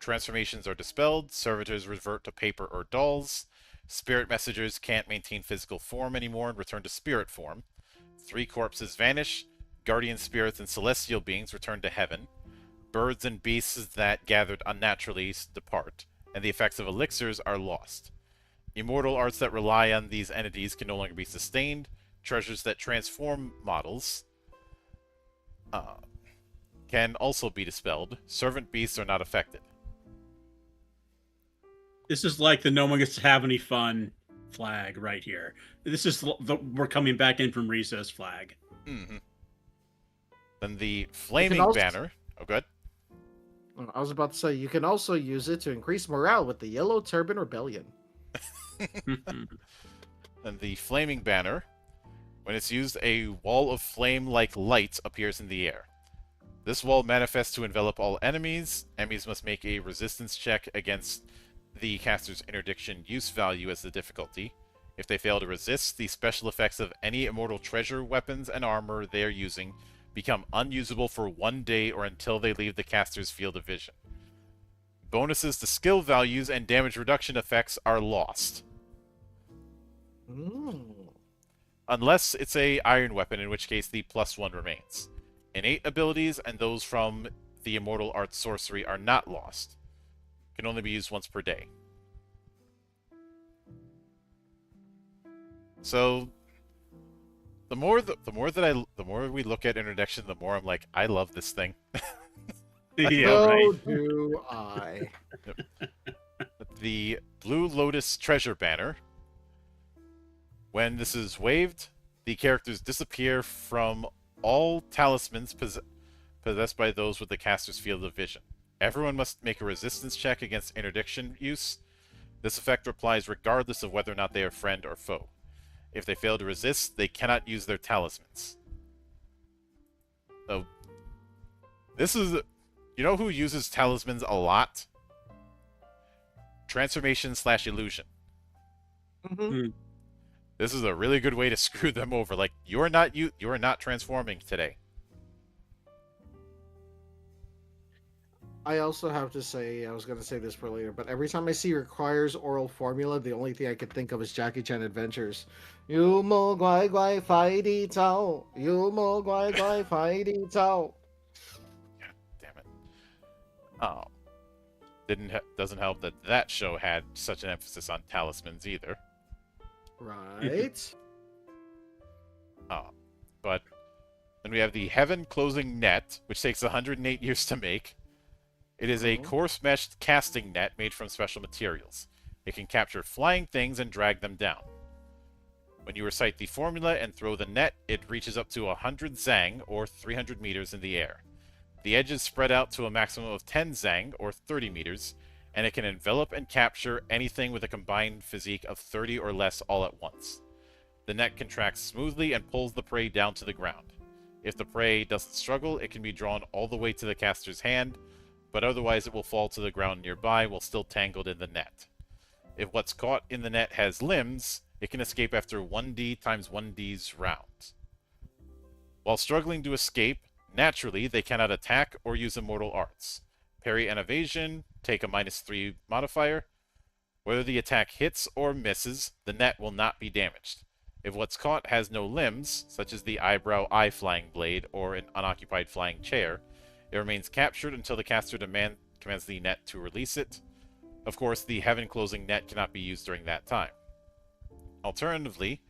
Transformations are dispelled, servitors revert to paper or dolls, spirit messengers can't maintain physical form anymore and return to spirit form. 3 corpses vanish, guardian spirits and celestial beings return to heaven. Birds and beasts that gathered unnaturally depart, and the effects of elixirs are lost. Immortal arts that rely on these entities can no longer be sustained. Treasures that transform models can also be dispelled. Servant beasts are not affected. This is like the no one gets to have any fun flag right here. This is the we're coming back in from recess flag. Mm-hmm. Then the flaming also... banner. Oh, good. I was about to say you can also use it to increase morale with the Yellow Turban Rebellion. Then the flaming banner. When it's used, a wall of flame-like light appears in the air. This wall manifests to envelop all enemies. Enemies must make a resistance check against the caster's interdiction use value as the difficulty. If they fail to resist, the special effects of any immortal treasure, weapons, and armor they are using become unusable for 1 day or until they leave the caster's field of vision. Bonuses to skill values and damage reduction effects are lost. Unless it's a iron weapon, in which case the +1 remains. Innate abilities and those from the immortal art sorcery are not lost. Can only be used once per day. So the more we look at interdiction, the more I'm like, I love this thing. Yeah, So right. do I. The Blue Lotus treasure banner. When this is waved, the characters disappear from all talismans possessed by those with the caster's field of vision. Everyone must make a resistance check against interdiction use. This effect applies regardless of whether or not they are friend or foe. If they fail to resist, they cannot use their talismans. So, this is... You know who uses talismans a lot? Transformation/illusion. Mm-hmm. This is a really good way to screw them over. Like, you are not transforming today. I also have to say, I was going to say this for later, but every time I see requires oral formula, the only thing I could think of is Jackie Chan Adventures. You mo guai guai fai di cao. You mo guai guai fai di cao. God damn it. Doesn't help that that show had such an emphasis on talismans either. Right. But then we have the Heaven Closing Net, which takes 108 years to make. It is a coarse-meshed casting net made from special materials. It can capture flying things and drag them down. When you recite the formula and throw the net, it reaches up to 100 zang, or 300 meters in the air. The edges spread out to a maximum of 10 zang, or 30 meters, and it can envelop and capture anything with a combined physique of 30 or less all at once. The net contracts smoothly and pulls the prey down to the ground. If the prey doesn't struggle, it can be drawn all the way to the caster's hand, but otherwise it will fall to the ground nearby while still tangled in the net. If what's caught in the net has limbs, it can escape after 1d times 1d's rounds. While struggling to escape, naturally they cannot attack or use immortal arts. Parry and evasion take a -3 modifier. Whether the attack hits or misses, the net will not be damaged. If what's caught has no limbs, such as the eyebrow eye flying blade or an unoccupied flying chair, it remains captured until the caster commands the net to release it. Of course, the Heaven Closing Net cannot be used during that time. Alternatively,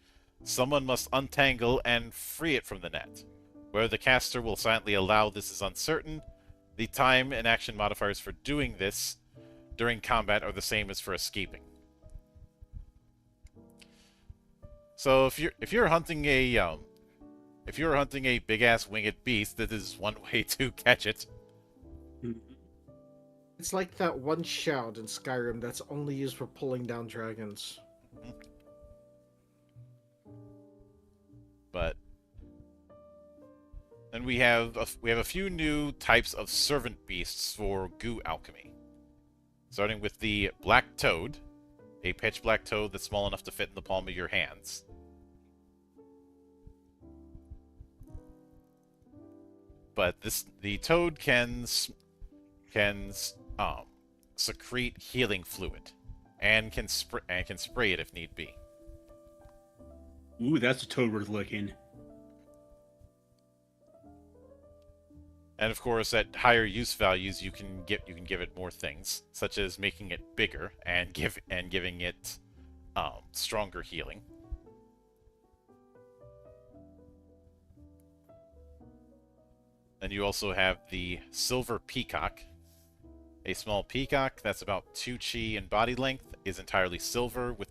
someone must untangle and free it from the net. Whether the caster will silently allow this is uncertain. The time and action modifiers for doing this during combat are the same as for escaping. So if you're hunting a big ass winged beast, that is one way to catch it. It's like that one shout in Skyrim that's only used for pulling down dragons. But then we have a few new types of servant beasts for goo alchemy. Starting with the black toad, a pitch black toad that's small enough to fit in the palm of your hands. But the toad can secrete healing fluid, and can spray it if need be. Ooh, that's a toad worth licking. And of course, at higher use values, you can give it more things, such as making it bigger and giving it stronger healing. Then you also have the silver peacock. A small peacock that's about 2 chi in body length, is entirely silver, with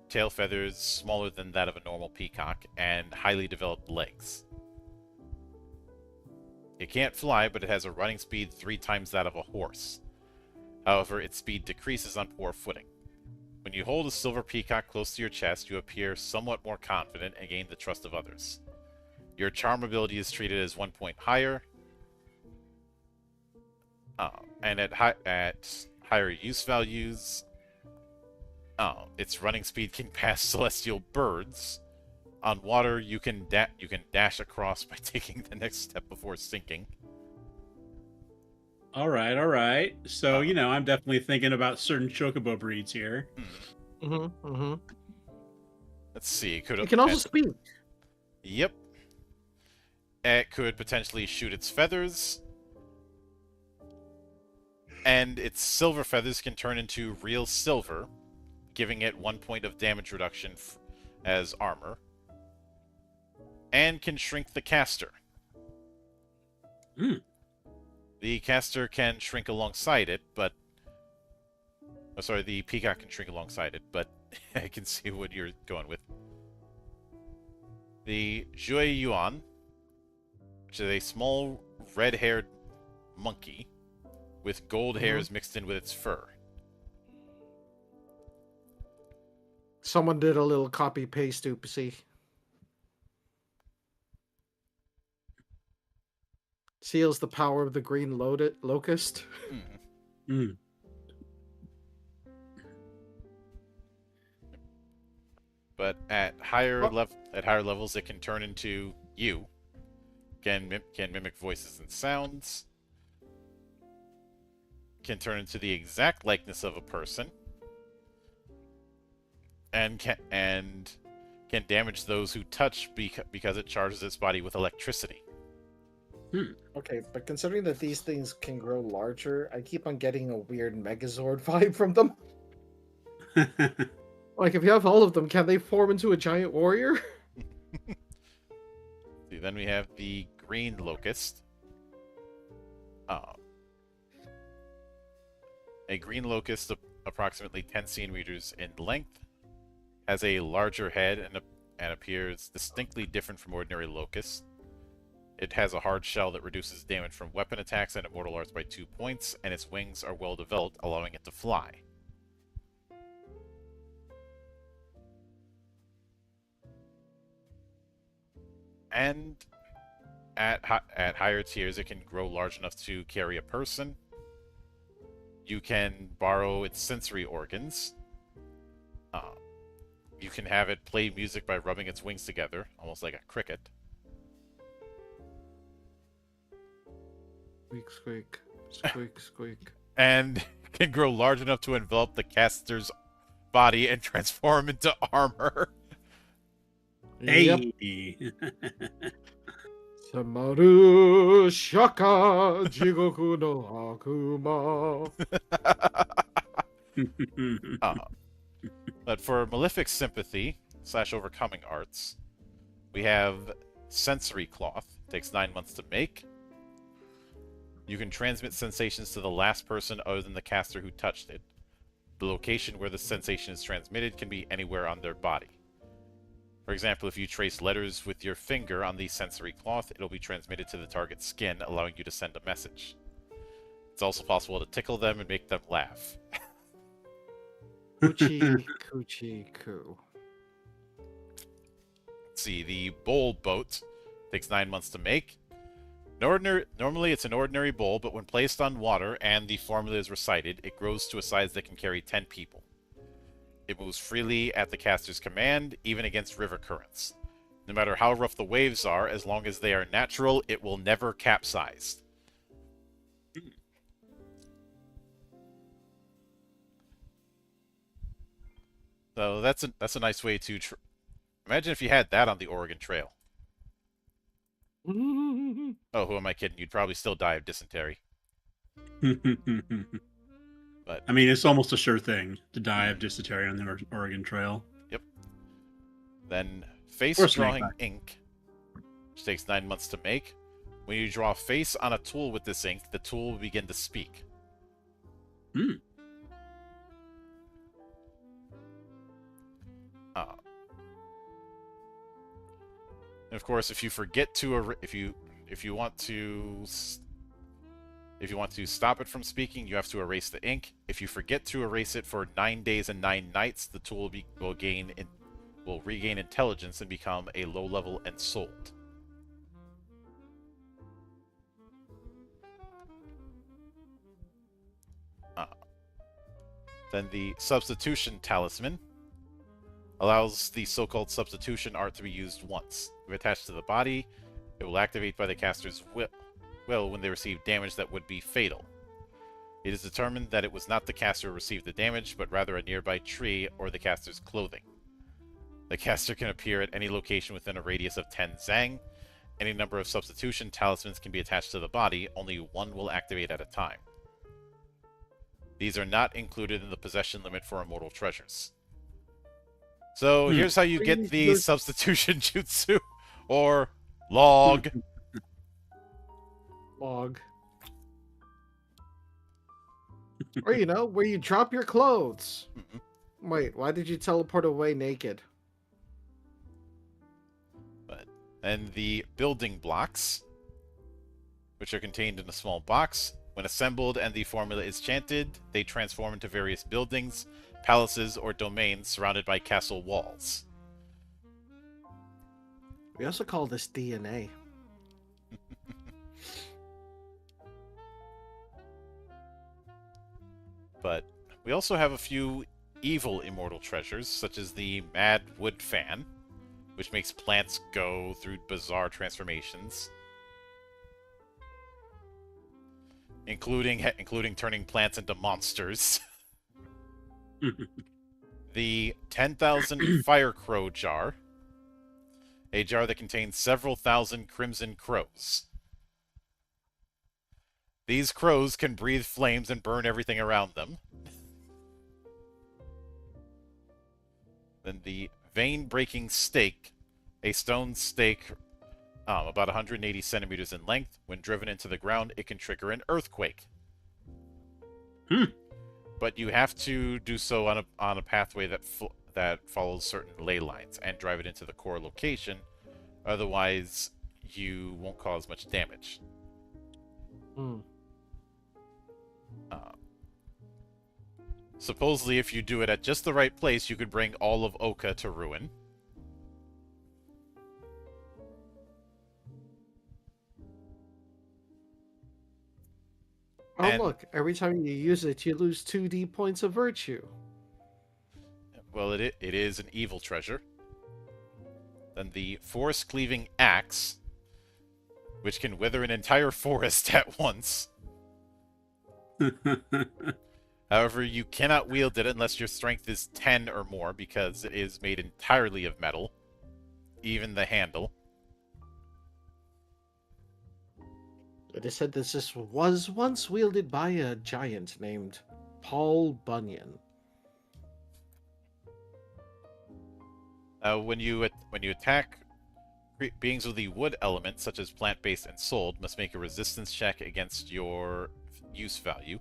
tail feathers smaller than that of a normal peacock, and highly developed legs. It can't fly, but it has a running speed 3 times that of a horse. However, its speed decreases on poor footing. When you hold a silver peacock close to your chest, you appear somewhat more confident and gain the trust of others. Your charm ability is treated as 1 point higher, and at higher use values, its running speed can pass celestial birds. On water, you can dash across by taking the next step before sinking. All right. So, I'm definitely thinking about certain chocobo breeds here. Let's see. It can also speak. Yep. It could potentially shoot its feathers. And its silver feathers can turn into real silver, giving it 1 point of damage reduction as armor. And can shrink the caster. The caster can shrink alongside it, but... Oh, sorry, the peacock can shrink alongside it, but I can see what you're going with. The Jue Yuan, which is a small red-haired monkey with gold hairs mixed in with its fur. Someone did a little copy-paste, oopsie. Seals the power of the green locust. But at higher levels, it can turn into you. Can mimic voices and sounds. Can turn into the exact likeness of a person. And can damage those who touch because it charges its body with electricity. Okay, but considering that these things can grow larger, I keep on getting a weird Megazord vibe from them. Like, if you have all of them, can they form into a giant warrior? See, then we have the green locust. A green locust approximately 10 centimeters in length, has a larger head and appears distinctly different from ordinary locusts. It has a hard shell that reduces damage from weapon attacks and immortal arts by 2 points, and its wings are well developed, allowing it to fly. And at higher tiers, it can grow large enough to carry a person. You can borrow its sensory organs. You can have it play music by rubbing its wings together, almost like a cricket. Squeak, squeak. Squeak, squeak. And can grow large enough to envelop the caster's body and transform into armor. Hey! Samaru shaka jigoku no akuma. But for Malefic Sympathy, slash overcoming arts. We have sensory cloth. Takes 9 months to make. You can transmit sensations to the last person other than the caster who touched it. The location where the sensation is transmitted can be anywhere on their body. For example, if you trace letters with your finger on the sensory cloth, it'll be transmitted to the target's skin, allowing you to send a message. It's also possible to tickle them and make them laugh. Coochie, coochie, coo. Let's see, the bowl boat takes 9 months to make. Normally it's an ordinary bowl, but when placed on water and the formula is recited, it grows to a size that can carry 10 people. It moves freely at the caster's command, even against river currents. No matter how rough the waves are, as long as they are natural, it will never capsize. So that's a nice way to... Imagine if you had that on the Oregon Trail. Oh, who am I kidding? You'd probably still die of dysentery. But I mean, it's almost a sure thing to die of dysentery on the Oregon Trail. Yep. Then face Or drawing snake bite. ink, which takes 9 months to make. When you draw a face on a tool with this ink, the tool will begin to speak. Hmm. And of course, if you forget to if you want to stop it from speaking, you have to erase the ink. If you forget to erase it for 9 days and 9 nights, the tool will regain intelligence and become a low level and sold. Then the substitution talisman allows the so-called substitution art to be used once. If attached to the body, it will activate by the caster's will when they receive damage that would be fatal. It is determined that it was not the caster who received the damage, but rather a nearby tree or the caster's clothing. The caster can appear at any location within a radius of 10 zang. Any number of substitution talismans can be attached to the body, only one will activate at a time. These are not included in the possession limit for immortal treasures. So here's how you get the substitution jutsu, or log. Log. Or, you know, where you drop your clothes. Wait, why did you teleport away naked? And the building blocks, which are contained in a small box. When assembled and the formula is chanted, they transform into various buildings, palaces, or domains surrounded by castle walls. We also call this DNA. But we also have a few evil immortal treasures, such as the Mad Wood Fan, which makes plants go through bizarre transformations, including turning plants into monsters. The 10,000 Fire Crow Jar, a jar that contains several thousand crimson crows. These crows can breathe flames and burn everything around them. Then the Vein-Breaking Stake, a stone stake about 180 centimeters in length. When driven into the ground, it can trigger an earthquake. But you have to do so on a pathway that follows certain ley lines and drive it into the core location. Otherwise, you won't cause much damage. Supposedly, if you do it at just the right place, you could bring all of Ouka to ruin. Oh, and look, every time you use it, you lose 2D points of virtue. Well, it is an evil treasure. Then the Forest-Cleaving Axe, which can wither an entire forest at once. However, you cannot wield it unless your strength is 10 or more, because it is made entirely of metal. Even the handle. It is said this was once wielded by a giant named Paul Bunyan. When you attack, beings with the wood element, such as plant-based and sold, must make a resistance check against your use value.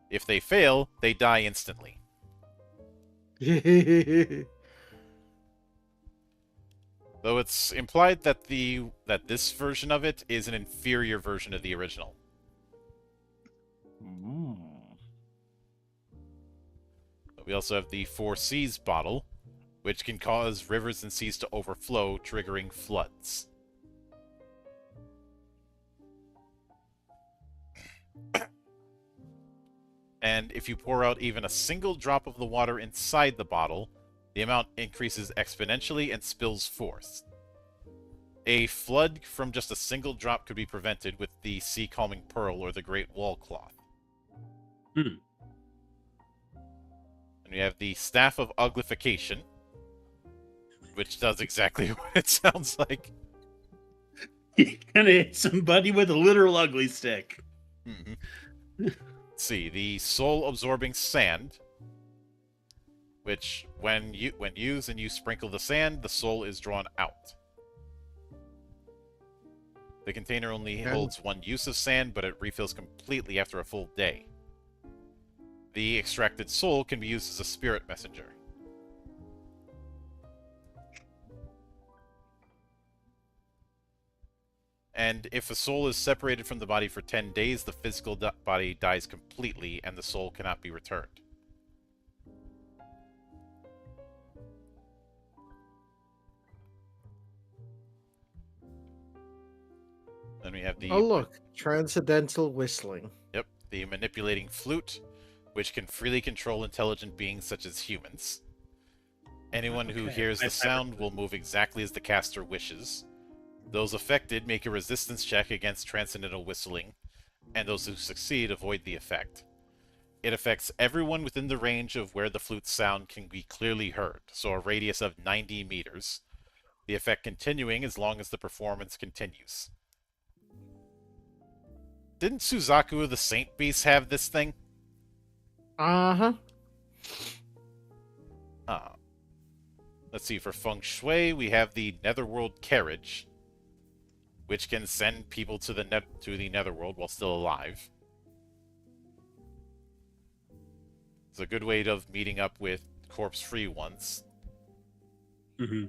If they fail, they die instantly. Though it's implied that this version of it is an inferior version of the original. We also have the Four Seas bottle, which can cause rivers and seas to overflow, triggering floods. And if you pour out even a single drop of the water inside the bottle, the amount increases exponentially and spills forth. A flood from just a single drop could be prevented with the Sea Calming Pearl or the Great Wall Cloth. Hmm. And we have the Staff of Uglification, which does exactly what it sounds like. You're gonna hit somebody with a literal ugly stick. Mm-hmm. Let's see, the Soul Absorbing Sand, which when used and you sprinkle the sand, the soul is drawn out. The container only holds one use of sand, but it refills completely after a full day. The extracted soul can be used as a spirit messenger. And if a soul is separated from the body for 10 days, the physical body dies completely and the soul cannot be returned. Then we have the... Oh, look. Transcendental whistling. Yep, the manipulating flute, which can freely control intelligent beings such as humans. Anyone who hears the sound will move exactly as the caster wishes. Those affected make a resistance check against transcendental whistling, and those who succeed avoid the effect. It affects everyone within the range of where the flute's sound can be clearly heard, so a radius of 90 meters. The effect continuing as long as the performance continues. Didn't Suzaku of the Saint Beast have this thing? Uh-huh. Let's see, for Feng Shui, we have the Netherworld Carriage, which can send people to the Netherworld while still alive. It's a good way of meeting up with corpse-free ones. Mm-hmm.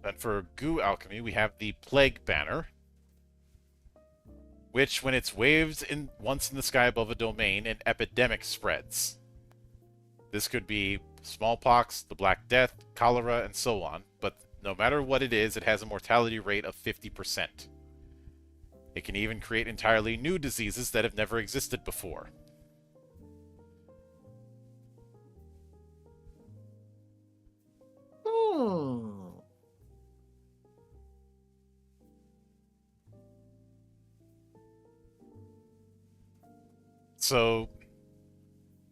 Then for Goo Alchemy, we have the Plague Banner, which, when it's waved once in the sky above a domain, an epidemic spreads. This could be smallpox, the Black Death, cholera, and so on, but no matter what it is, it has a mortality rate of 50%. It can even create entirely new diseases that have never existed before. So,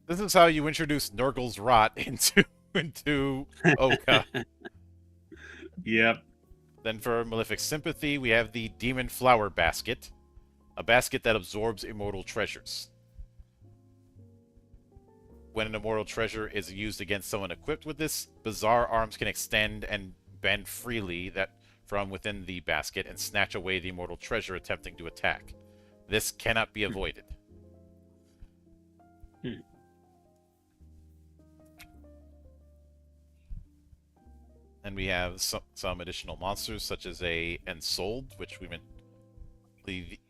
this is how you introduce Nurgle's Rot into Ouka. Yep. Then for Malefic Sympathy, we have the Demon Flower Basket, a basket that absorbs immortal treasures. When an immortal treasure is used against someone equipped with this, bizarre arms can extend and bend freely from within the basket and snatch away the immortal treasure attempting to attack. This cannot be avoided. And we have some additional monsters, such as a Ensouled, which we mentioned,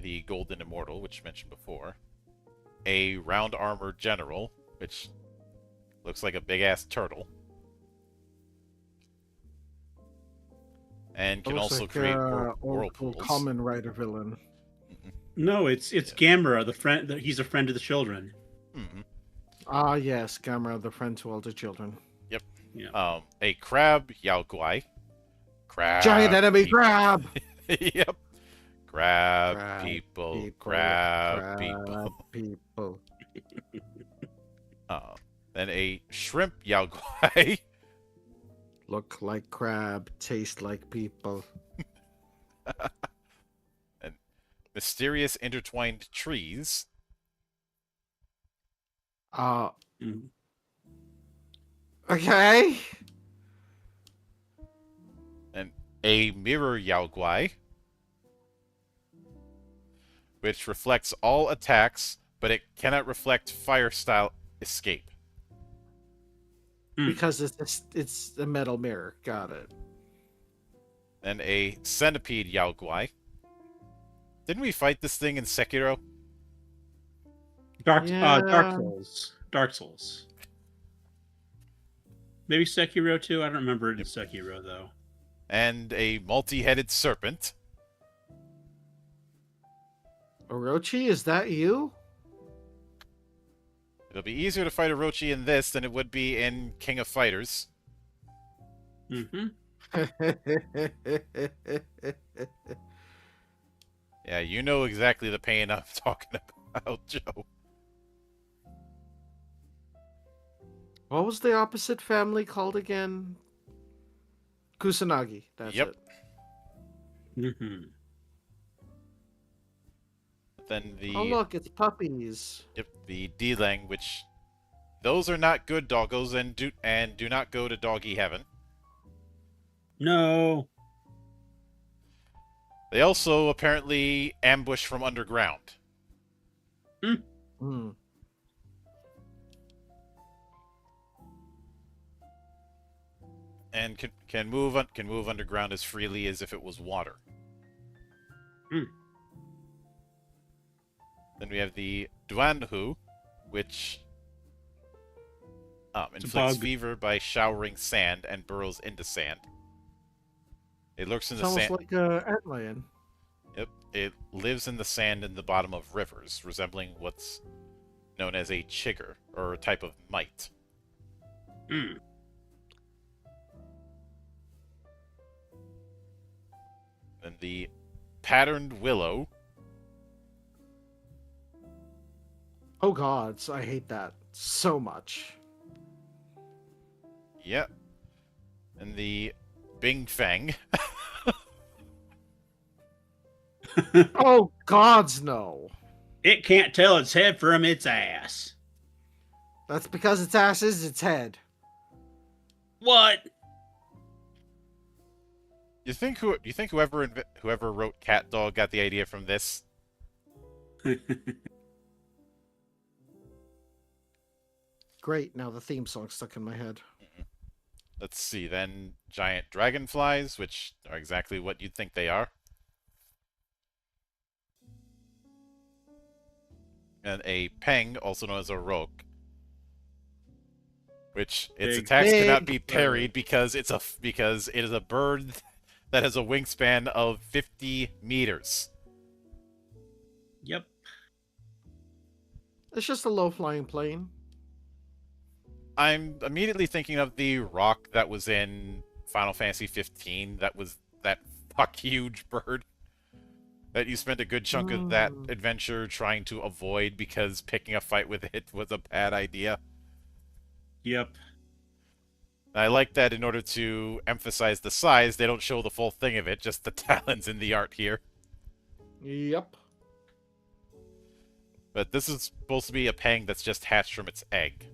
the Golden Immortal, which we mentioned before. A Round Armor General, which looks like a big-ass turtle. And can also create whirlpools. Common Rider villain. No, it's Gamera, the friend. He's a friend of the children. Mm-hmm. Ah, yes, Gamera, the friend to all the children. Yep. Yeah. A crab, Yao Guai. Crab. Giant enemy people. crab! Yep. Crab people. Crab people. Then a shrimp, Yao Guai. Look like crab, taste like people. And mysterious intertwined trees. Uh, Mm. okay. And a mirror Yao Guai, which reflects all attacks, but it cannot reflect fire style escape. Mm. Because it's a metal mirror. Got it. And a centipede Yao Guai. Didn't we fight this thing in Sekiro? Dark Yeah. Souls. Dark Souls. Maybe Sekiro too. I don't remember it in Yep. Sekiro though. And a multi-headed serpent. Orochi, is that you? It'll be easier to fight Orochi in this than it would be in King of Fighters. Mm-hmm. Yeah, you know exactly the pain I'm talking about, Joe. What was the opposite family called again? Kusanagi. That's Yep. it. Mm-hmm. Then Oh the look, it's puppies. the D-Lang, which those are not good doggos and do not go to doggy heaven. No. They also apparently ambush from underground. Hmm. And can move underground as freely as if it was water. Hmm. Then we have the Duanhu, which It's a inflicts bug. fever by showering sand and burrows into sand. It lurks in It's the almost sand. like a antlion. Yep, it lives in the sand in the bottom of rivers, resembling what's known as a chigger, or a type of mite. Mm. Then the patterned willow. Oh gods, I hate that so much. Yep. And the Bing Fang. Oh gods, no. It can't tell its head from its ass. That's because its ass is its head. What? You think whoever wrote Cat Dog got the idea from this? Great, now the theme song's stuck in my head. Let's see, then giant dragonflies, which are exactly what you'd think they are. And a peng, also known as a roke, which its Big, attacks cannot big be bird. parried because it is a bird that has a wingspan of 50 meters. Yep. It's just a low flying plane. I'm immediately thinking of the rock that was in Final Fantasy 15. That was that fuck huge bird that you spent a good chunk of that adventure trying to avoid because picking a fight with it was a bad idea. Yep. And I like that in order to emphasize the size, they don't show the full thing of it, just the talons in the art here. Yep. But this is supposed to be a peng that's just hatched from its egg.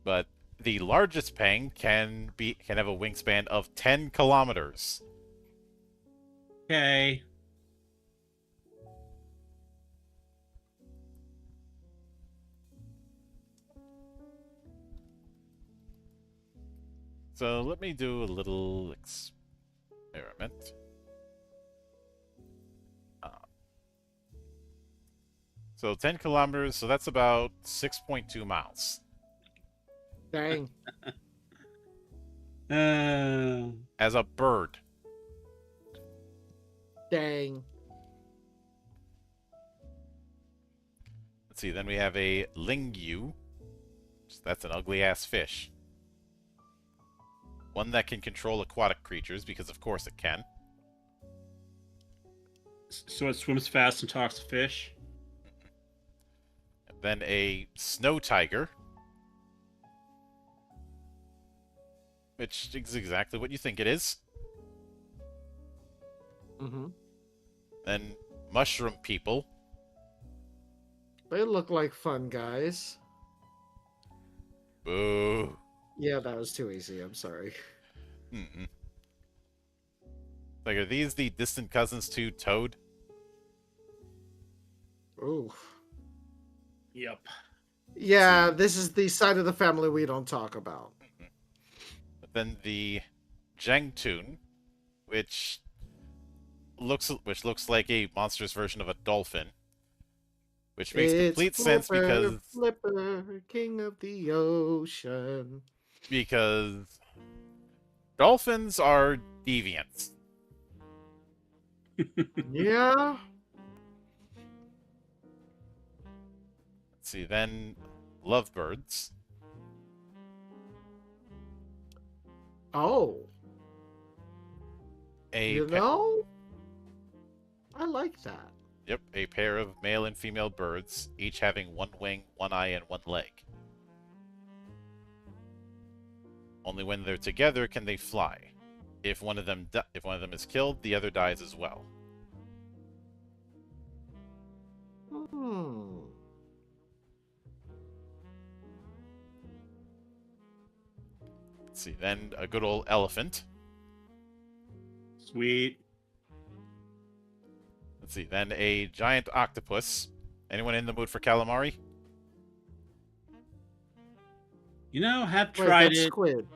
But the largest peng can have a wingspan of 10 kilometers. Okay. So let me do a little experiment. So 10 kilometers, so that's about 6.2 miles. Dang. As a bird. Dang. Let's see, then we have a lingyu. That's an ugly-ass fish. One that can control aquatic creatures, because of course it can. So it swims fast and talks to fish. And then a snow tiger. Which is exactly what you think it is. Mm-hmm. Then mushroom people. They look like fun guys. Boo. Yeah, that was too easy. I'm sorry. Mm-mm. Like, are these the distant cousins to Toad? Ooh. Yep. Yeah, this is the side of the family we don't talk about. But then the Jangtoon, which looks like a monstrous version of a dolphin, which makes It's complete sense Flipper, Flipper, king of the ocean. because dolphins are deviants. Yeah. Let's see, then lovebirds. Oh, A you know, I like that. Yep, a pair of male and female birds, each having one wing, one eye, and one leg. Only when they're together can they fly. If one of them is killed, the other dies as well. Hmm. Let's see, then a good old elephant. Sweet. Let's see, then a giant octopus. Anyone in the mood for calamari? Have Wait, tried that's it. squid.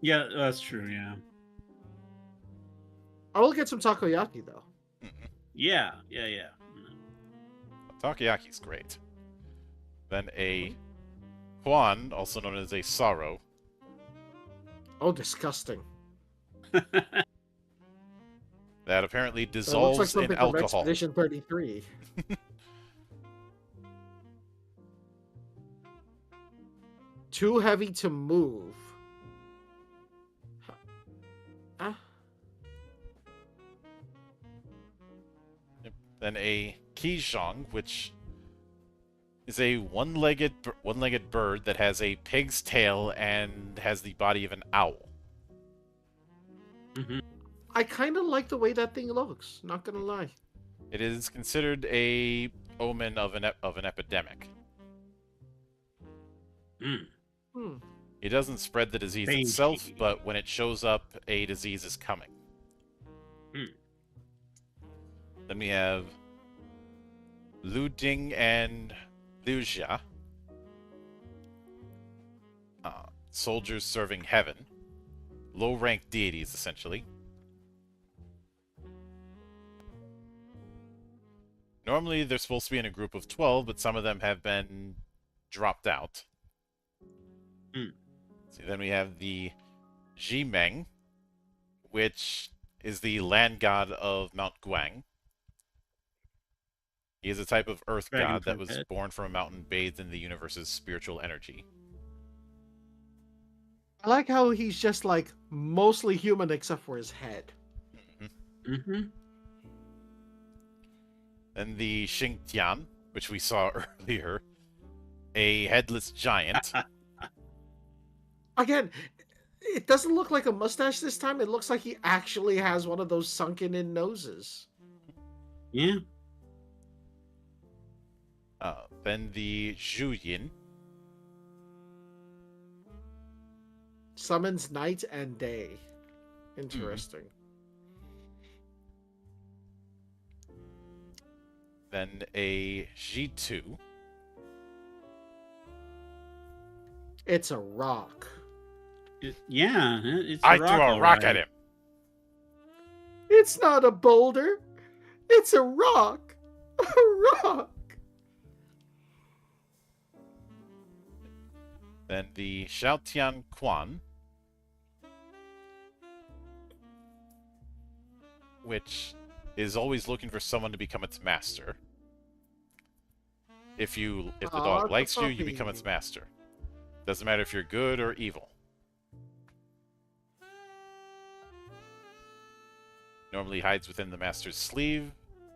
Yeah, that's true. Yeah. I will get some takoyaki though. Mm-mm. Yeah. Takoyaki's great. Then a Huan, also known as a sorrow. Oh, disgusting. That apparently That looks like dissolves something in from alcohol. Expedition 33. Too heavy to move. Ah. Then a Kijong, which is a one-legged bird that has a pig's tail and has the body of an owl. Mm-hmm. I kind of like the way that thing looks. Not gonna lie. It is considered a omen of an epidemic. Mm. Hmm. It doesn't spread the disease Banshee. itself, but when it shows up, a disease is coming. Hmm. Then we have Lu Ding and Liu Jia, soldiers serving heaven, low-ranked deities essentially. Normally they're supposed to be in a group of 12, but some of them have been dropped out. Hmm. See, then we have the Jimeng, which is the land god of Mount Guang. He is a type of earth god that was Dragonfly head. born from a mountain bathed in the universe's spiritual energy. I like how he's just like mostly human except for his head. Mm-hmm. Then the Xingtian, which we saw earlier, a headless giant. Again, it doesn't look like a mustache this time. It looks like he actually has one of those sunken in noses. Yeah. Then the Zhuyin, Summons night and day. Interesting. then a G2, It's a rock. It's I a rock, threw a all rock right. at him. It's not a boulder. It's a rock. A rock. Then the Xiaotian Quan, which is always looking for someone to become its master. If the Aw, dog it's a likes you, you become puppy. its master. Doesn't matter if you're good or evil. Normally hides within the master's sleeve.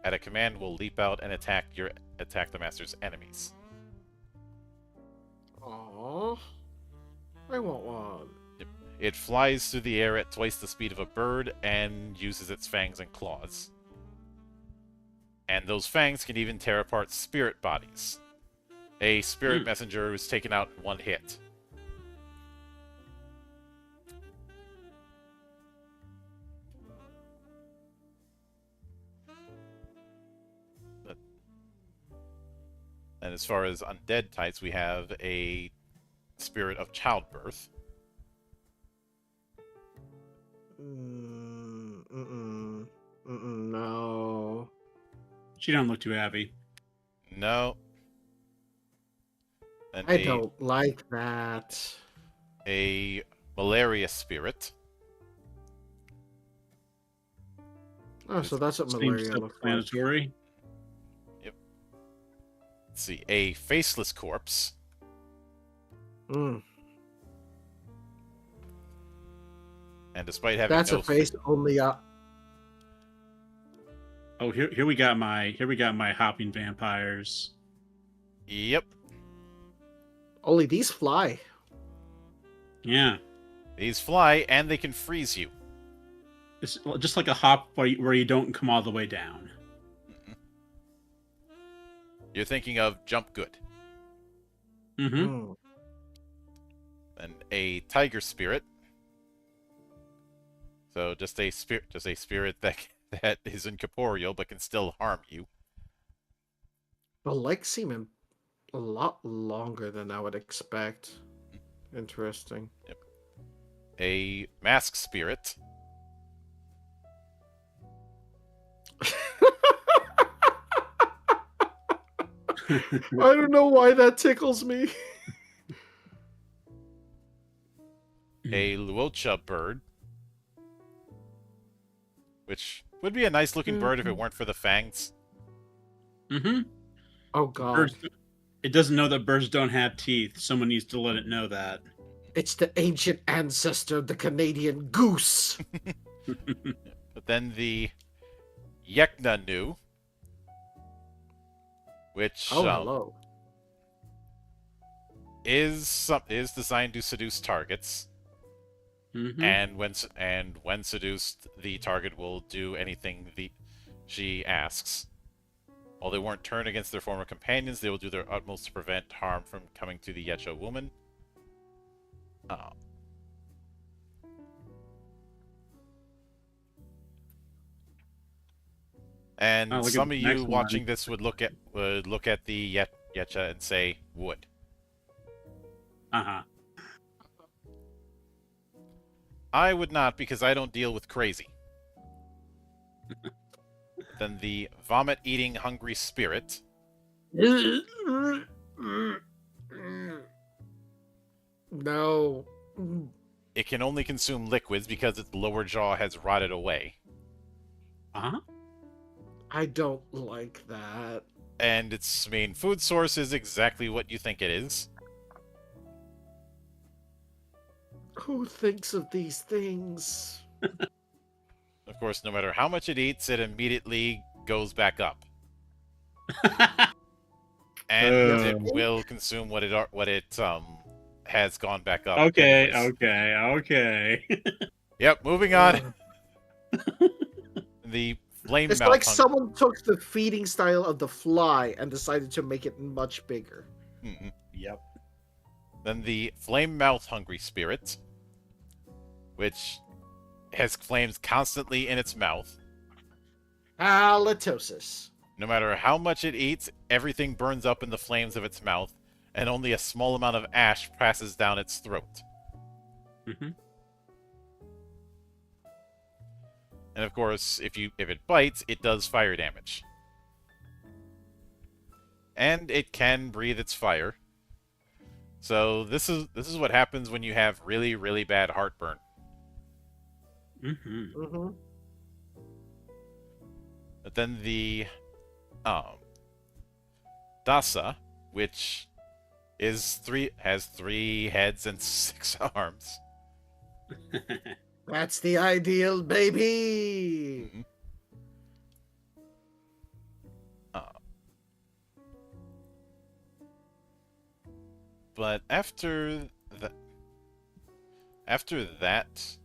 At a command, will leap out and attack the master's enemies. Aww. I want one. It flies through the air at twice the speed of a bird and uses its fangs and claws. And those fangs can even tear apart spirit bodies. A spirit Mm. messenger was taken out in one hit. But, and as far as undead types, we have a spirit of childbirth. No. She don't look too happy. No. And I don't like that. a malaria spirit. Oh, so that's what Seems malaria looks like. self-explanatory. Yep. Let's see. A faceless corpse. Mm. And despite having That's no a face only Oh, here we got my hopping vampires. Yep. only these fly. Yeah, These fly and they can freeze you. it's just like a hop where you don't come all the way down. You're thinking of jump good. Mm-hmm. Mm. And a tiger spirit. So just a spirit that is incorporeal but can still harm you. The legs seem a lot longer than I would expect. Interesting. Yep. A mask spirit. I don't know why that tickles me. A luocha bird. Which would be a nice looking bird if it weren't for the fangs. Mm-hmm. Oh god. Birds, it doesn't know that birds don't have teeth. Someone needs to let it know that. It's the ancient ancestor of the Canadian goose. But then the Yekna Nu, which Oh, hello. is designed to seduce targets, Mm-hmm. and when seduced, the target will do anything she asks. While they won't turn against their former companions, they will do their utmost to prevent harm from coming to the Yecha woman. And Oh, look at some the of next you one. watching this would look at the Yecha and say would. Uh-huh. I would not, because I don't deal with crazy. Then the vomit-eating hungry spirit. No. It can only consume liquids because its lower jaw has rotted away. Uh-huh. I don't like that. And its main food source is exactly what you think it is. Who thinks of these things? Of course, no matter how much it eats, it immediately goes back up. And it will consume what it has gone back up. Okay, anyways. okay. Yep, moving on. The flame It's mouth like someone took the feeding style of the fly and decided to make it much bigger. Mm-mm. Yep. Then the flame mouth hungry spirit, which has flames constantly in its mouth. Halitosis. No matter how much it eats, everything burns up in the flames of its mouth, and only a small amount of ash passes down its throat. Mm-hmm. And of course, if it bites, it does fire damage. And it can breathe its fire. So this is what happens when you have really, really bad heartburn. Mm-hmm. Mm-hmm. But then the Dasa, which has 3 heads and 6 arms. That's the ideal, baby. Mm-hmm. But after that,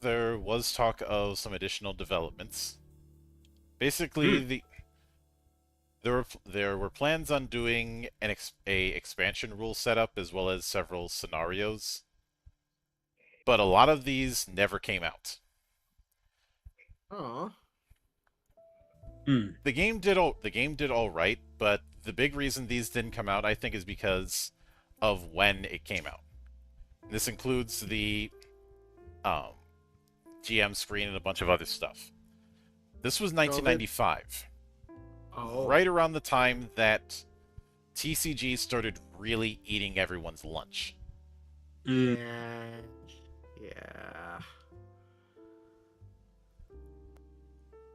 there was talk of some additional developments. Hmm. Basically, there were plans on doing a expansion rule setup as well as several scenarios, but a lot of these never came out. Oh. Hmm. The game did all right, but the big reason these didn't come out, I think, is because of when it came out. This includes the um, GM screen and a bunch of other stuff. This was COVID. 1995, Oh. right around the time that TCG started really eating everyone's lunch. Hmm. Yeah. Yeah.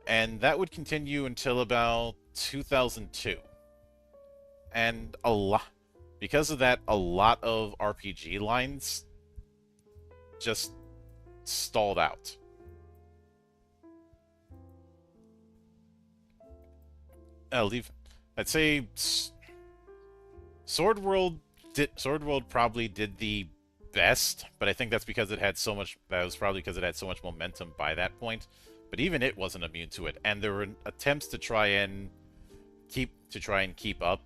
And that would continue until about 2002. And because of that, a lot of RPG lines just stalled out. I'll leave. I'd say Sword World probably did the best, but I think that's because it had so much. That was probably because it had so much momentum by that point. But even it wasn't immune to it, and there were attempts to try and keep up,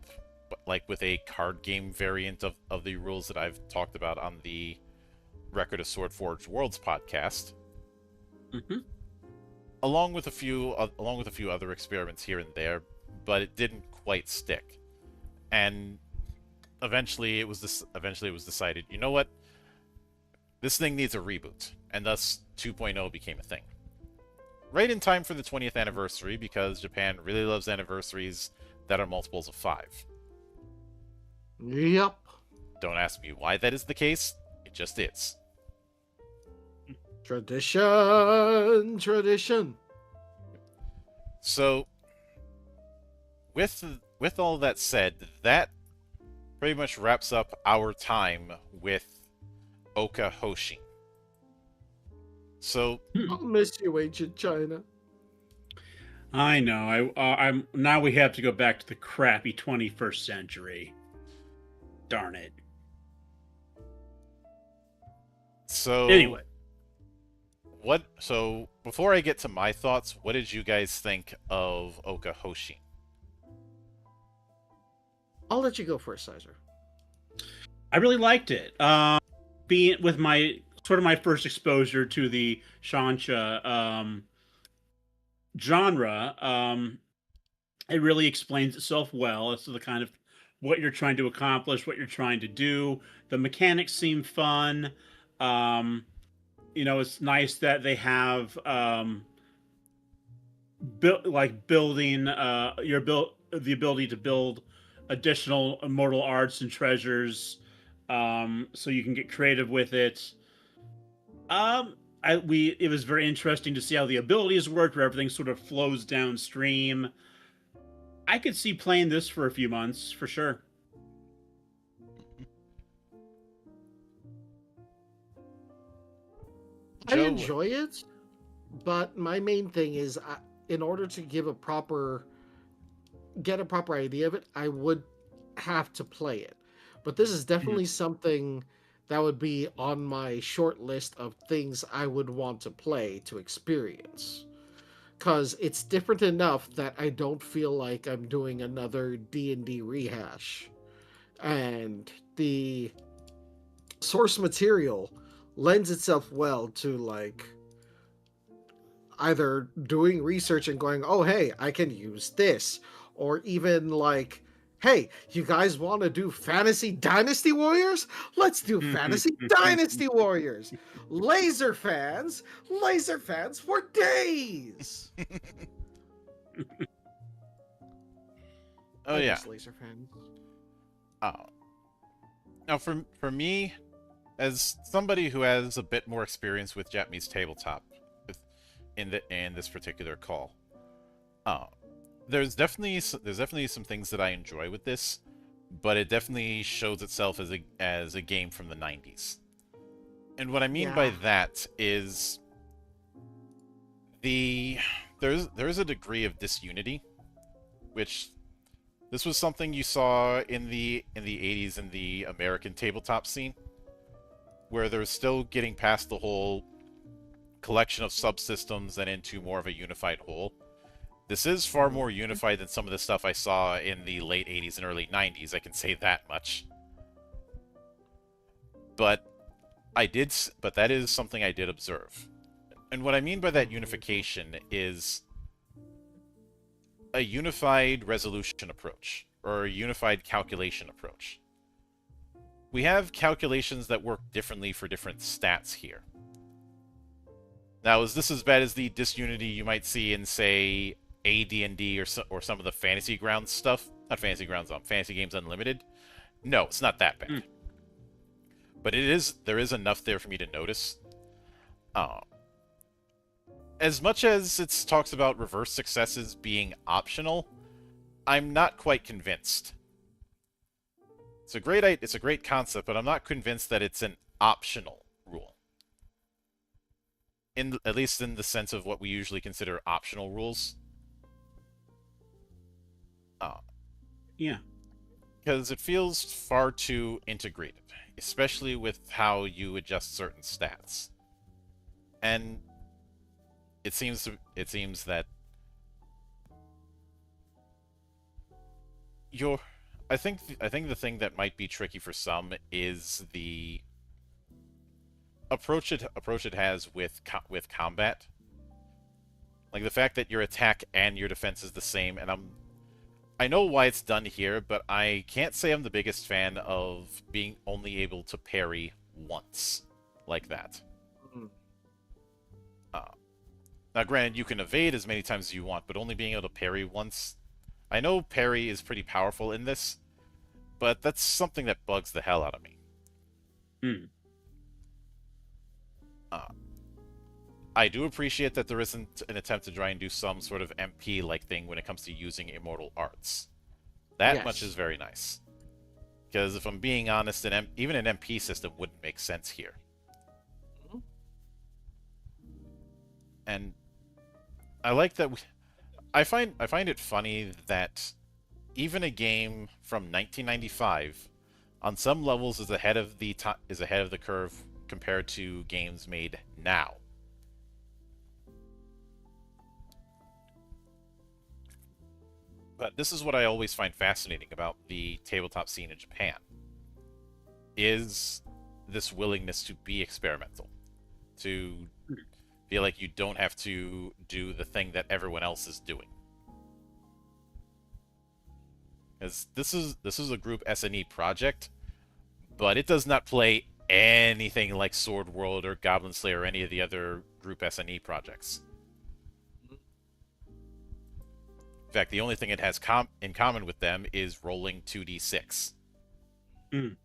but like with a card game variant of the rules that I've talked about on the Record of Sword Forged Worlds podcast, Hmm. along with a few other experiments here and there, but it didn't quite stick. And eventually it was decided, you know what? This thing needs a reboot, and thus 2.0 became a thing. Right in time for the 20th anniversary, because Japan really loves anniversaries that are multiples of 5. Yep. Don't ask me why that is the case, it just is. Tradition. Tradition. So, with all that said, that pretty much wraps up our time with Ouka Hoshi. So, Hmm. I'll miss you, ancient China. I know. I'm now. We have to go back to the crappy 21st century. Darn it. so Anyway, so before I get to my thoughts, what did you guys think of Ouka Hoshi? I'll let you go first, Sizer. I really liked it. Being with my sort of my first exposure to the Shancha genre, it really explains itself well as to the kind of what you're trying to accomplish, what you're trying to do. The mechanics seem fun. Um, it's nice that they have building your build the ability to build additional immortal arts and treasures, so you can get creative with it. It was very interesting to see how the abilities work, where everything sort of flows downstream. I could see playing this for a few months for sure. I Joe, enjoy it, but my main thing is, in order to get a proper idea of it, I would have to play it. But this is Mhm. definitely something that would be on my short list of things I would want to play to experience. Cause it's different enough that I don't feel like I'm doing another D&D rehash. And the source material lends itself well to like either doing research and going, oh, hey, I can use this, or even like, hey, you guys want to do Fantasy Dynasty Warriors? Let's do Fantasy Dynasty Warriors. Laser fans for days. oh I yeah. miss laser fans. Uh, Now for me, as somebody who has a bit more experience with Japanese tabletop, with, in this particular call, uh, there's definitely some things that I enjoy with this, but it definitely shows itself as a game from the 90s. And what I mean by Yeah, that is the there's a degree of disunity, which this was something you saw in the 80s in the American tabletop scene, where they're still getting past the whole collection of subsystems and into more of a unified whole. This is far more unified than some of the stuff I saw in the late 80s and early 90s, I can say that much. But that is something I did observe. And what I mean by that unification is a unified resolution approach, or a unified calculation approach. We have calculations that work differently for different stats here. Now, is this as bad as the disunity you might see in, say, AD&D or some of the Fantasy Grounds stuff? Not Fantasy Grounds, Fantasy Games Unlimited? No, it's not that bad. But there is enough there for me to notice. As much as it talks about reverse successes being optional, I'm not quite convinced. It's a great concept, but I'm not convinced that it's an optional rule. At least in the sense of what we usually consider optional rules. Yeah. Because it feels far too integrated, especially with how you adjust certain stats. And it seems that I think the thing that might be tricky for some is the approach it has with combat. Like the fact that your attack and your defense is the same, and I know why it's done here, but I can't say I'm the biggest fan of being only able to parry once like that. Now, granted, you can evade as many times as you want, but only being able to parry once. I know parry is pretty powerful in this, but that's something that bugs the hell out of me. I do appreciate that there isn't an attempt to try and do some sort of MP-like thing when it comes to using immortal arts. That much is very nice. Because if I'm being honest, even an MP system wouldn't make sense here. And I like that I find it funny that even a game from 1995 on some levels is ahead of the curve compared to games made now. But this is what I always find fascinating about the tabletop scene in Japan, is this willingness to be experimental, to feel like you don't have to do the thing that everyone else is doing. Because this is a group SNE project, but it does not play anything like Sword World or Goblin Slayer or any of the other group SNE projects. In fact, the only thing it has in common with them is rolling 2d6. And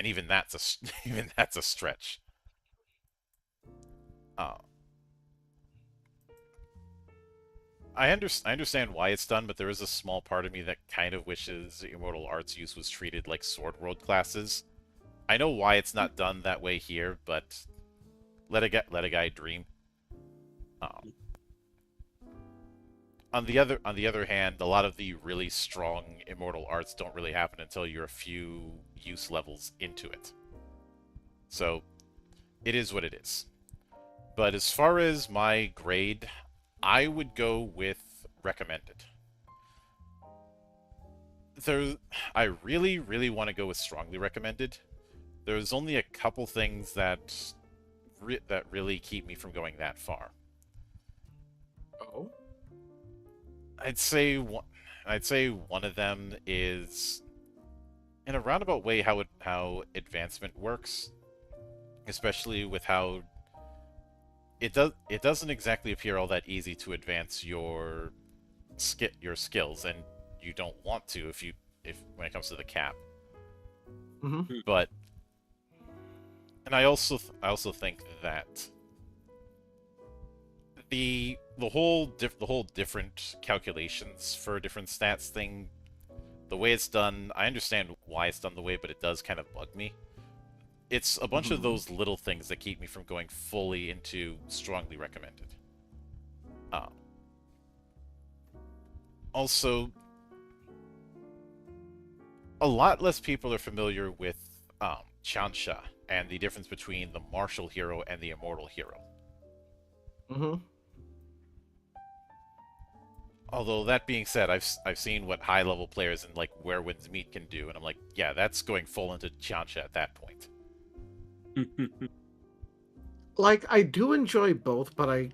even that's a stretch. I understand why it's done, but there is a small part of me that kind of wishes Immortal Arts use was treated like Sword World classes. I know why it's not done that way here, but let a guy dream. On the other hand, a lot of the really strong Immortal Arts don't really happen until you're a few use levels into it. So, it is what it is. But as far as my grade, I would go with recommended. I really, really want to go with strongly recommended. There's only a couple things that really keep me from going that far. Oh. I'd say one of them is, in a roundabout way, how advancement works, especially with how it doesn't exactly appear all that easy to advance your skills, and you don't want to if when it comes to the cap. But I also think that the whole different calculations for different stats thing, the way it's done, I understand why it's done the way, but it does kind of bug me. It's a bunch of those little things that keep me from going fully into strongly recommended. Also, a lot less people are familiar with Chansha and the difference between the martial hero and the immortal hero. Mm-hmm. Although that being said, I've seen what high level players in like Where Winds Meet can do, and I'm like, yeah, that's going full into Chansha at that point. Like, I do enjoy both, but I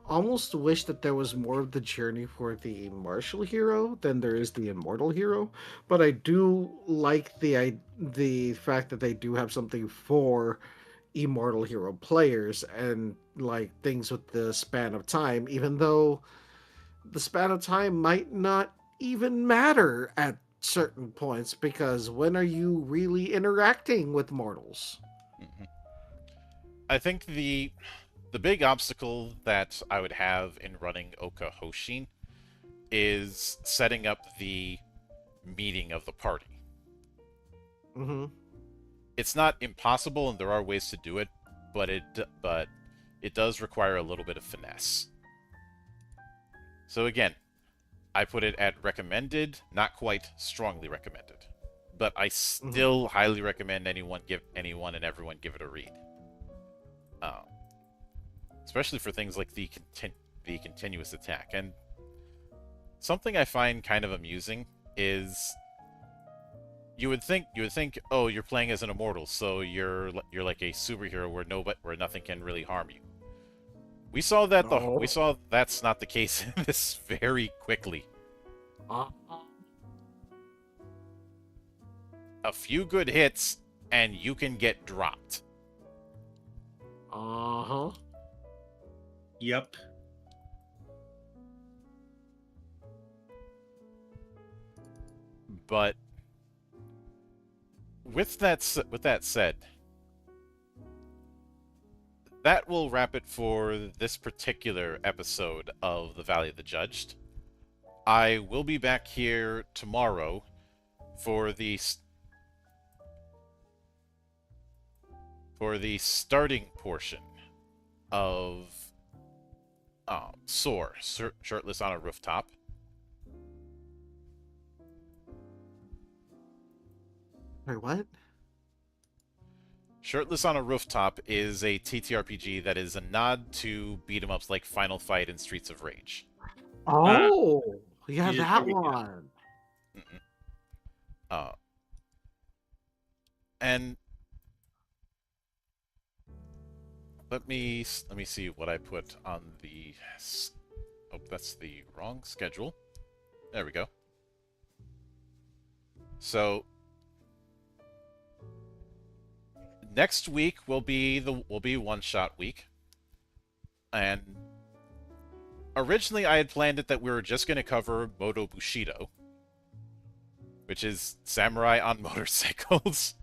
almost wish that there was more of the journey for the martial hero than there is the immortal hero. But I do like the fact that they do have something for immortal hero players and like things with the span of time, even though the span of time might not even matter at certain points because when are you really interacting with mortals? Mm-hmm. I think the big obstacle that I would have in running Ouka Houshin is setting up the meeting of the party. Mm-hmm. It's not impossible, and there are ways to do it, but it does require a little bit of finesse. So again, I put it at recommended, not quite strongly recommended, but I still highly recommend anyone and everyone give it a read. Especially for things like the continuous attack. And something I find kind of amusing is you would think, oh, you're playing as an immortal, so you're like a superhero where nothing can really harm you. We saw that's not the case in this very quickly. A few good hits and you can get dropped. Uh-huh. Yep. But with that said, that will wrap it for this particular episode of The Valley of the Judged. I will be back here tomorrow for the starting portion of Soar, Shirtless on a Rooftop. Wait, what? Shirtless on a Rooftop is a TTRPG that is a nod to beat-em-ups like Final Fight and Streets of Rage. Oh, yeah, you that just- one. And let me see what I put on the. Oh, that's the wrong schedule. There we go. So next week will be one shot week, and originally I had planned it that we were just going to cover Moto Bushido, which is samurai on motorcycles.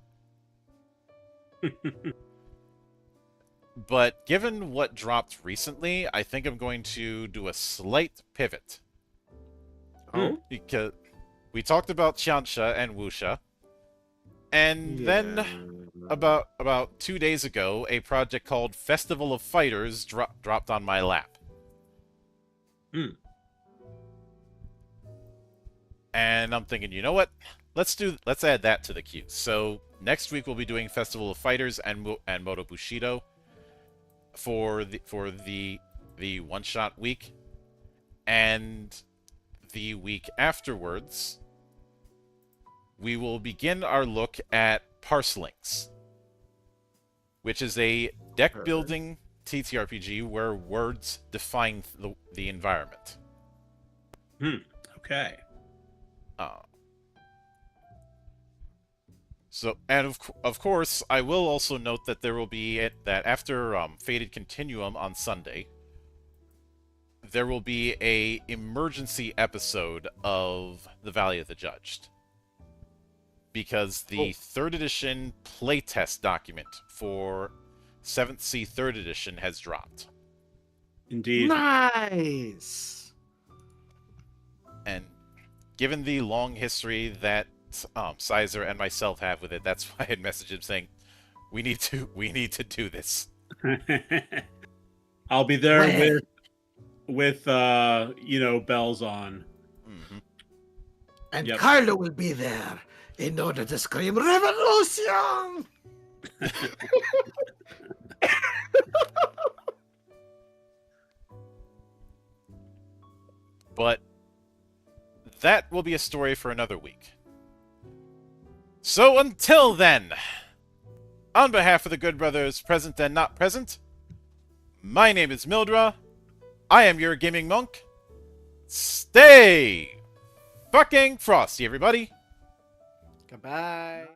But given what dropped recently, I think I'm going to do a slight pivot. Oh, Because we talked about Qiansha and Wuxia, and then about 2 days ago, a project called Festival of Fighters dropped on my lap. And I'm thinking, you know what? Let's add that to the queue. So next week we'll be doing Festival of Fighters and Moto Bushido for the one shot week, and the week afterwards we will begin our look at Parselings, which is a deck building TTRPG where words define the environment. Okay. So, and of course, I will also note that there will be that after Fated Continuum on Sunday, there will be a emergency episode of The Valley of the Judged, because the 3rd edition playtest document for 7th C 3rd edition has dropped. Indeed. nice. And given the long history that Sizer and myself have with it, that's why I had messaged him saying, we need to do this. I'll be there with bells on. Mm-hmm. And Yep. Carlo will be there in order to scream revolution. But that will be a story for another week. So until then, on behalf of the good brothers present and not present, my name is Mildra. I am your gaming monk. Stay fucking frosty, everybody. Goodbye.